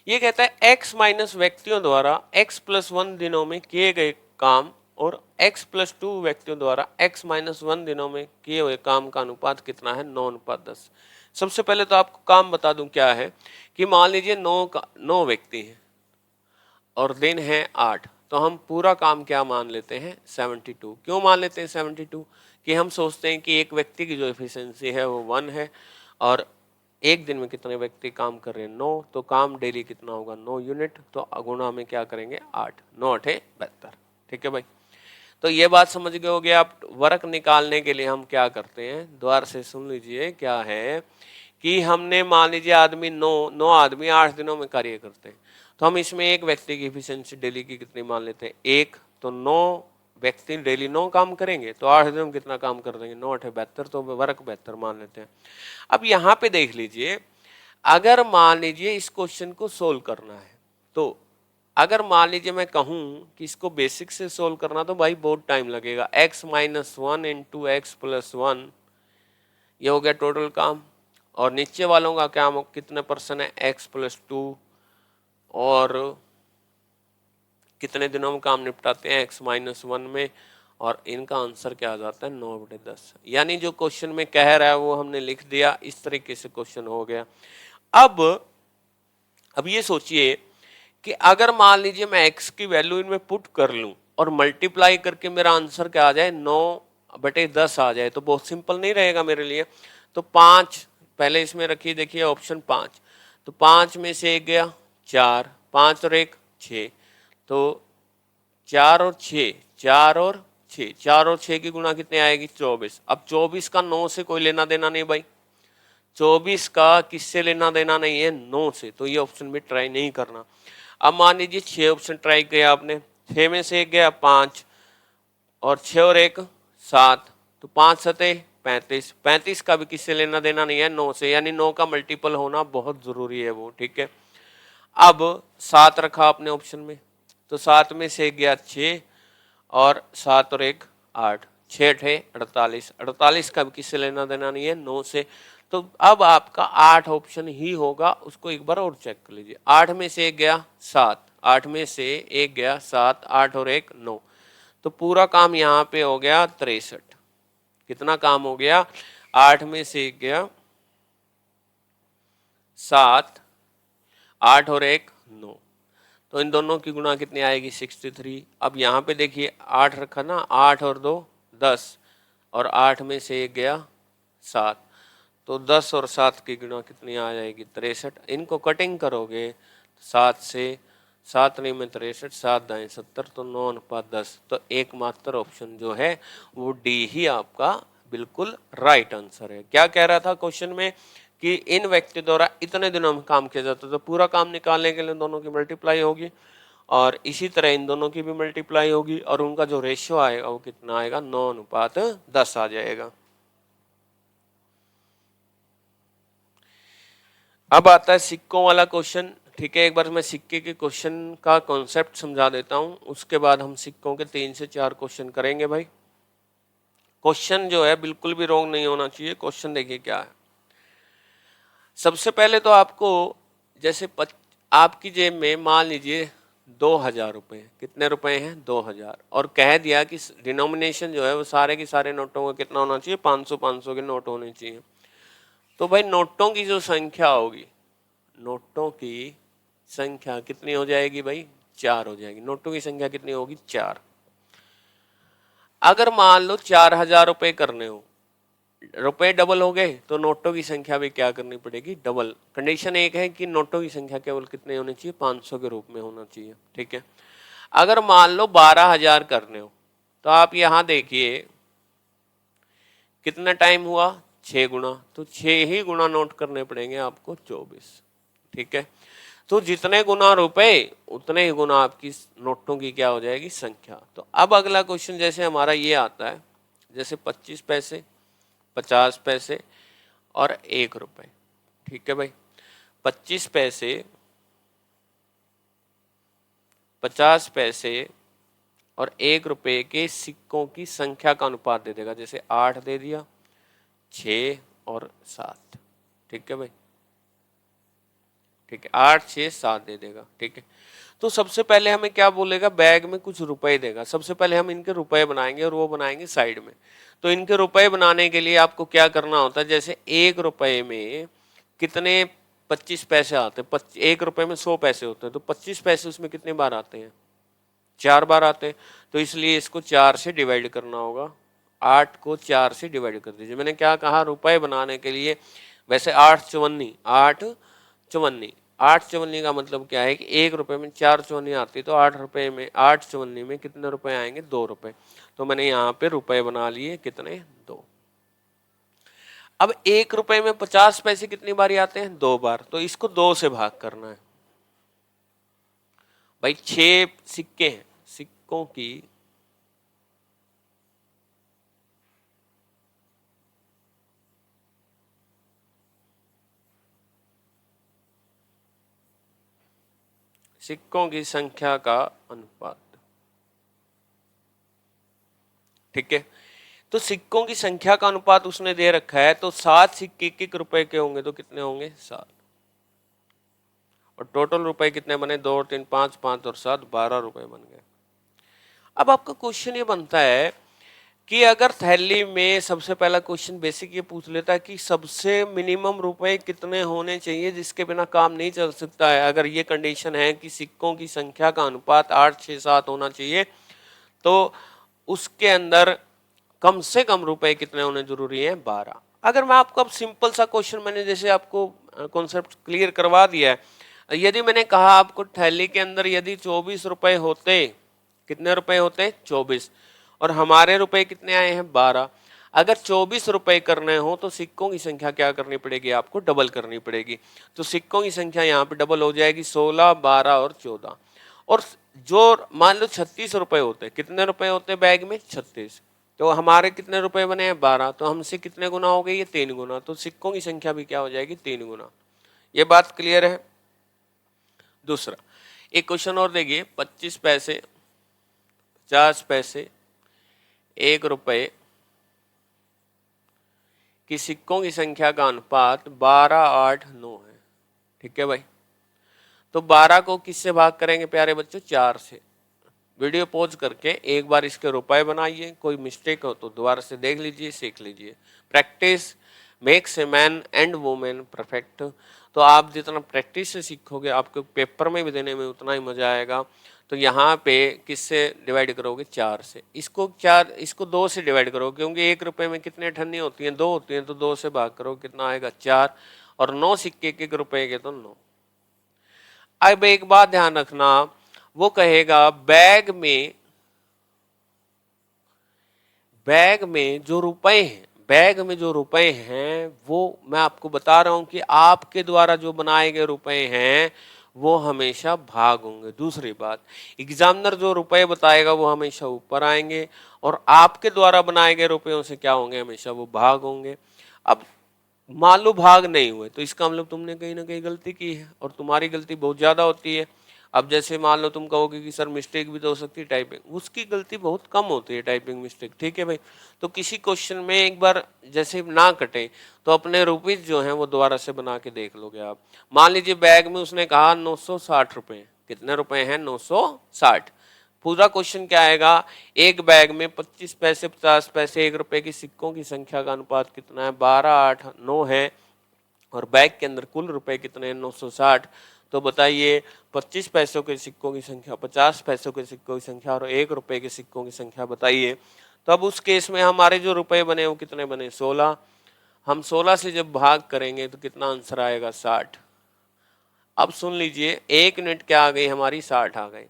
ये कहता है x माइनस व्यक्तियों द्वारा x+1 दिनों में किए गए काम और x+2 व्यक्तियों द्वारा x-1 दिनों में किए हुए काम का अनुपात कितना है, 9:10। सबसे पहले तो आपको काम बता दूं क्या है, कि मान लीजिए 9 व्यक्ति हैं और दिन है 8, तो हम पूरा काम क्या मान लेते हैं 72। क्यों मान लेते हैं 72? कि हम सोचते हैं कि एक व्यक्ति की जो एफिशिएंसी है वो 1 है, और एक दिन में कितने व्यक्ति काम कर रहे हैं 9, तो काम डेली कितना होगा 9 यूनिट, तो गुणा में क्या करेंगे 8, 9 8 72। ठीक है भाई, तो ये बात समझ गए होगे आप। वर्क निकालने के लिए हम क्या करते हैं, द्वार से सुन लीजिए, क्या है कि हमने मान लीजिए आदमी 9 आदमी 8 दिनों में कार्य करते हैं, तो हम इसमें एक व्यक्ति की एफिशिएंसी डेली की कितनी मान लेते हैं 1, तो 9 व्यक्ति डेली 9 काम करेंगे, तो 8 दिनों में कितना काम कर देंगे 9 8 72, तो वर्क 72 मान लेते हैं। अब यहाँ पे देख लीजिए, अगर मान लीजिए इस क्वेश्चन को सोल्व करना है, तो अगर मान लीजिए मैं कहूं कि इसको बेसिक से सोल्व करना, तो भाई बहुत टाइम लगेगा। x-1 इंटू x+1, ये हो गया टोटल काम, और नीचे वालों का क्या कितने परसेंट है x+2, और कितने दिनों में काम निपटाते हैं x-1 में, और इनका आंसर क्या आ जाता है 9/10। यानी जो क्वेश्चन में कह रहा है वो हमने लिख दिया, इस तरीके से क्वेश्चन हो गया। अब ये सोचिए कि अगर मान लीजिए मैं x की वैल्यू इनमें पुट कर लूं और मल्टीप्लाई करके मेरा आंसर क्या आ जाए 9/10 आ जाए, तो बहुत सिंपल नहीं रहेगा मेरे लिए। तो 5 पहले इसमें रखिए, देखिए ऑप्शन 5, तो 5 में से 1 गया 4, 5 और 1 6, तो 4 और 6, 4 और 6, 4 और 6 की गुणा कितने आएगी 24। अब 24 का 9 से कोई लेना देना नहीं भाई, 24 का किससे लेना देना नहीं है 9 से, तो ये ऑप्शन भी ट्राई नहीं करना। अब मान लीजिए 6 ऑप्शन ट्राई किया आपने, 6 में से 1 गया 5, और 6 और 1 7, तो 5 7 35, 35 का भी किससे लेना देना नहीं है 9 से, यानी 9 का मल्टीपल होना बहुत जरूरी है वो। ठीक है, अब 7 रखा आपने ऑप्शन में, तो 7 में से 1 गया 6, और 7 और 1 8, 6 थे 48, 48 का भी किससे लेना देना नहीं है 9 से। तो अब आपका 8 ऑप्शन ही होगा, उसको एक बार और चेक कर लीजिए। 8 में से 1 गया 7, 8 में से 1 गया 7, 8 और 1 9, तो पूरा काम यहाँ पे हो गया 63। कितना काम हो गया, 8 में से 1 गया 7, 8 और 1 9, तो इन दोनों की गुणा कितनी आएगी 63। अब यहाँ पे देखिए 8 रखा ना, 8 और 2 10, और 8 में से 1 गया 7, तो 10 और 7 की गुणा कितनी आ जाएगी 63। इनको कटिंग करोगे 7 से, 7 नहीं में 63, 7 दाएं 70, तो 9:10। तो एकमात्र ऑप्शन जो है वो डी ही आपका बिल्कुल राइट आंसर है। क्या कह रहा था क्वेश्चन में कि इन व्यक्ति द्वारा इतने दिनों में काम किया जाता है, तो पूरा काम निकालने के लिए दोनों की मल्टीप्लाई होगी, और इसी तरह इन दोनों की भी मल्टीप्लाई होगी, और उनका जो रेशियो आएगा वो कितना आएगा 9:10 आ जाएगा। अब आता है सिक्कों वाला क्वेश्चन। ठीक है, एक बार मैं सिक्के के क्वेश्चन का कॉन्सेप्ट समझा देता हूं, उसके बाद हम सिक्कों के 3 से 4 क्वेश्चन करेंगे भाई। क्वेश्चन जो है बिल्कुल भी रॉन्ग नहीं होना चाहिए। क्वेश्चन देखिए क्या है, सबसे पहले तो आपको जैसे आपकी जेब में मान लीजिए 2,000 रुपये। कितने रुपए हैं? 2,000। और कह दिया कि डिनोमिनेशन जो है वो सारे के सारे नोटों का कितना होना चाहिए? 500 500 के नोट होने चाहिए। तो भाई नोटों की जो संख्या होगी, नोटों की संख्या कितनी हो जाएगी भाई? 4 हो जाएगी। नोटों की संख्या कितनी होगी? 4। अगर मान लो 4,000 रुपये करने हो, रुपए डबल हो गए तो नोटों की संख्या भी क्या करनी पड़ेगी? डबल। कंडीशन एक है कि नोटों की संख्या केवल कितने होनी चाहिए? 500 के रूप में होना चाहिए। ठीक है। अगर मान लो 12,000 करने हो तो आप यहां देखिए कितना टाइम हुआ? 6 गुना। तो 6 ही गुना नोट करने पड़ेंगे आपको, 24। ठीक है। तो जितने गुना रुपए उतने ही गुना आपकी नोटों की क्या हो जाएगी? संख्या। तो अब अगला क्वेश्चन जैसे हमारा ये आता है, जैसे 25 पैसे, 50 पैसे और 1 रुपए। ठीक है भाई। 25 पैसे, 50 पैसे और 1 रुपए के सिक्कों की संख्या का अनुपात दे देगा। जैसे 8 दे दिया, 6 और 7। ठीक है भाई। ठीक है, 8 6 7 दे देगा। ठीक है। तो सबसे पहले हमें क्या बोलेगा? बैग में कुछ रुपए देगा। सबसे पहले हम इनके रुपए बनाएंगे और वो बनाएंगे साइड में। तो इनके रुपए बनाने के लिए आपको क्या करना होता है? जैसे 1 रुपए में कितने 25 पैसे आते हैं? 1 रुपए में 100 पैसे होते हैं। तो 25 पैसे उसमें कितने बार आते हैं? 4 बार आते हैं। तो इसलिए इसको 4 से डिवाइड करना होगा। 8 को 4 से डिवाइड कर दीजिए। मैंने क्या कहा? रुपए बनाने के लिए वैसे 8 चवन्नी, 8 चवन्नी, 8 चवन्नी का मतलब क्या है कि 1 रुपए में 4 चवन्नी आती है। तो 8 रुपए में, 8 चवन्नी में कितने रुपए आएंगे? 2 रुपए। तो मैंने यहाँ पे रुपए बना लिए कितने? 2। अब 1 रुपए में 50 पैसे कितनी बार आते हैं? 2 बार। तो इसको 2 से भाग करना है भाई। 6 सिक्के हैं, सिक्कों की संख्या का अनुपात। ठीक है। तो सिक्कों की संख्या का अनुपात उसने दे रखा है। तो 7 सिक्के 1 रुपए के होंगे तो कितने होंगे? 7। और टोटल रुपए कितने बने? 2 और 3 5, 5 और 7 12 रुपए बन गए। अब आपका क्वेश्चन ये बनता है कि अगर थैली में, सबसे पहला क्वेश्चन बेसिक ये पूछ लेता है कि सबसे मिनिमम रुपए कितने होने चाहिए जिसके बिना काम नहीं चल सकता है। अगर ये कंडीशन है कि सिक्कों की संख्या का अनुपात 8 6 7 होना चाहिए, तो उसके अंदर कम से कम रुपए कितने होने जरूरी है? 12। अगर मैं आपको अब सिंपल सा क्वेश्चन, मैंने जैसे आपको कॉन्सेप्ट क्लियर करवा दिया है। यदि मैंने कहा आपको थैली के अंदर यदि 24 रुपए होते, कितने रुपए होते? 24। और हमारे रुपए कितने आए हैं? 12। अगर 24 रुपए करने हो तो सिक्कों की संख्या क्या करनी पड़ेगी? आपको डबल करनी पड़ेगी। तो सिक्कों की संख्या यहाँ पे डबल हो जाएगी, 16 12 और 14। और जो मान लो 36 रुपए होते, कितने रुपए होते बैग में? 36। तो हमारे कितने रुपए बने हैं? 12। तो हमसे कितने गुना हो गई? ये 3 गुना। तो सिक्कों की संख्या भी क्या हो जाएगी? 3 गुना। ये बात क्लियर है? दूसरा एक क्वेश्चन और देखिए, 25 पैसे, 50 पैसे, 1 रुपए की सिक्कों की संख्या का अनुपात 12 8 9 है। ठीक है भाई। तो 12 को किससे भाग करेंगे प्यारे बच्चों? 4 से। वीडियो पॉज करके एक बार इसके रुपए बनाइए, कोई मिस्टेक हो तो दोबारा से देख लीजिए, सीख लीजिए। Practice makes a man and women perfect. तो आप जितना प्रैक्टिस से सीखोगे आपको पेपर में भी देने में उतना ही मजा आएगा। तो यहाँ पे किससे डिवाइड करोगे? 4 से। इसको 2 से डिवाइड करो, क्योंकि 1 रुपए में कितने अठन्नी होती हैं? 2 होती हैं। तो 2 से भाग करो, कितना आएगा? 4। और 9 सिक्के 1 रुपए के तो 9। अब एक बात ध्यान रखना, वो कहेगा बैग में जो रुपए हैं, बैग में जो रुपए हैं वो मैं आपको बता रहा हूं कि आपके द्वारा जो बनाए गए रुपए हैं वो हमेशा भाग होंगे। दूसरी बात, एग्जामिनर जो रुपए बताएगा वो हमेशा ऊपर आएंगे और आपके द्वारा बनाए गए रुपयों से क्या होंगे? हमेशा वो भाग होंगे। अब मान लो भाग नहीं हुए तो इसका मतलब तुमने कहीं ना कहीं गलती की है, और तुम्हारी गलती बहुत ज्यादा होती है। अब जैसे मान लो तुम कहोगे कि सर मिस्टेक भी तो हो सकती है टाइपिंग, उसकी गलती बहुत कम होती है टाइपिंग मिस्टेक। ठीक है भाई। तो किसी क्वेश्चन में एक बार जैसे ना कटे तो अपने रुपीज जो हैं वो दोबारा से बना के देख लोगे आप। मान लीजिए बैग में उसने कहा 960 रुपए, कितने रुपए हैं? 960। पूरा क्वेश्चन क्या आएगा? एक बैग में 25 पैसे, 50 पैसे, 1 रुपए की सिक्कों की संख्या का अनुपात कितना है? 12, 8, 9 है। और बैग के अंदर कुल रुपए कितने हैं? 960। तो बताइए 25 पैसों के सिक्कों की संख्या, 50 पैसों के सिक्कों की संख्या और 1 रुपए के सिक्कों की संख्या बताइए। तो अब उस केस में हमारे जो रुपए बने वो कितने बने? 16। हम 16 से जब भाग करेंगे तो कितना आंसर आएगा? 60। अब सुन लीजिए, 1 यूनिट क्या आ गई हमारी? 60 आ गई।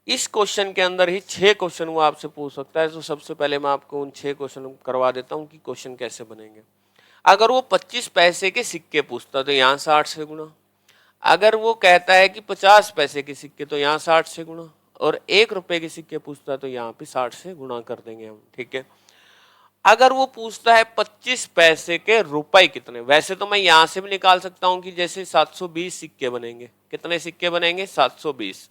इस क्वेश्चन के अंदर ही 6 क्वेश्चन वो आपसे पूछ सकता है। तो सबसे पहले मैं आपको उन 6 क्वेश्चन करवा देता हूँ कि क्वेश्चन कैसे बनेंगे। अगर वो 25 पैसे के सिक्के पूछता तो यहाँ 60 से गुणा। अगर वो कहता है कि 50 पैसे के सिक्के तो यहाँ 60 से गुणा। और 1 रुपए के सिक्के पूछता है तो यहाँ पे 60 से गुणा कर देंगे हम, ठीक है। अगर वो पूछता है 25 पैसे के रुपए कितने, वैसे तो मैं यहां से भी निकाल सकता हूं कि जैसे 720 सिक्के बनेंगे। कितने सिक्के बनेंगे? 720।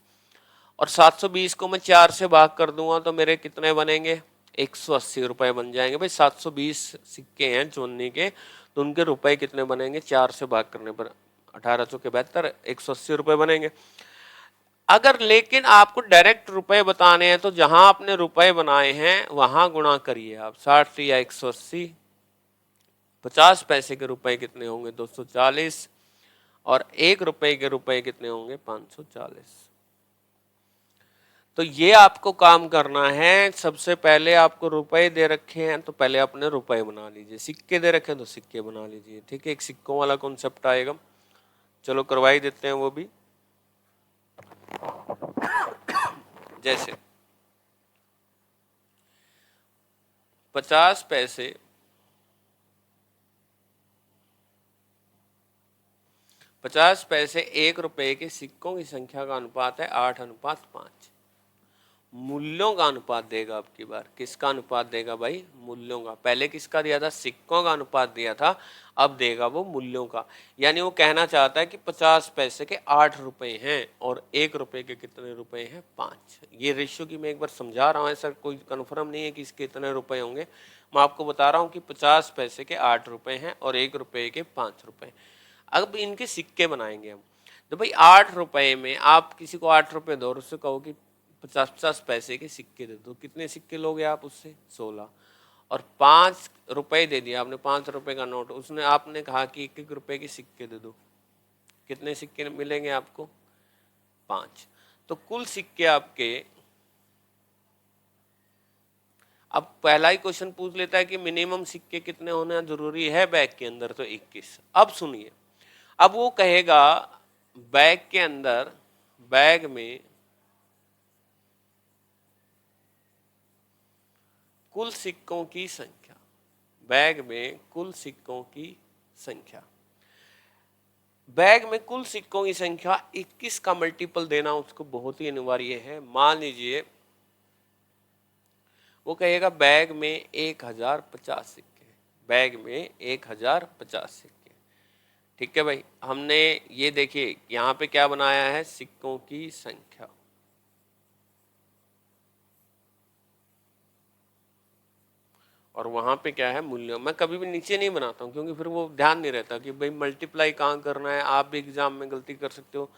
और 720 को मैं 4 से भाग कर दूंगा तो मेरे कितने बनेंगे? 180 रुपए बन जाएंगे। भाई 720 सिक्के हैं चोन्नी के, तो उनके रुपए कितने बनेंगे? 4 से भाग करने पर 1872, 180 रुपए बनेंगे। अगर लेकिन आपको डायरेक्ट रुपए बताने हैं तो जहां आपने रुपए बनाए हैं वहां गुणा करिए आप। 60 या 180। 50 पैसे के रुपए कितने होंगे? 240। और 1 रुपए के रुपए कितने होंगे? 540। तो ये आपको काम करना है। सबसे पहले आपको रुपए दे रखे हैं तो पहले अपने रुपए बना लीजिए, सिक्के दे रखे हैं तो सिक्के बना लीजिए, ठीक है। एक सिक्कों वाला कॉन्सेप्ट आएगा, चलो करवाई देते हैं वो भी। जैसे 50 पैसे 50 पैसे 1 रुपए के सिक्कों की संख्या का अनुपात है 8:5। मूल्यों का अनुपात देगा आपकी बार। किसका अनुपात देगा भाई? मूल्यों का। पहले किसका दिया था? सिक्कों का अनुपात दिया था, अब देगा वो मूल्यों का। यानी वो कहना चाहता है कि 50 पैसे के 8 रुपए हैं और 1 रुपए के कितने रुपए हैं? 5। ये रेशियो की मैं एक बार समझा रहा हूँ, ऐसा कोई कन्फर्म नहीं है कि इसके कितने रुपए होंगे। मैं आपको बता रहा हूँ कि 50 पैसे के 8 रुपए हैं और 1 रुपए के 5 रुपए। अब इनके सिक्के बनाएंगे हम। तो भाई 8 रुपए में आप किसी को 8 रुपए दो और उससे कहो कि 50-50 पैसे के सिक्के दे दो, कितने सिक्के लोगे आप उससे? 16। और 5 रुपए दे दिया आपने, 5 रुपए का नोट, उसने आपने कहा कि 1-1 रुपए के सिक्के दे दो, कितने सिक्के मिलेंगे आपको? 5। तो कुल सिक्के आपके, अब पहला ही क्वेश्चन पूछ लेता है कि मिनिमम सिक्के कितने होने जरूरी है बैग के अंदर, तो 21। अब सुनिए, अब वो कहेगा बैग के अंदर, बैग में कुल सिक्कों की संख्या, बैग में कुल सिक्कों की संख्या, बैग में कुल सिक्कों की संख्या 21 का मल्टीपल देना उसको बहुत ही अनिवार्य है। मान लीजिए वो कहेगा बैग में 1050 सिक्के, बैग में 1050 सिक्के, ठीक है भाई। हमने ये देखिए यहाँ पे क्या बनाया है? सिक्कों की संख्या। और वहां पे क्या है? मूल्य। मैं कभी भी नीचे नहीं बनाता हूँ क्योंकि फिर वो ध्यान नहीं रहता कि भाई मल्टीप्लाई कहाँ करना है। आप भी एग्जाम में गलती कर सकते हो,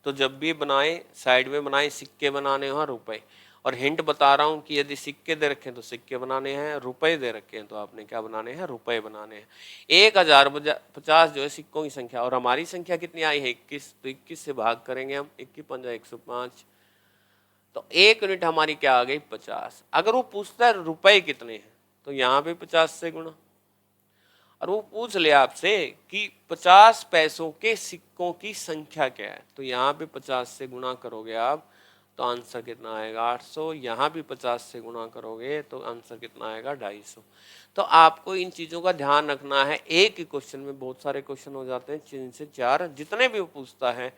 तो जब भी बनाए साइड में बनाए, सिक्के बनाने हैं रुपए। और हिंट बता रहा हूँ कि यदि सिक्के दे रखे हैं तो सिक्के बनाने हैं, रुपए दे रखे हैं तो आपने क्या बनाने हैं? रुपए बनाने हैं। 1050 जो है सिक्कों की संख्या, और हमारी संख्या कितनी आई है? 21। तो 21 से भाग करेंगे हम, 21×105। तो 1 यूनिट हमारी क्या आ गई? 50। अगर वो पूछता है रुपए कितने हैं तो यहाँ पे 50 से गुणा। और वो पूछ ले आपसे कि 50 पैसों के सिक्कों की संख्या क्या है, तो यहाँ पे 50 से गुणा करोगे आप तो आंसर कितना आएगा? 800। यहाँ भी 50 से गुणा करोगे तो आंसर कितना आएगा? 250। तो आपको इन चीज़ों का ध्यान रखना है। एक ही क्वेश्चन में बहुत सारे क्वेश्चन हो जाते हैं, 3 से 4 जितने भी वो पूछता है,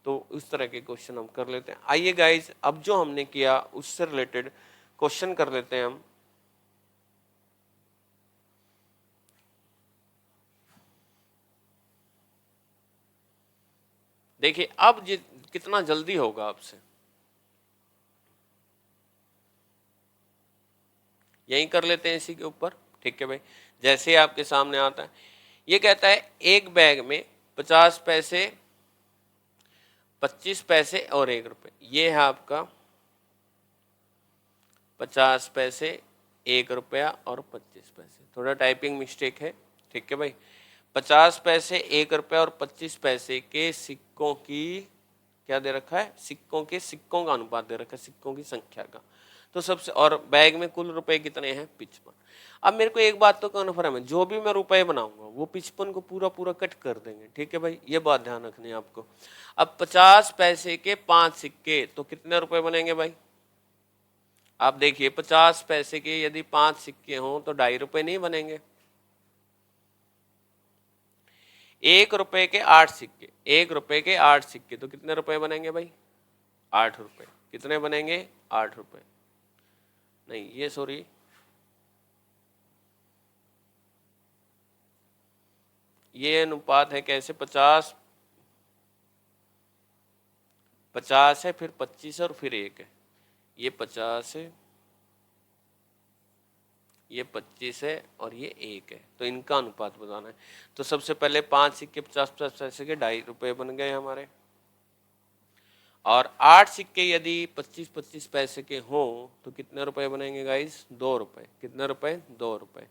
तो इस तरह के क्वेश्चन हम कर लेते हैं। आइए गाइज, अब जो हमने किया उससे रिलेटेड क्वेश्चन कर लेते हैं हम। देखिए अब कितना जल्दी होगा आपसे, यही कर लेते हैं इसी के ऊपर, ठीक है भाई। जैसे ही आपके सामने आता है, ये कहता है एक बैग में 50 पैसे 25 पैसे और 1 रुपये, ये है आपका 50 पैसे, 1 रुपया और 25 पैसे। थोड़ा टाइपिंग मिस्टेक है, ठीक है भाई। 50 पैसे, 1 रुपया और 25 पैसे के सिक्कों की क्या दे रखा है, सिक्कों का अनुपात दे रखा है, सिक्कों की संख्या का। तो सबसे, और बैग में कुल रुपए कितने हैं, 55। अब मेरे को एक बात तो कन्फर्म है, जो भी मैं रुपए बनाऊंगा वो 55 को पूरा पूरा कट कर देंगे, ठीक है भाई, ये बात ध्यान रखनी है आपको। अब 50 पैसे के 5 सिक्के तो कितने रुपए बनेंगे भाई, आप देखिए 50 पैसे के यदि 5 सिक्के हों तो 2.5 रुपए नहीं बनेंगे। 1 रुपए के 8 सिक्के, 1 रुपए के 8 सिक्के तो कितने रुपए बनेंगे भाई, 8 रुपए। कितने बनेंगे, 8 रुपए। नहीं ये सॉरी, ये अनुपात है कैसे, 50 50 है, फिर 25 और फिर 1 है, ये 50 है, ये 25 है और ये 1 है, तो इनका अनुपात बताना है। तो सबसे पहले 5 सिक्के 50 पैसे के 2.5 रुपए बन गए हमारे, और 8 सिक्के यदि 25 पैसे के हों तो कितने रुपए बनेंगे गाइस, 2 रुपए। कितने रुपए, 2 रुपए।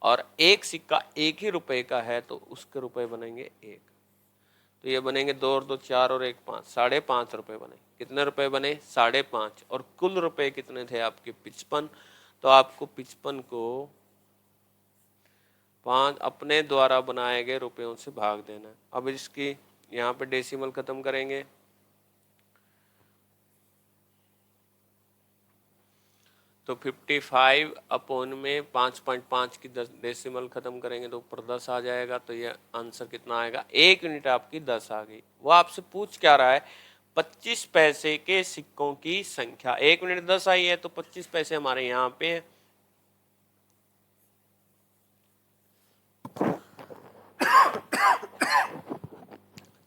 और एक सिक्का 1 ही रुपए का है तो उसके रुपए बनेंगे 1, तो ये बनेंगे 2 और 2 4 और 1 5, 5.5 रुपए बने। कितने रुपए बने, 5.5। और कुल रुपए कितने थे आपके, 55। तो आपको 55 को 5 अपने द्वारा बनाए गए रुपयों से भाग देना है। अब इसकी यहाँ पे डेसिमल खत्म करेंगे, तो 55 अपॉन में 5.5 की डेसिमल खत्म करेंगे तो ऊपर 10 आ जाएगा। तो ये आंसर कितना आएगा, 1 यूनिट आपकी 10 आ गई। वो आपसे पूछ क्या रहा है, 25 पैसे के सिक्कों की संख्या। 1 यूनिट 10 आई है तो 25 पैसे हमारे यहाँ पे है।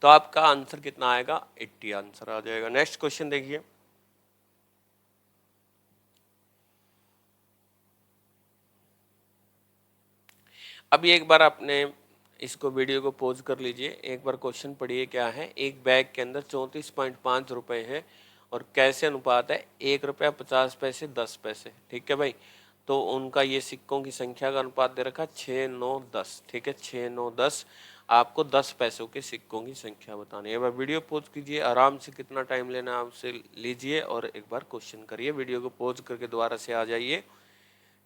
तो आपका आंसर कितना आएगा, 80 आंसर आ जाएगा। नेक्स्ट क्वेश्चन देखिए, अभी एक बार आपने इसको वीडियो को पॉज कर लीजिए, एक बार क्वेश्चन पढ़िए क्या है। एक बैग के अंदर 34.5 रुपए हैं और कैसे अनुपात है, 1 रुपया 50 पैसे 10 पैसे, ठीक है भाई। तो उनका ये सिक्कों की संख्या का अनुपात दे रखा 6 9 10, ठीक है, 6 9 10। आपको 10 पैसों के सिक्कों की संख्या बतानी है। एक बार वीडियो पॉज कीजिए, आराम से कितना टाइम लेना है आपसे लीजिए और एक बार क्वेश्चन करिए। वीडियो को पॉज करके दोबारा से आ जाइए,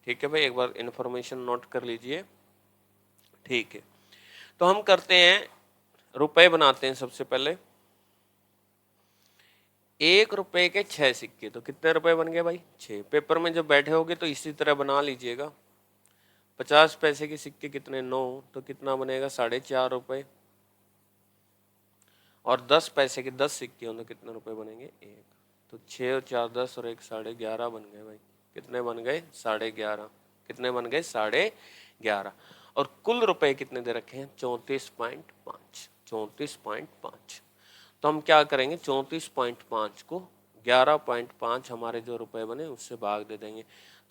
ठीक है भाई, एक बार इन्फॉर्मेशन नोट कर लीजिए, ठीक है। तो हम करते हैं, रुपए बनाते हैं सबसे पहले। 1 रुपए के 6 सिक्के तो कितने रुपए बन गए भाई, 6। पेपर में जब बैठे होगे तो इसी तरह बना लीजिएगा। 50 पैसे के सिक्के कितने, 9, तो कितना बनेगा, 4.5 रुपए। और 10 पैसे के 10 सिक्के हों तो कितने रुपए बनेंगे, 1। तो 6 और 4 10 और 1 11.5 बन गए भाई। कितने बन गए, 11.5। कितने बन गए, 11.5। और कुल रुपए कितने दे रखे हैं, 34.5। 34.5। तो हम क्या करेंगे, 34.5 को 11.5 हमारे जो रुपए बने उससे भाग दे देंगे।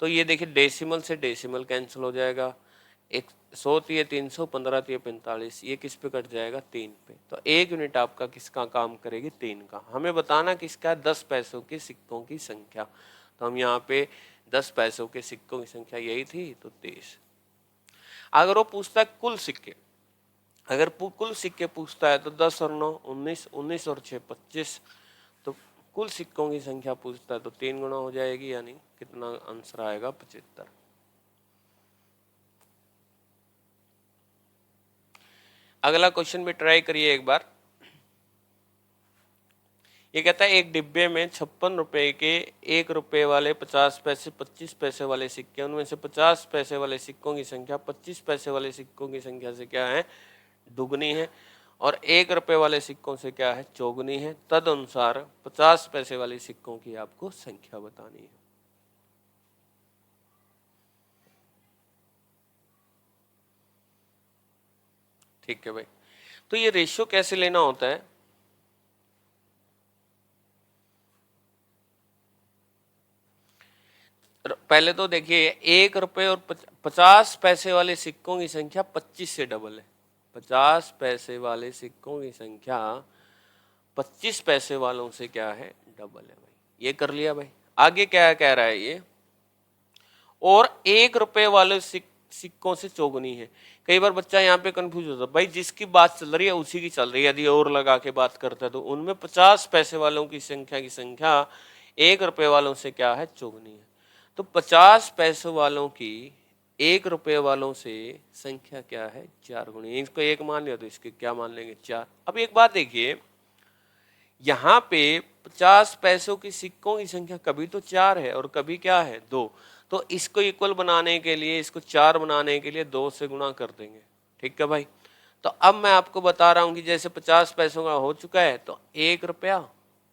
तो ये देखिए डेसिमल से डेसिमल कैंसिल हो जाएगा। 100 3 300, 15 3 45, ये किस पे कट जाएगा, 3 पे। तो 1 यूनिट आपका किसका काम करेगी, 3 का। हमें बताना किसका है, 10 पैसों के सिक्कों की संख्या। तो हम यहाँ पे 10 पैसों के सिक्कों की संख्या यही थी, तो 23। अगर वो पूछता है कुल सिक्के, अगर कुल सिक्के पूछता है तो 10 और 9 19, 19 और 6 25। तो कुल सिक्कों की संख्या पूछता है तो 3 गुना हो जाएगी, यानी कितना आंसर आएगा, 75। अगला क्वेश्चन भी ट्राई करिए एक बार। ये कहता है एक डिब्बे में 56 रुपए के 1 रुपए वाले 50 पैसे 25 पैसे वाले सिक्के, उनमें से 50 पैसे वाले सिक्कों की संख्या 25 पैसे वाले सिक्कों की संख्या से क्या है, दुगनी है। और 1 रुपए वाले सिक्कों से क्या है, चौगुनी है। तद अनुसार 50 पैसे वाले सिक्कों की आपको संख्या बतानी है। ठीक है भाई, तो ये रेशियो कैसे लेना होता है, पहले तो देखिए 1 रुपए और 50 पैसे वाले सिक्कों की संख्या 25 से डबल है। 50 पैसे वाले सिक्कों की संख्या 25 पैसे वालों से क्या है, डबल है भाई। ये कर लिया भाई। आगे क्या कह रहा है ये, और 1 रुपए वाले सिक्कों से चौगुनी है। कई बार बच्चा यहाँ पे कंफ्यूज होता है, भाई जिसकी बात चल रही है उसी की चल रही है, यदि और लगा के बात करता है तो उनमें 50 पैसे वालों की संख्या 1 रुपए वालों से क्या है, चौगुनी है। तो 50 पैसे वालों की 1 रुपए वालों से संख्या क्या है, 4 गुनी। इसको 1 मान लिया तो इसके क्या मान लेंगे, 4। अब एक बात देखिए, यहाँ पे 50 पैसों की सिक्कों की संख्या कभी तो 4 है और कभी क्या है, 2। तो इसको इक्वल बनाने के लिए, इसको 4 बनाने के लिए 2 से गुणा कर देंगे। ठीक है भाई। तो अब मैं आपको बता रहा हूं कि जैसे 50 पैसों का हो चुका है तो 1 रुपया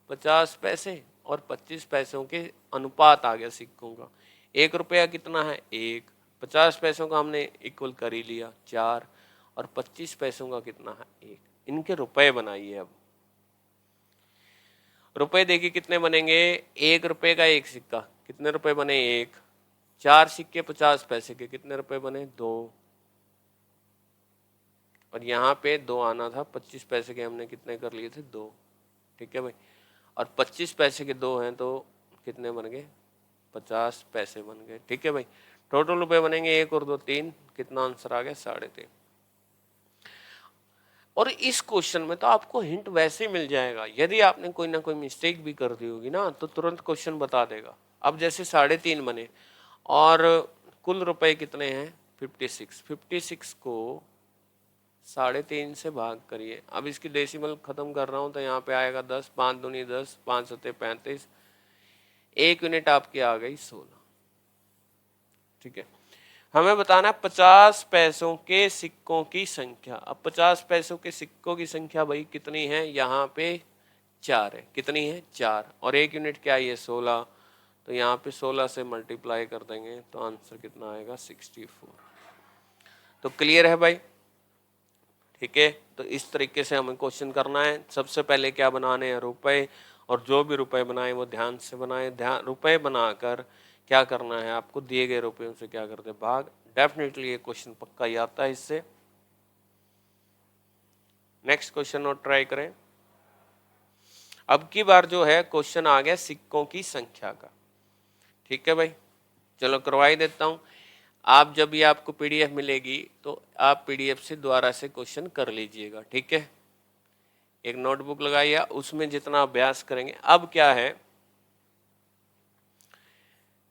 50 पैसे और 25 पैसों के अनुपात आ गया सिक्कों का। 1 रुपया कितना है, 1। 50 पैसों का हमने इक्वल कर ही लिया, 4। और 25 पैसों का कितना है, 1। इनके रुपए बनाइए। अब रुपए देखिए कितने बनेंगे, 1 रुपए का 1 सिक्का कितने रुपए बने, 1। 4 सिक्के 50 पैसे के कितने रुपए बने, 2। और यहाँ पे 2 आना था, 25 पैसे के हमने कितने कर लिए थे, 2। ठीक है भाई। और 25 पैसे के 2 हैं तो कितने बन गए, 50 पैसे बन गए। ठीक है भाई। टोटल रुपए बनेंगे 1 और 2 3, कितना आंसर आ गया, 3.5। और इस क्वेश्चन में तो आपको हिंट वैसे ही मिल जाएगा, यदि आपने कोई ना कोई मिस्टेक भी कर दी होगी ना तो तुरंत क्वेश्चन बता देगा। अब जैसे 3.5 बने और कुल रुपए कितने हैं, 56। 56 को 3.5 से भाग करिए। अब इसकी डेसिमल खत्म कर रहा हूं तो यहाँ पे आएगा 10, 5 दूनी 10, 5 सत्ते 35, 1 यूनिट आपकी आ गई 16। ठीक है। हमें बताना है 50 पैसों के सिक्कों की संख्या। अब 50 पैसों के सिक्कों की संख्या भाई कितनी है, यहाँ पे 4 है। कितनी है, 4। और 1 यूनिट क्या है, 16। तो यहाँ पे 16 से मल्टीप्लाई कर देंगे तो आंसर कितना आएगा, 64। तो क्लियर है भाई। ठीक है। तो इस तरीके से हमें क्वेश्चन करना है। सबसे पहले क्या बनाने हैं, रुपए। और जो भी रुपए बनाए वो ध्यान से बनाए। ध्यान रुपए बनाकर क्या करना है आपको, दिए गए रुपयों से क्या करते, भाग। डेफिनेटली ये क्वेश्चन पक्का ही आता है इससे। नेक्स्ट क्वेश्चन और ट्राई करें। अब की बार जो है क्वेश्चन आ गया सिक्कों की संख्या का। ठीक है भाई, चलो करवाई देता हूं। आप जब भी आपको पीडीएफ मिलेगी तो आप पीडीएफ से दोबारा से क्वेश्चन कर लीजिएगा। ठीक है। एक नोटबुक लगाइए, उसमें जितना अभ्यास करेंगे। अब क्या है,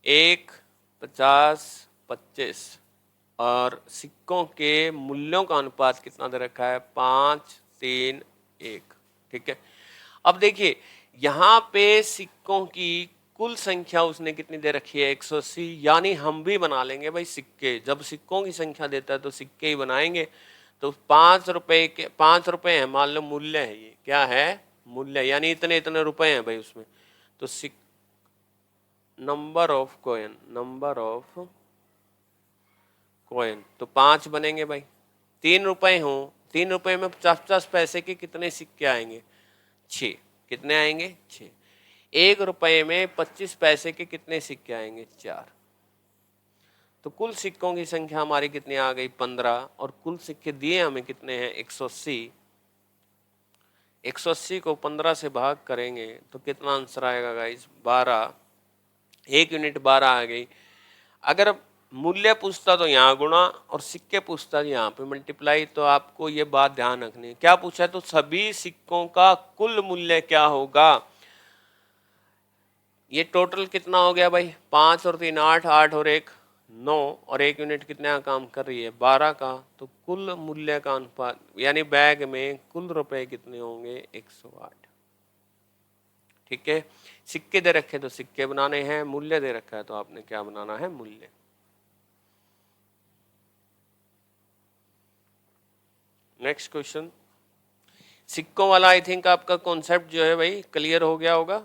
1, 50, 25 और सिक्कों के मूल्यों का अनुपात कितना दे रखा है, 5, 3, 1। ठीक है। अब देखिए यहाँ पे सिक्कों की कुल संख्या उसने कितनी दे रखी है, 180। यानी हम भी बना लेंगे भाई सिक्के। जब सिक्कों की संख्या देता है तो सिक्के ही बनाएंगे। तो 5 रुपए के 5 रुपए हैं, मान लो मूल्य है, ये क्या है, मूल्य। यानी इतने इतने रुपए हैं भाई उसमें। तो नंबर ऑफ कॉइन तो 5 बनेंगे भाई। 3 रुपए हो, 3 रुपए में 50 पैसे के कितने सिक्के आएंगे, 6। कितने आएंगे, 6। 1 रुपए में 25 पैसे के कितने सिक्के आएंगे, 4। तो कुल सिक्कों की संख्या हमारी कितनी आ गई, 15। और कुल सिक्के दिए हमें कितने हैं, 180। 180 को 15 से भाग करेंगे तो कितना आंसर आएगा गाइस, 12। 1 यूनिट 12 आ गई। अगर मूल्य पूछता तो यहाँ गुणा और सिक्के पूछता यहाँ पे मल्टीप्लाई। तो आपको ये बात ध्यान रखनी है। क्या पूछा है, तो सभी सिक्कों का कुल मूल्य क्या होगा। ये टोटल कितना हो गया भाई, 5 और 3 8, 8 और 1 9, और 1 यूनिट कितने का काम कर रही है, 12 का। तो कुल मूल्य का अनुपात, यानी बैग में कुल रुपए कितने होंगे, 108। ठीक है। सिक्के दे रखे तो सिक्के बनाने हैं, मूल्य दे रखा है तो आपने क्या बनाना है, मूल्य। Next question. सिक्कों वाला आई थिंक आपका कॉन्सेप्ट जो है भाई क्लियर हो गया होगा।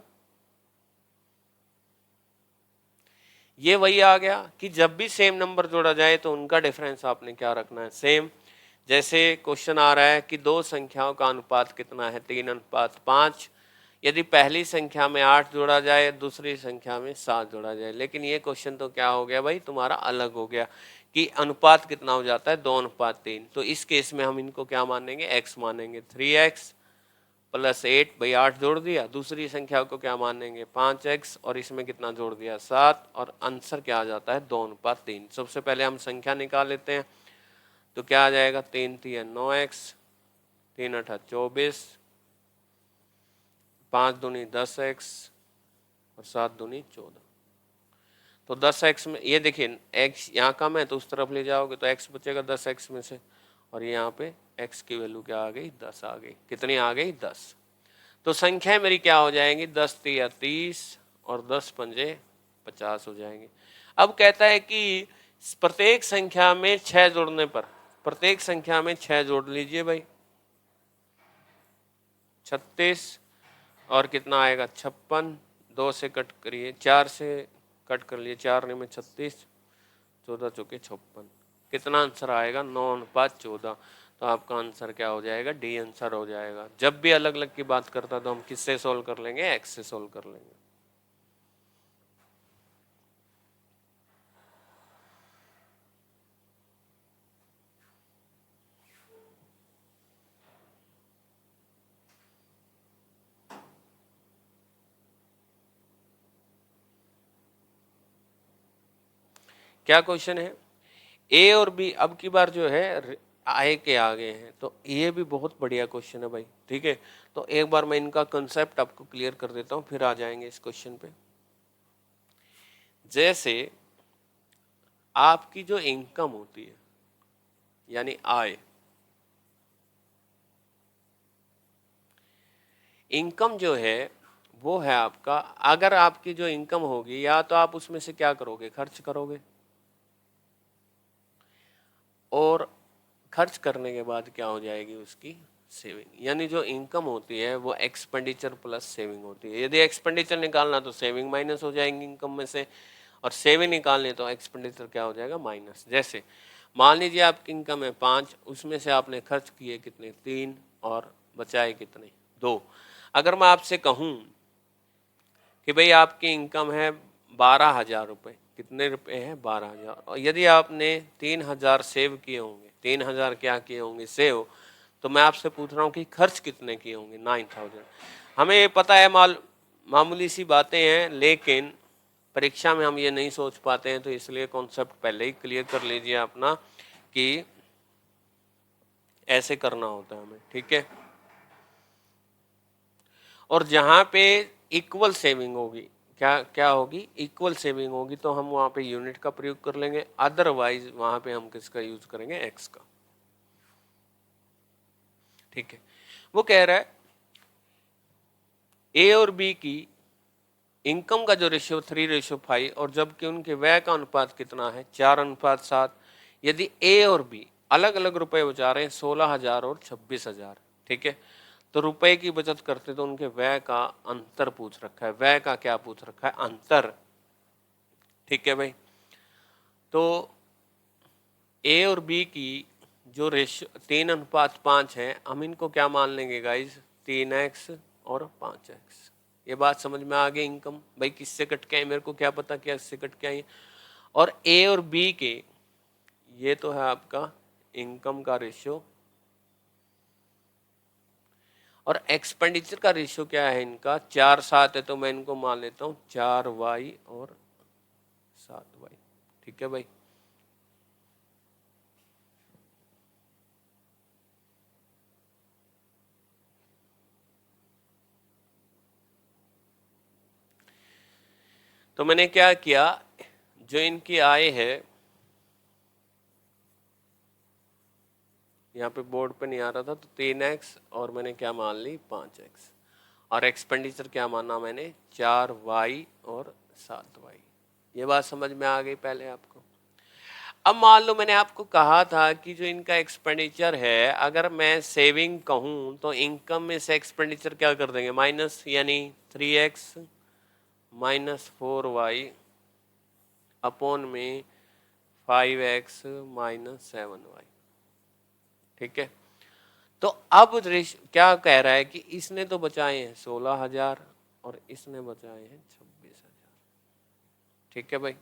ये वही आ गया कि जब भी सेम नंबर जोड़ा जाए तो उनका डिफरेंस आपने क्या रखना है, सेम। जैसे क्वेश्चन आ रहा है कि 2 संख्याओं का अनुपात कितना है, 3:5। यदि पहली संख्या में 8 जोड़ा जाए, दूसरी संख्या में 7 जोड़ा जाए। लेकिन ये क्वेश्चन तो क्या हो गया भाई, तुम्हारा अलग हो गया कि अनुपात कितना हो जाता है, 2:3। तो इस केस में हम इनको क्या मानेंगे, x मानेंगे। 3x +8, भाई 8 जोड़ दिया। दूसरी संख्या को क्या मानेंगे 5x, और इसमें कितना जोड़ दिया 7, और आंसर क्या आ जाता है 2:3। सबसे पहले हम संख्या निकाल लेते हैं, तो क्या आ जाएगा 3 3 9x, 3 8 24, 5 दूनी 10x और 7 दूनी 14। तो 10x में ये देखिए x यहाँ कम है तो उस तरफ ले जाओगे तो x बचेगा 10x में से, और यहाँ पे x की वैल्यू क्या आ गई 10 आ गई। कितनी आ गई 10। तो संख्या मेरी क्या हो जाएंगी 10 3 30 और 10 पंजे 50 हो जाएंगे। अब कहता है कि प्रत्येक संख्या में 6 जोड़ने पर, प्रत्येक संख्या में 6 जोड़ लीजिए भाई, 36 और कितना आएगा 56, 2 से कट करिए, 4 से कट कर लिए, 4 में 36, 14 चौके 56, कितना आंसर आएगा 9:14। तो आपका आंसर क्या हो जाएगा डी आंसर हो जाएगा। जब भी अलग अलग की बात करता तो हम किससे सोल्व कर लेंगे एक्स से सोल्व कर लेंगे। क्या क्वेश्चन है ए और बी, अब की बार जो है आए के आगे हैं, तो ये भी बहुत बढ़िया क्वेश्चन है भाई। ठीक है, तो एक बार मैं इनका कंसेप्ट आपको क्लियर कर देता हूं, फिर आ जाएंगे इस क्वेश्चन पे। जैसे आपकी जो इनकम होती है यानी आय, इनकम जो है वो है आपका, अगर आपकी जो इनकम होगी या तो आप उसमें से क्या करोगे खर्च करोगे, और खर्च करने के बाद क्या हो जाएगी उसकी सेविंग। यानी जो इनकम होती है वो एक्सपेंडिचर प्लस सेविंग होती है। यदि एक्सपेंडिचर निकालना तो सेविंग माइनस हो जाएंगी इनकम में से, और सेविंग निकालने तो एक्सपेंडिचर क्या हो जाएगा माइनस। जैसे मान लीजिए आपकी इनकम है 5, उसमें से आपने खर्च किए कितने 3 और बचाए कितने 2। अगर मैं आपसे कहूँ कि भाई आपकी इनकम है 12,000 रुपये, कितने रुपए हैं 12,000, और यदि आपने 3,000 सेव किए होंगे, 3,000 क्या किए होंगे सेव, तो मैं आपसे पूछ रहा हूँ कि खर्च कितने किए होंगे 9,000। हमें ये पता है मामूली सी बातें हैं, लेकिन परीक्षा में हम ये नहीं सोच पाते हैं, तो इसलिए कॉन्सेप्ट पहले ही क्लियर कर लीजिए अपना कि ऐसे करना होता है हमें। ठीक है, और जहाँ पे इक्वल सेविंग होगी, क्या क्या होगी इक्वल सेविंग होगी, तो हम वहाँ पे यूनिट का प्रयोग कर लेंगे, अदरवाइज वहाँ पे हम किसका यूज करेंगे एक्स का। ठीक है, वो कह रहा है ए और बी की इनकम का जो रेशियो 3:5, और जबकि उनके व्यय का अनुपात कितना है 4:7। यदि ए और बी अलग अलग रुपए बचा रहे हैं 16,000 और 26,000, ठीक है, तो रुपए की बचत करते तो उनके व्यय का अंतर पूछ रखा है। व्यय का क्या पूछ रखा है अंतर। ठीक है भाई, तो ए और बी की जो रेशियो 3:5 है, हम इनको क्या मान लेंगे गाइज 3x और 5x। ये बात समझ में आ गई। इनकम भाई किससे कट के आई मेरे को क्या पता क्या इससे कट के आई। और ए और बी के ये तो है आपका इनकम का रेशियो, और एक्सपेंडिचर का रेशियो क्या है इनका 4:7 है, तो मैं इनको मान लेता हूँ 4y और 7y। ठीक है भाई, तो मैंने क्या किया, जो इनकी आय है यहाँ पे बोर्ड पे नहीं आ रहा था, तो 3x और मैंने क्या मान ली 5x, और एक्सपेंडिचर क्या माना मैंने 4y और 7y। ये बात समझ में आ गई पहले आपको। अब मान लो मैंने आपको कहा था कि जो इनका एक्सपेंडिचर है, अगर मैं सेविंग कहूँ तो इनकम में से एक्सपेंडिचर क्या कर देंगे माइनस, यानी 3x माइनस 4y अपॉन में 5x माइनस 7y। ठीक है, तो अब क्या कह रहा है कि इसने तो बचाए हैं 16,000 और इसने बचाए हैं 26,000। ठीक है भाई,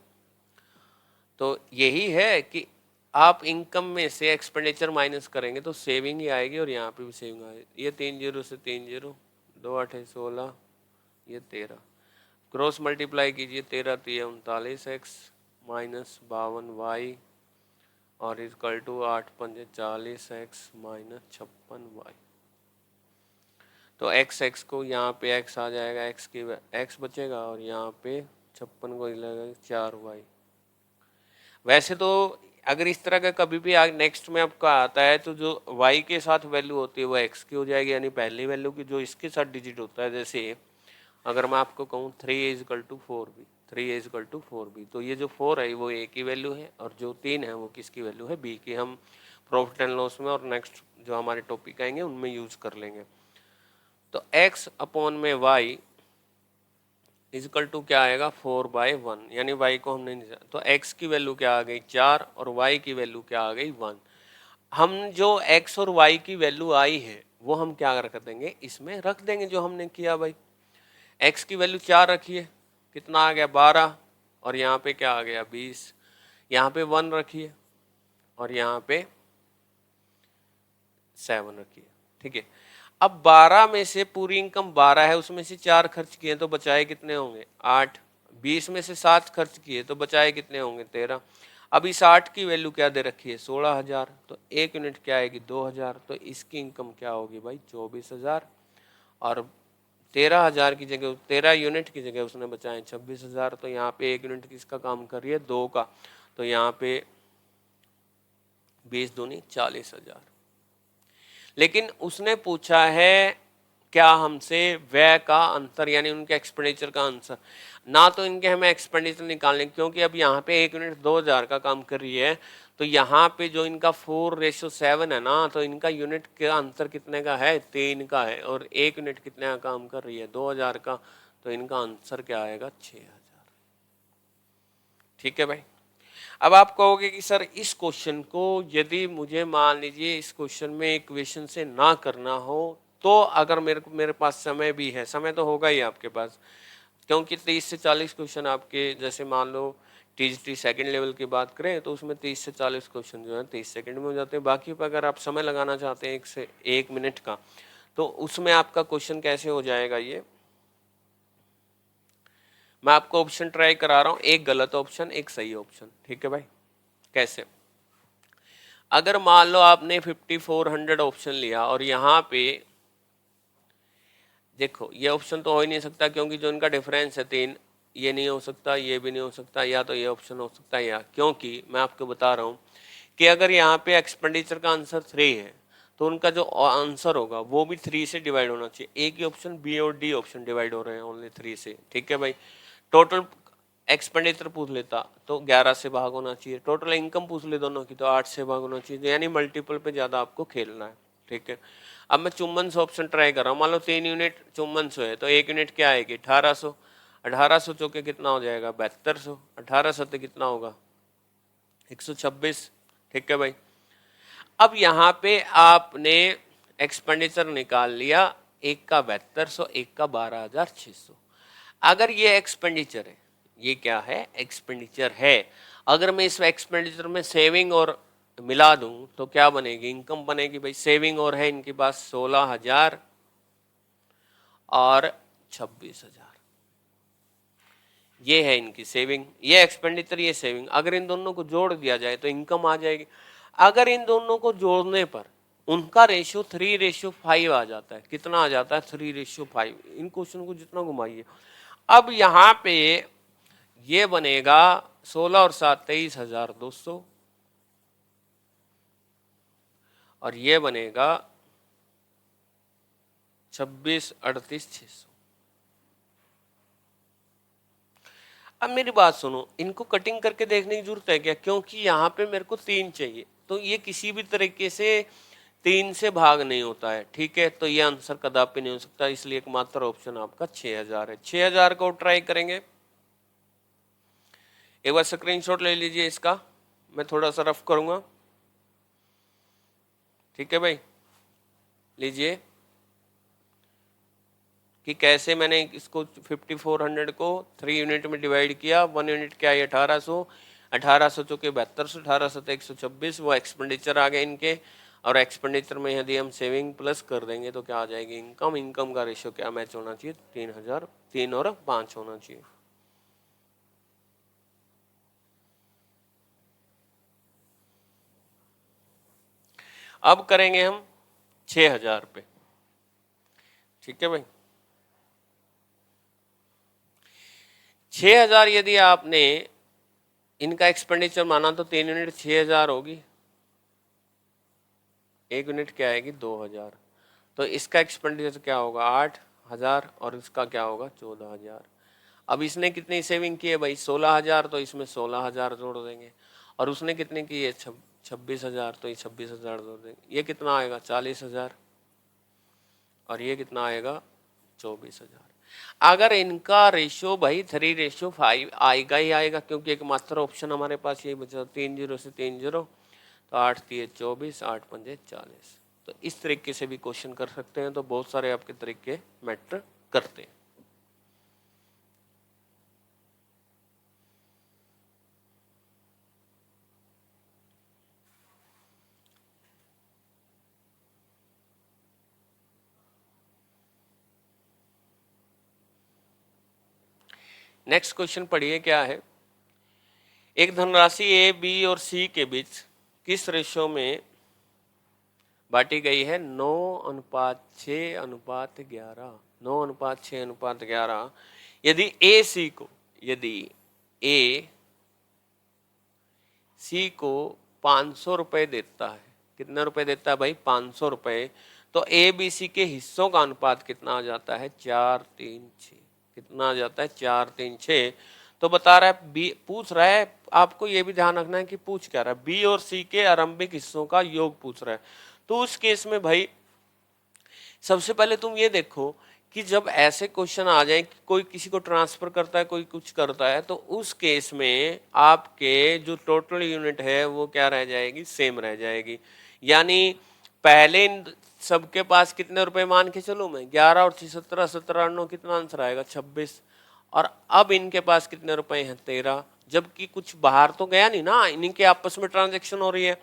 तो यही है कि आप इनकम में से एक्सपेंडिचर माइनस करेंगे तो सेविंग ही आएगी, और यहाँ पे भी सेविंग आएगी। ये 3 0 से 3 0 2 8 16, ये 13, क्रॉस मल्टीप्लाई कीजिए, 13 3 39x माइनस 52y और equal to 8 5 40x minus 56y। तो x को यहाँ पे x आ जाएगा, x बचेगा और यहाँ पे 56 को लगेगा 4y। वैसे तो अगर इस तरह का कभी भी नेक्स्ट में आपका आता है तो जो y के साथ वैल्यू होती है वो x की हो जाएगी, यानी पहली वैल्यू की जो इसके साथ डिजिट होता है। जैसे अगर मैं आपको कहूँ 3a = 4b, तो ये जो 4 है वो a की वैल्यू है और जो 3 है वो किसकी वैल्यू है, b की। हम प्रॉफिट एंड लॉस में और नेक्स्ट जो हमारे टॉपिक आएंगे उनमें यूज कर लेंगे। तो x अपॉन में y इक्वल टू क्या आएगा, 4/1, यानी y को हमने नहीं जाना, तो x की वैल्यू क्या आ गई 4 और y की वैल्यू क्या आ गई 1। हम जो x और y की वैल्यू आई है वो हम क्या रख देंगे, इसमें रख देंगे जो हमने किया भाई। x की वैल्यू 4 रखिए, कितना आ गया 12, और यहाँ पे क्या आ गया 20, यहाँ पे 1 रखिए और यहाँ पे 7 रखिए, ठीक है। अब 12 में से पूरी इनकम 12 है, उसमें से 4 खर्च किए तो बचाए कितने होंगे 8। 20 में से 7 खर्च किए तो बचाए कितने होंगे 13। अब इस 8 की वैल्यू क्या दे रखी है 16,000, तो 1 यूनिट क्या आएगी 2,000, तो इसकी इनकम क्या होगी भाई 24,000। और 13,000 की जगह 13 यूनिट की जगह उसने बचाए 26,000, तो यहाँ पे 1 यूनिट किसका काम कर रही है 2 का, तो यहाँ पे 20 दूनी 40,000। लेकिन उसने पूछा है क्या हमसे व्यय का अंतर, यानी उनके एक्सपेंडिचर का आंसर। ना तो इनके हमें एक्सपेंडिचर निकालने, क्योंकि अब यहाँ पे 1 यूनिट 2,000 का काम कर रही है, तो यहाँ पे जो इनका 4:7 है ना, तो इनका यूनिट का अंतर कितने का है 3 का है, और 1 यूनिट कितने का काम कर रही है 2,000 का, तो इनका आंसर क्या आएगा 6,000। ठीक है भाई। अब आप कहोगे कि सर इस क्वेश्चन को यदि मुझे मान लीजिए इस क्वेश्चन में इक्वेशन से ना करना हो, तो अगर मेरे पास समय भी है, समय तो होगा ही आपके पास, क्योंकि 30 से 40 क्वेश्चन आपके, जैसे मान लो टीजीटी सेकंड लेवल की बात करें तो उसमें 30 से 40 क्वेश्चन जो है 30 सेकंड में हो जाते हैं। बाकी पर अगर आप समय लगाना चाहते हैं 1 मिनट का, तो उसमें आपका क्वेश्चन कैसे हो जाएगा, ये मैं आपको ऑप्शन ट्राई करा रहा हूं, एक गलत ऑप्शन एक सही ऑप्शन। ठीक है भाई। कैसे, अगर मान लो आपने 5400 ऑप्शन लिया और यहाँ पे देखो ये ऑप्शन तो हो ही नहीं सकता, क्योंकि जो इनका डिफरेंस है 3, ये नहीं हो सकता, ये भी नहीं हो सकता, या तो ये ऑप्शन हो सकता है, या क्योंकि मैं आपको बता रहा हूँ कि अगर यहाँ पे एक्सपेंडिचर का आंसर 3 है तो उनका जो आंसर होगा वो भी 3 से डिवाइड होना चाहिए। एक ही ऑप्शन बी और डी ऑप्शन डिवाइड हो रहे हैं ओनली 3 से। ठीक है भाई। टोटल एक्सपेंडिचर पूछ लेता तो 11 से भाग होना चाहिए, टोटल इनकम पूछ ले दोनों की तो 8 से भाग होना चाहिए, यानी मल्टीपल पे ज़्यादा आपको खेलना है। ठीक है। अब मैं चुम्बन से ऑप्शन ट्राई कर रहा हूँ, मान लो 3 यूनिट चुम्बन से है तो 1 यूनिट क्या आएगी 1800, 1800 चौके कितना हो जाएगा 7200, 1800 तो कितना होगा 126। ठीक है भाई। अब यहाँ पे आपने एक्सपेंडिचर निकाल लिया, एक का 7200, एक का 12,600। अगर ये एक्सपेंडिचर है, ये क्या है एक्सपेंडिचर है, अगर मैं इस एक्सपेंडिचर में सेविंग और मिला दूं तो क्या बनेगी इनकम बनेगी भाई। सेविंग और है इनके पास 16,000 और 26,000, ये है इनकी सेविंग, ये एक्सपेंडिचर ये सेविंग। अगर इन दोनों को जोड़ दिया जाए तो इनकम आ जाएगी। अगर इन दोनों को जोड़ने पर उनका रेशियो 3:5 आ जाता है। कितना आ जाता है 3:5। इन क्वेश्चन को जितना घुमाइए, अब यहाँ पे ये बनेगा 16 और 7 23,200 और ये बनेगा 26 38 600। अब मेरी बात सुनो, इनको कटिंग करके देखने की जरूरत है क्या, क्योंकि यहाँ पे मेरे को 3 चाहिए, तो ये किसी भी तरीके से 3 से भाग नहीं होता है। ठीक है, तो ये आंसर कदापि नहीं हो सकता, इसलिए एकमात्र ऑप्शन आपका 6,000 है। 6,000 को ट्राई करेंगे। एक बार स्क्रीनशॉट ले लीजिए इसका, मैं थोड़ा सा रफ करूंगा। ठीक है भाई, लीजिए कि कैसे मैंने इसको 5400 को 3 यूनिट में डिवाइड किया। 1 यूनिट क्या है 1800, 1800 चौके 7200, 1800 तो 126, वो एक्सपेंडिचर आ गए इनके। और एक्सपेंडिचर में यदि हम सेविंग प्लस कर देंगे तो क्या आ जाएगी इनकम। इनकम का रेशियो क्या मैच होना चाहिए 3000, 3 और 5 होना चाहिए। अब करेंगे हम 6000 पे। ठीक है भाई, 6000 यदि आपने इनका एक्सपेंडिचर माना तो 3 यूनिट 6000 होगी, 1 यूनिट क्या आएगी 2000। तो इसका एक्सपेंडिचर क्या होगा 8000 और इसका क्या होगा 14000। अब इसने कितनी सेविंग की है भाई 16000, तो इसमें 16000 जोड़ देंगे। और उसने कितने की है 26000, तो ये 26000 जोड़ देंगे। ये कितना आएगा 40000 और ये कितना आएगा 24000। अगर इनका रेशियो भाई 3:5 आएगा ही आएगा, क्योंकि एक मात्र ऑप्शन हमारे पास यही बचा 3 0 से 3 0, तो 8 3 24, 8 5 40। तो इस तरीके से भी क्वेश्चन कर सकते हैं। तो बहुत सारे आपके तरीके मैटर करते हैं। नेक्स्ट क्वेश्चन पढ़िए क्या है। एक धनराशि ए बी और सी के बीच किस रेशियो में बांटी गई है 9:6:11। 9:6:11। यदि ए सी को 500 रुपए देता है, कितने रुपए देता है भाई 500 रुपए, तो ए बी सी के हिस्सों का अनुपात कितना आ जाता है 4:3:6। कितना आ जाता है 4:3:6। तो बता रहा है बी, पूछ रहा है, आपको ये भी ध्यान रखना है कि पूछ क्या रहा है, बी और सी के आरंभिक हिस्सों का योग पूछ रहा है। तो उस केस में भाई सबसे पहले तुम ये देखो कि जब ऐसे क्वेश्चन आ जाए कि कोई किसी को ट्रांसफर करता है, कोई कुछ करता है, तो उस केस में आपके जो टोटल यूनिट है वो क्या रह जाएगी सेम रह जाएगी। यानी पहले सबके पास कितने रुपए मान के चलो मैं 11 और 17, 17 9 कितना आंसर आएगा 26। और अब इनके पास कितने रुपए हैं 13, जबकि कुछ बाहर तो गया नहीं ना, इनके आपस में ट्रांजेक्शन हो रही है।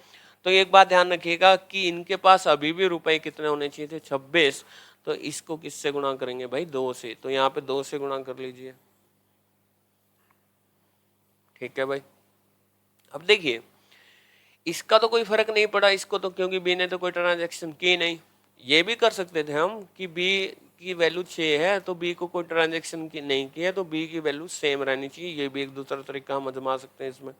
तो एक बात ध्यान रखिएगा कि इनके पास अभी भी रुपए कितने होने चाहिए थे 26। तो इसको किससे गुणा करेंगे भाई 2 से, तो यहाँ पे 2 से गुणा कर लीजिए। ठीक है भाई, अब देखिए इसका तो कोई फर्क नहीं पड़ा इसको तो, क्योंकि बी ने तो कोई ट्रांजेक्शन की नहीं। ये भी कर सकते थे हम कि बी की वैल्यू 6 है तो बी को कोई ट्रांजेक्शन की नहीं की है तो बी की वैल्यू सेम रहनी चाहिए। ये भी एक दूसरा तरीका हम आजमा सकते हैं इसमें।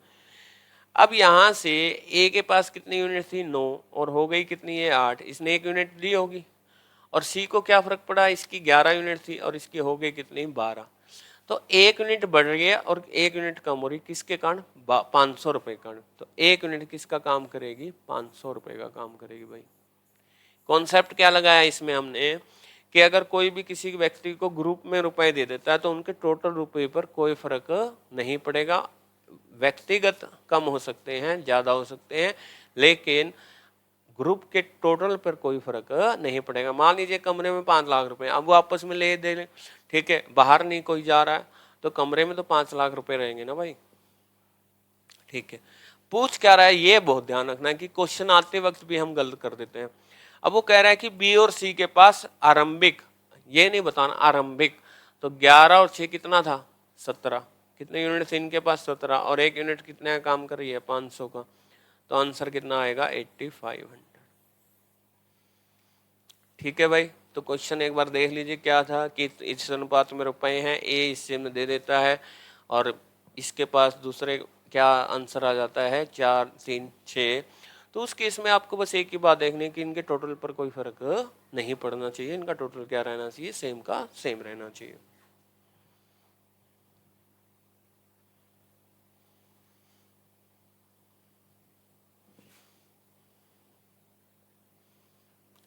अब यहाँ से ए के पास कितनी यूनिट थी 9 और हो गई कितनी है 8, इसने 1 यूनिट दी होगी। और सी को क्या फर्क पड़ा, इसकी 11 यूनिट थी और इसकी हो गई कितनी 12। तो 1 यूनिट बढ़ गया और 1 यूनिट कम हो रही, किसके कारण 500 रुपए कारण। तो 1 यूनिट किसका काम करेगी 500 रुपए का काम करेगी भाई। कॉन्सेप्ट क्या लगाया इसमें हमने कि अगर कोई भी किसी व्यक्ति को ग्रुप में रुपए दे देता है तो उनके टोटल रुपए पर कोई फर्क नहीं पड़ेगा। व्यक्तिगत कम हो सकते हैं, ज्यादा हो सकते हैं, लेकिन ग्रुप के टोटल पर कोई फर्क नहीं पड़ेगा। मान लीजिए कमरे में 5 लाख रुपए, अब वो आपस में ले दे, ठीक है, बाहर नहीं कोई जा रहा है तो कमरे में तो 5 लाख रुपए रहेंगे ना भाई। ठीक है, पूछ क्या रहा है ये बहुत ध्यान रखना है कि क्वेश्चन आते वक्त भी हम गलत कर देते हैं। अब वो कह रहा है कि बी और सी के पास आरंभिक, ये नहीं बताना आरंभिक, तो 11 और 6 कितना था 17, कितने यूनिट थे इनके पास 17, और 1 यूनिट कितने का काम कर रही है 500 का, तो आंसर कितना आएगा 8500। ठीक है भाई, तो क्वेश्चन एक बार देख लीजिए क्या था कि इस अनुपात में रुपए हैं, ए हिस्से में दे देता है और इसके पास दूसरे क्या आंसर आ जाता है 4:3:6। तो उस केस में आपको बस एक ही बात देखनी है कि इनके टोटल पर कोई फर्क नहीं पड़ना चाहिए, इनका टोटल क्या रहना चाहिए सेम का सेम रहना चाहिए।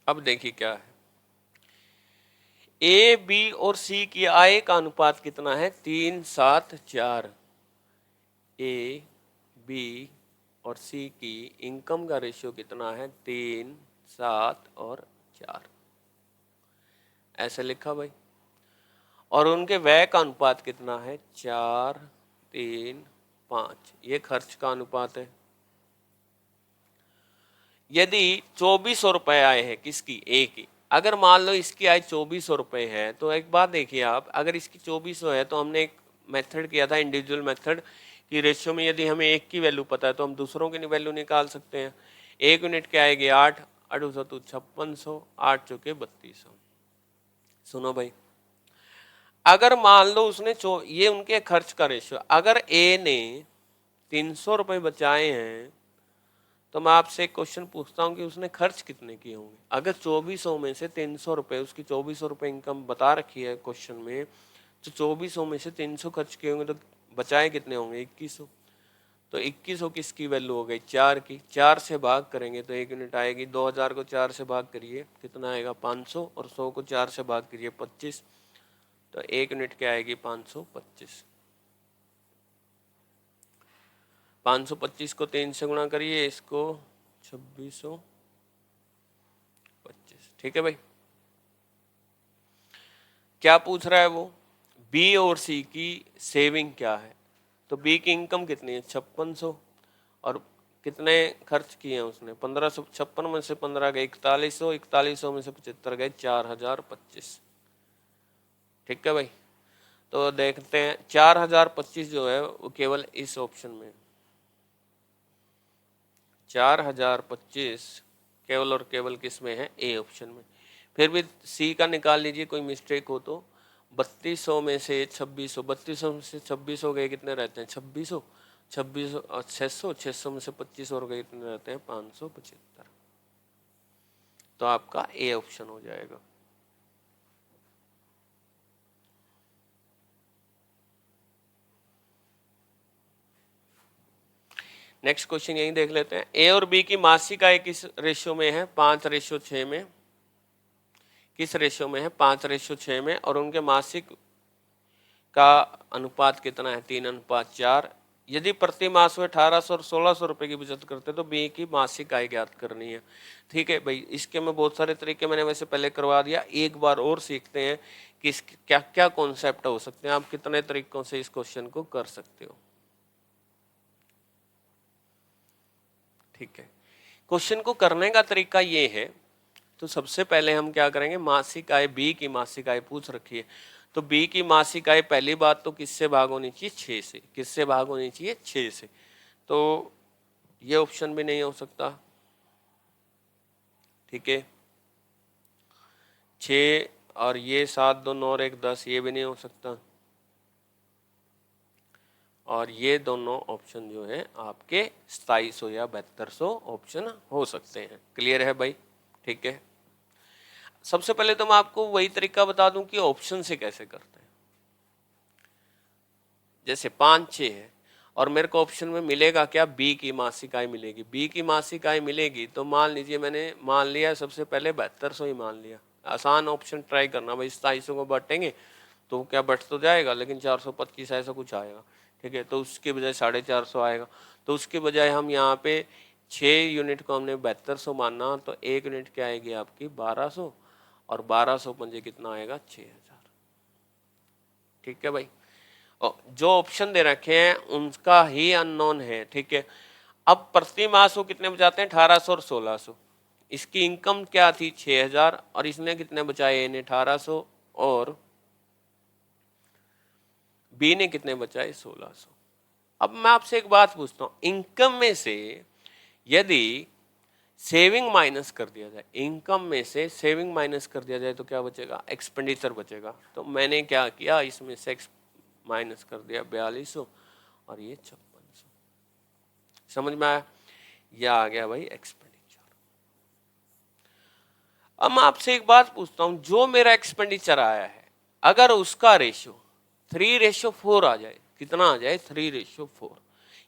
अब देखिए क्या है, ए बी और सी की आय का अनुपात कितना है 3:7:4। ए बी और सी की इनकम का रेशियो कितना है 3:7:4, ऐसे लिखा भाई। और उनके व्यय का अनुपात कितना है 4:3:5, ये खर्च का अनुपात है। यदि 2400 रुपए आए हैं किसकी, ए की, अगर मान लो इसकी आय 2400 रुपए है, तो एक बात देखिए आप, अगर इसकी 2400 है तो हमने एक मेथड किया था इंडिविजुअल मेथड कि रेशियो में यदि हमें एक की वैल्यू पता है तो हम दूसरों की वैल्यू निकाल सकते हैं। एक यूनिट क्या आएगी 8, 8 तो 5600, 8 चौके 3200। सुनो भाई, अगर मान लो उसने ये उनके खर्च का रेशियो, अगर ए ने 300 रुपए बचाए हैं तो मैं आपसे एक क्वेश्चन पूछता हूँ कि उसने खर्च कितने किए होंगे। अगर 2400 में से 300 रुपए, उसकी 2400 रुपए इनकम बता रखी है क्वेश्चन में, तो 2400 में से 300 खर्च किए होंगे तो बचाए कितने होंगे 2100। तो 2100 किसकी वैल्यू हो गई 4 की, 4 से भाग करेंगे तो एक यूनिट आएगी। 2000 को 4 से भाग करिए कितना आएगा 500, और 100 को 4 से भाग करिए 25, तो एक यूनिट क्या आएगी 525। 525 को 3 से गुणा करिए, इसको 2625। ठीक है भाई, क्या पूछ रहा है वो, बी और सी की सेविंग क्या है। तो बी की इनकम कितनी है 5600, और कितने खर्च किए हैं उसने 1556 में से 15 गए 4100, 4100 में से 75 गए 4025। ठीक है भाई, तो देखते हैं 4025 जो है वो केवल इस ऑप्शन में, 4025 केवल और केवल किस में है, ए ऑप्शन में। फिर भी सी का निकाल लीजिए कोई मिस्टेक हो तो। 3200 में से 2600, 3200 में से 2600 गए कितने रहते हैं 2600, 2600 और 600, 600 में से 25 और गए कितने रहते हैं 575। तो आपका ए ऑप्शन हो जाएगा। नेक्स्ट क्वेश्चन यही देख लेते हैं, ए और बी की मासिक आय किस रेशियो में है 5:6 में, किस रेशियो में है 5:6 में, और उनके मासिक का अनुपात कितना है 3:4। यदि प्रति मास वे 1800 और 1600 रुपए की बचत करते तो बी की मासिक आय ज्ञात करनी है। ठीक है भाई, इसके में बहुत सारे तरीके मैंने वैसे पहले करवा दिया, एक बार और सीखते हैं कि क्या क्या कॉन्सेप्ट हो सकते हैं, आप कितने तरीकों से इस क्वेश्चन को कर सकते हो। ठीक है, क्वेश्चन को करने का तरीका ये है, तो सबसे पहले हम क्या करेंगे, मासिक आय, बी की मासिक आय पूछ रखी है, तो बी की मासिक आय पहली बात तो किससे भाग होनी चाहिए 6 से, किससे भाग होनी चाहिए 6 से, तो ये ऑप्शन भी नहीं हो सकता। ठीक है, 6 और ये 7 2 9 और 1 10, ये भी नहीं हो सकता, और ये दोनों ऑप्शन जो है आपके 2700 या 7200 ऑप्शन हो सकते हैं। क्लियर है भाई। ठीक है, सबसे पहले तो मैं आपको वही तरीका बता दूं कि ऑप्शन से कैसे करते हैं। जैसे 5-6 है और मेरे को ऑप्शन में मिलेगा क्या, बी की मासिक आय मिलेगी, बी की मासिक आय मिलेगी, तो मान लीजिए मैंने मान लिया सबसे पहले 7200 ही मान लिया। आसान ऑप्शन ट्राई करना भाई, 2700 को बांटेंगे तो क्या बढ़ तो जाएगा, लेकिन 425 ऐसा कुछ आएगा। ठीक है, तो उसके बजाय 450 आएगा, तो उसके बजाय हम यहाँ पे 6 यूनिट को हमने 7200 मानना, तो एक यूनिट क्या आएगी आपकी 1200, और 1200 पंजे कितना आएगा 6000। ठीक है भाई, और जो ऑप्शन दे रखे हैं उनका ही अननोन है। ठीक है, अब प्रति मास वो कितने बचाते हैं 1800 और 1600, इसकी इनकम क्या थी 6000, और इसने कितने बचाए, इन्हें 1800, और बी ने कितने बचाए 1600। अब मैं आपसे एक बात पूछता हूं, इनकम में से यदि सेविंग माइनस कर दिया जाए, इनकम में से सेविंग माइनस कर दिया जाए तो क्या बचेगा, एक्सपेंडिचर बचेगा। तो मैंने क्या किया, इसमें से माइनस कर दिया 4200 और ये 5600। समझ में आया, यह आ गया भाई एक्सपेंडिचर। अब मैं आपसे एक बात पूछता हूं, जो मेरा एक्सपेंडिचर आया है अगर उसका रेशियो 3:4 आ जाए, कितना आ जाए 3:4,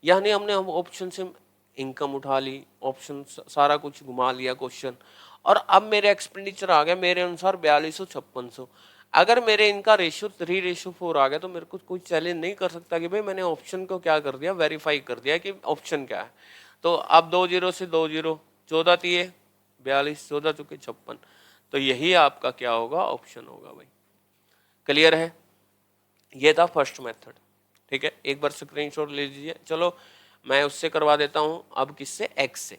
यानी हमने हम ऑप्शन से इनकम उठा ली, ऑप्शन सारा कुछ घुमा लिया क्वेश्चन, और अब मेरे एक्सपेंडिचर आ गया मेरे अनुसार 4200-5600। अगर मेरे इनका रेशियो 3:4 आ गया तो मेरे को कोई चैलेंज नहीं कर सकता कि भाई मैंने ऑप्शन को क्या कर दिया, वेरीफाई कर दिया कि ऑप्शन क्या है। तो अब 2 जीरो से 2 जीरो, 14 तिये 42, 14 चुके 56, तो यही आपका क्या होगा, ऑप्शन होगा भाई। क्लियर है, ये था फर्स्ट मेथड। ठीक है, एक बार स्क्रीनशॉट ले लीजिए। चलो मैं उससे करवा देता हूं, अब किससे, एक्स से।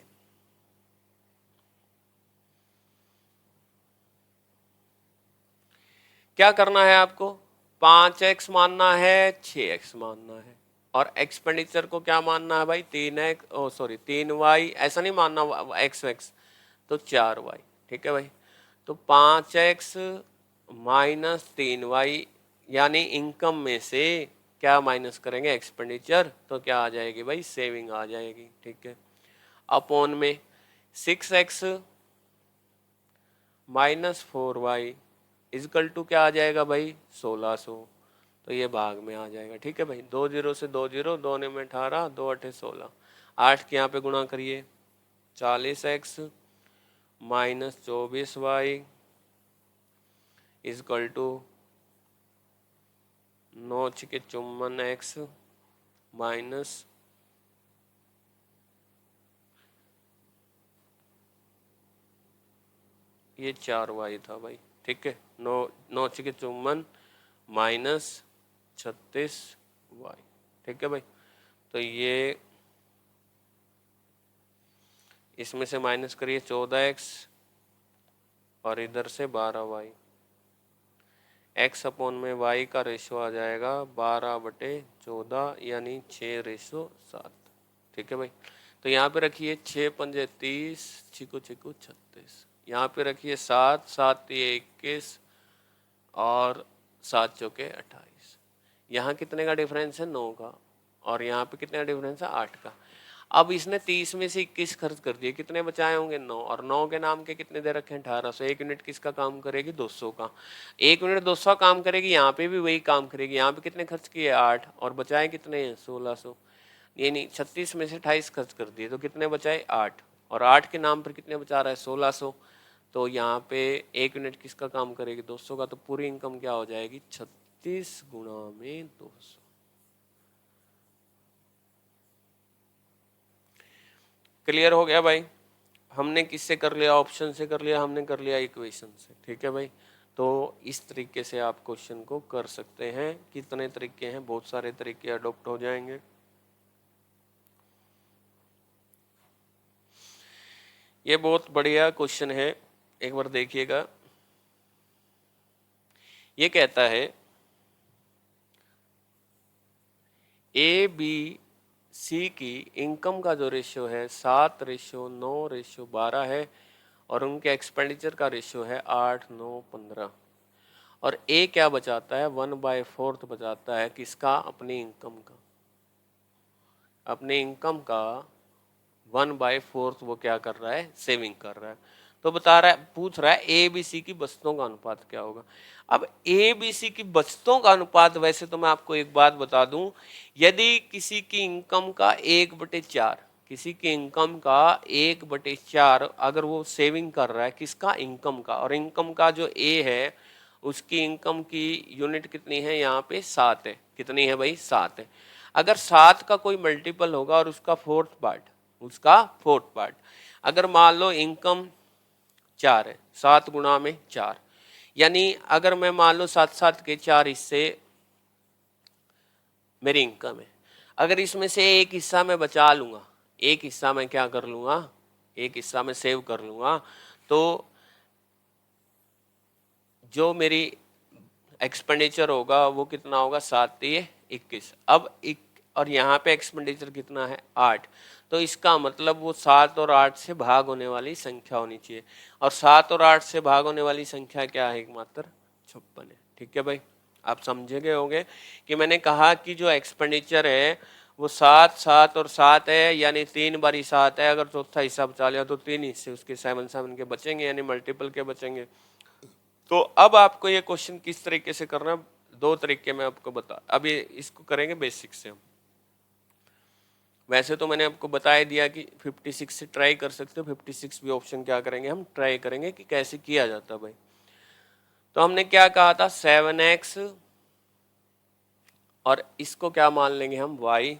क्या करना है आपको, 5x मानना है, 6x मानना है, और एक्सपेंडिचर को क्या मानना है भाई, 3y, ऐसा नहीं मानना x तो 4y। ठीक है भाई, तो 5x माइनस 3y, यानी इनकम में से क्या माइनस करेंगे, एक्सपेंडिचर, तो क्या आ जाएगी भाई, सेविंग आ जाएगी। ठीक है, अपॉन में 6x minus 4y is equal to क्या आ जाएगा भाई, 1600, तो ये भाग में आ जाएगा। ठीक है भाई, 2 जीरो से 2 जीरो, 2 ने में 18, 2 अठे 16, 8 के यहाँ पे गुणा करिए, 40x minus 24y is equal to 9 छिके 54x माइनस ये 4y था भाई। ठीक है, 9 छिके 54 माइनस 36y। ठीक है भाई, तो ये इसमें से माइनस करिए 14x और इधर से 12y, x अपॉन में y का रेशो आ जाएगा 12/14 यानी 6:7। ठीक है भाई, तो यहाँ पे रखिए 6 पंजे 30, छिको छिको 36, यहाँ पे रखिए 7 7 21 और 7 चौके 28। यहाँ कितने का डिफरेंस है, 9 का, और यहाँ पे कितने का डिफरेंस है, 8 का। अब इसने 30 में से 21 खर्च कर दिए, कितने बचाए होंगे, 9, और 9 के नाम के कितने दे रखे हैं, 1800। 1 यूनिट किसका काम करेगी, 200 का। 1 यूनिट 200 काम करेगी, यहाँ पे भी वही काम करेगी। यहाँ पे कितने खर्च किए, 8, और बचाए कितने हैं, 1600। ये नहीं, 36 में से 28 खर्च कर दिए, तो कितने बचाए, 8, और 8 के नाम पर कितने बचा रहा है, 1600। तो यहाँ पे 1 यूनिट किसका काम करेगी, 200 का, तो पूरी इनकम क्या हो जाएगी, 36 गुणा में 200। क्लियर हो गया भाई, हमने किससे कर लिया, ऑप्शन से कर लिया, हमने कर लिया इक्वेशन से। ठीक है भाई, तो इस तरीके से आप क्वेश्चन को कर सकते हैं। कितने तरीके हैं, बहुत सारे तरीके अडॉप्ट हो जाएंगे। ये बहुत बढ़िया क्वेश्चन है, एक बार देखिएगा। ये कहता है ABC की इनकम का जो रेशियो है 7:9:12 है, और उनके एक्सपेंडिचर का रेशियो है 8:9:15, और ए क्या बचाता है, 1/4 बचाता है किसका, अपनी इनकम का। अपने इनकम का 1/4 वो क्या कर रहा है, सेविंग कर रहा है। तो बता रहा है, पूछ रहा है ABC की बचतों का अनुपात क्या होगा। अब ABC की बचतों का अनुपात, वैसे तो मैं आपको एक बात बता दूं, यदि किसी की इनकम का 1/4, किसी की इनकम का 1/4 अगर वो सेविंग कर रहा है किसका, इनकम का, और इनकम का जो ए है उसकी इनकम की यूनिट कितनी है, यहाँ पे 7 है। कितनी है भाई, 7 है। अगर 7 का कोई मल्टीपल होगा और उसका फोर्थ पार्ट, अगर मान लो इनकम 4 है, 7 गुणा में 4, यानी अगर मैं मान लो 7 के 4 हिस्से मेरी इनकम है, अगर इसमें से एक हिस्सा मैं बचा लूंगा, एक हिस्सा मैं क्या कर लूंगा, एक हिस्सा मैं सेव कर लूंगा, तो जो मेरी एक्सपेंडिचर होगा वो कितना होगा, 7×3=21। अब और यहाँ पे एक्सपेंडिचर कितना है, 8, तो इसका मतलब वो 7 और 8 से भाग होने वाली संख्या होनी चाहिए, और 7 और 8 से भाग होने वाली संख्या क्या है, एकमात्र 56 है। ठीक है भाई, आप समझे गए होंगे कि मैंने कहा कि जो एक्सपेंडिचर है वो 7 7 और 7 है, यानी 3 बारी 7 है, अगर चौथा हिस्सा बचा लिया तो 3 हिस्से उसके 7 के बचेंगे, यानी मल्टीपल के बचेंगे। तो अब आपको ये क्वेश्चन किस तरीके से करना, 2 तरीके में आपको बता, अब ये इसको करेंगे बेसिक से हम। वैसे तो मैंने आपको बता दिया कि 56 से ट्राई कर सकते हो, 56 भी ऑप्शन क्या करेंगे, हम ट्राई करेंगे कि कैसे किया जाता भाई। तो हमने क्या कहा था, 7x, और इसको क्या मान लेंगे हम, y।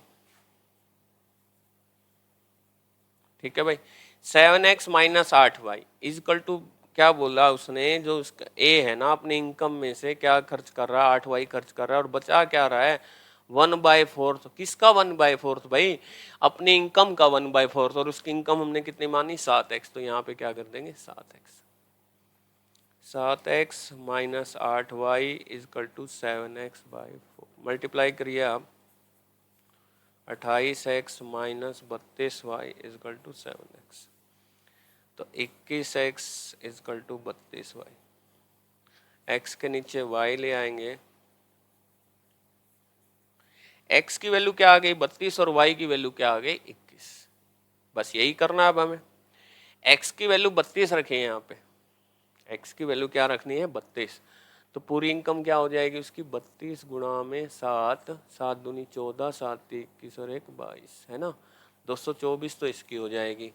ठीक है भाई, 7x minus 8y is equal to, क्या बोला उसने, जो उसका ए है ना, अपनी इनकम में से क्या खर्च कर रहा है, 8y खर्च कर रहा है, और बचा क्या रहा है, 1/4। किसका 1/4 भाई, अपनी इनकम का 1/4, और उसकी इनकम हमने कितनी मानी, 7x, तो यहाँ पे क्या कर देंगे, 7x 7x minus 8y is equal to 7x/4। Multiply करिए आप, 28x minus 32y is equal to 7x, तो 21x is equal to 32y। x के नीचे y ले आएंगे, x की वैल्यू क्या आ गई 32 और y की वैल्यू क्या आ गई 21। बस यही करना है अब हमें। x की वैल्यू 32 रखी है यहाँ पे, x की वैल्यू क्या रखनी है 32, तो पूरी इनकम क्या हो जाएगी उसकी 32 गुणा में 7, 7 दूनी 14, 7 21 और 1 22, है ना। 224 तो इसकी हो जाएगी,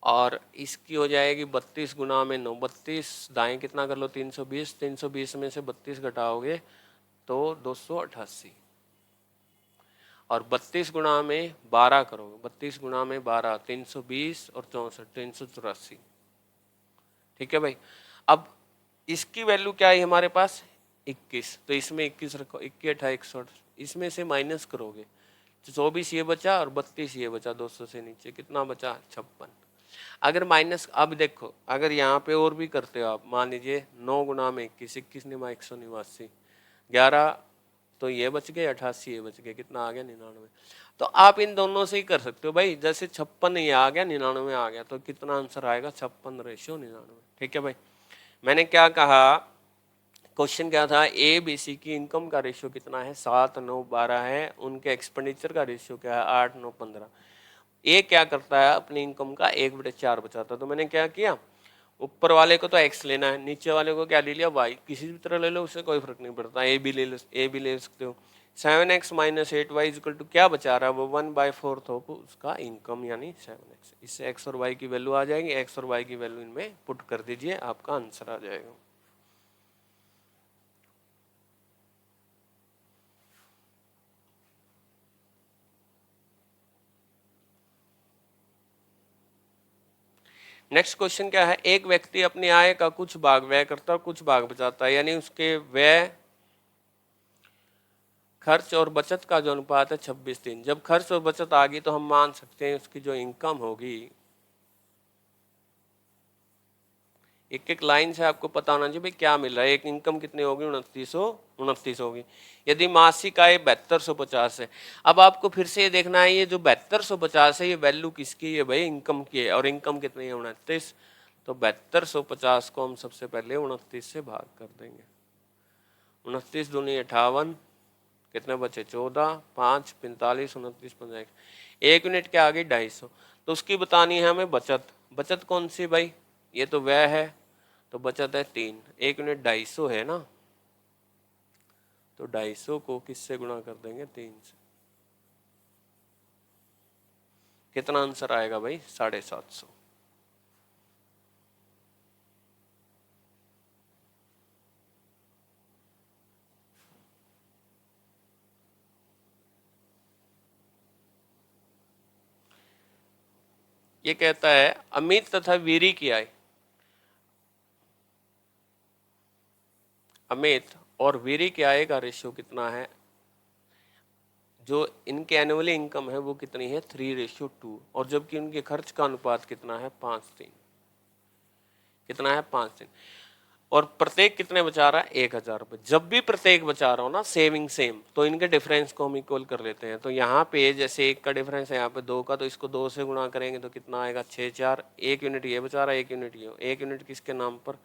और इसकी हो जाएगी 32 गुणा में 9, 32 दाएं कितना कर लो 320, 320 में से 32 घटाओगे तो 288, और 32 गुणा में 12 करोगे, 32 गुणा में 12 320 और 64 384। ठीक है भाई। अब इसकी वैल्यू क्या है हमारे पास 21, तो इसमें 21 रखो, 21 28 160, इसमें से माइनस करोगे तो 24 ये बचा और 32 ये बचा, 200 से नीचे कितना बचा 56। अगर माइनस, अब देखो अगर यहाँ पे और भी करते हो आप, मान लीजिए 9 गुना में 21, 21 निमा 189, 11 तो ये बच गए, 88 ये बच गए, कितना आ गया 99। तो आप इन दोनों से ही कर सकते हो भाई, जैसे 56 ये आ गया 99 आ गया, तो कितना आंसर आएगा 56/99। ठीक है भाई। मैंने क्या कहा, क्वेश्चन क्या था, ए बी सी की इनकम का रेशियो कितना है 7 9 12 है, उनके एक्सपेंडिचर का रेशियो क्या है 8 9 15। ए क्या करता है अपनी इनकम का 1/4 बचाता है, तो मैंने क्या किया, ऊपर वाले को तो x लेना है, नीचे वाले को क्या ले लिया y, किसी भी तरह ले लो उससे कोई फर्क नहीं पड़ता, ए भी ले लो, ए भी ले सकते हो। 7x minus 8y equal to क्या बचा रहा है वो 1/4 हो उसका इनकम यानी 7x। इससे x और y की वैल्यू आ जाएगी, x और y की वैल्यू इनमें पुट कर दीजिए, आपका आंसर आ जाएगा। नेक्स्ट क्वेश्चन क्या है, एक व्यक्ति अपनी आय का कुछ भाग व्यय करता है और कुछ भाग बचाता है, यानी उसके व्यय खर्च और बचत का जो अनुपात है 26:3। जब खर्च और बचत आ गई तो हम मान सकते हैं उसकी जो इनकम होगी, एक एक लाइन से आपको पता होना चाहिए भाई क्या मिल रहा है। एक इनकम कितनी होगी 2929 होगी, यदि मासिक आय 7250 है। अब आपको फिर से ये देखना है, ये जो 7250 है ये वैल्यू किसकी है भाई, इनकम की है, और इनकम कितनी है 29, तो 7250 को हम सबसे पहले 29 से भाग कर देंगे, 29 दूनी 58, कितने बचे 14, 5 45 29 15, एक यूनिट क्या आ गई 250। तो उसकी बतानी है हमें बचत, बचत कौन सी भाई, ये तो व्यय है, तो बचत है 3, एक यूनिट 250 है ना, तो 250 को किससे गुणा कर देंगे 3 से, कितना आंसर आएगा भाई 750। ये कहता है अमित तथा वीरी की आय, अमित और वीरी की आय का रेशियो कितना है, जो इनके एनुअली इनकम है वो कितनी है 3:2, और जबकि उनके खर्च का अनुपात कितना है 5:3, कितना है 5:3, और प्रत्येक कितने बचा रहा है 1000 रुपये। जब भी प्रत्येक बचा रहा हो ना सेविंग सेम, तो इनके डिफरेंस को हम इक्वल कर लेते हैं। तो यहाँ पे जैसे 1 का डिफरेंस है यहाँ पे 2 का, तो इसको 2 से गुणा करेंगे तो कितना आएगा 6 4, 1 यूनिट ये बचा रहा है, 1 यूनिट ये, 1 यूनिट किसके नाम पर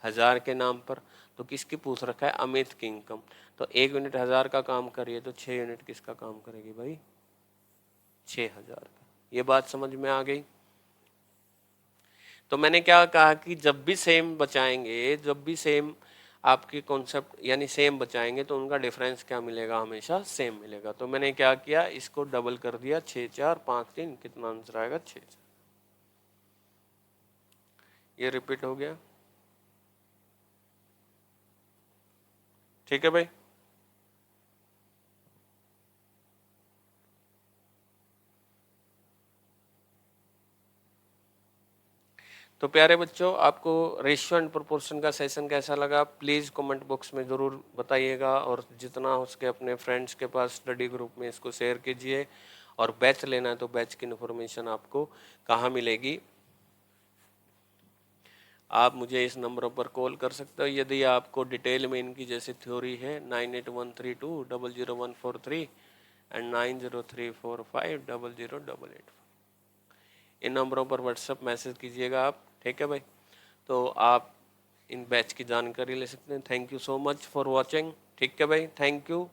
1000 के नाम पर, तो किसकी पूछ रखा है अमित की इनकम, तो 1 यूनिट 1000 का काम करिए तो 6 यूनिट किसका काम करेगी भाई 6000 का। ये बात समझ में आ गई। तो मैंने क्या कहा कि जब भी सेम बचाएंगे, जब भी सेम आपके कॉन्सेप्ट यानी सेम बचाएंगे तो उनका डिफरेंस क्या मिलेगा, हमेशा सेम मिलेगा। तो मैंने क्या किया, इसको डबल कर दिया 6 4 5 3, कितना आंसर आएगा 6 4। ये रिपीट हो गया, ठीक है भाई। तो प्यारे बच्चों, आपको रेशियो एंड प्रोपोर्शन का सेशन कैसा लगा प्लीज़ कमेंट बॉक्स में ज़रूर बताइएगा, और जितना हो सके अपने फ्रेंड्स के पास स्टडी ग्रुप में इसको शेयर कीजिए। और बैच लेना है तो बैच की इन्फॉर्मेशन आपको कहाँ मिलेगी, आप मुझे इस नंबरों पर कॉल कर सकते हो। यदि आपको डिटेल में इनकी जैसे थ्योरी है 9813200143 एंड 90345008, इन नंबरों पर व्हाट्सएप मैसेज कीजिएगा आप, ठीक है भाई। तो आप इन बैच की जानकारी ले सकते हैं। Thank you so much for watching, ठीक है भाई, थैंक यू।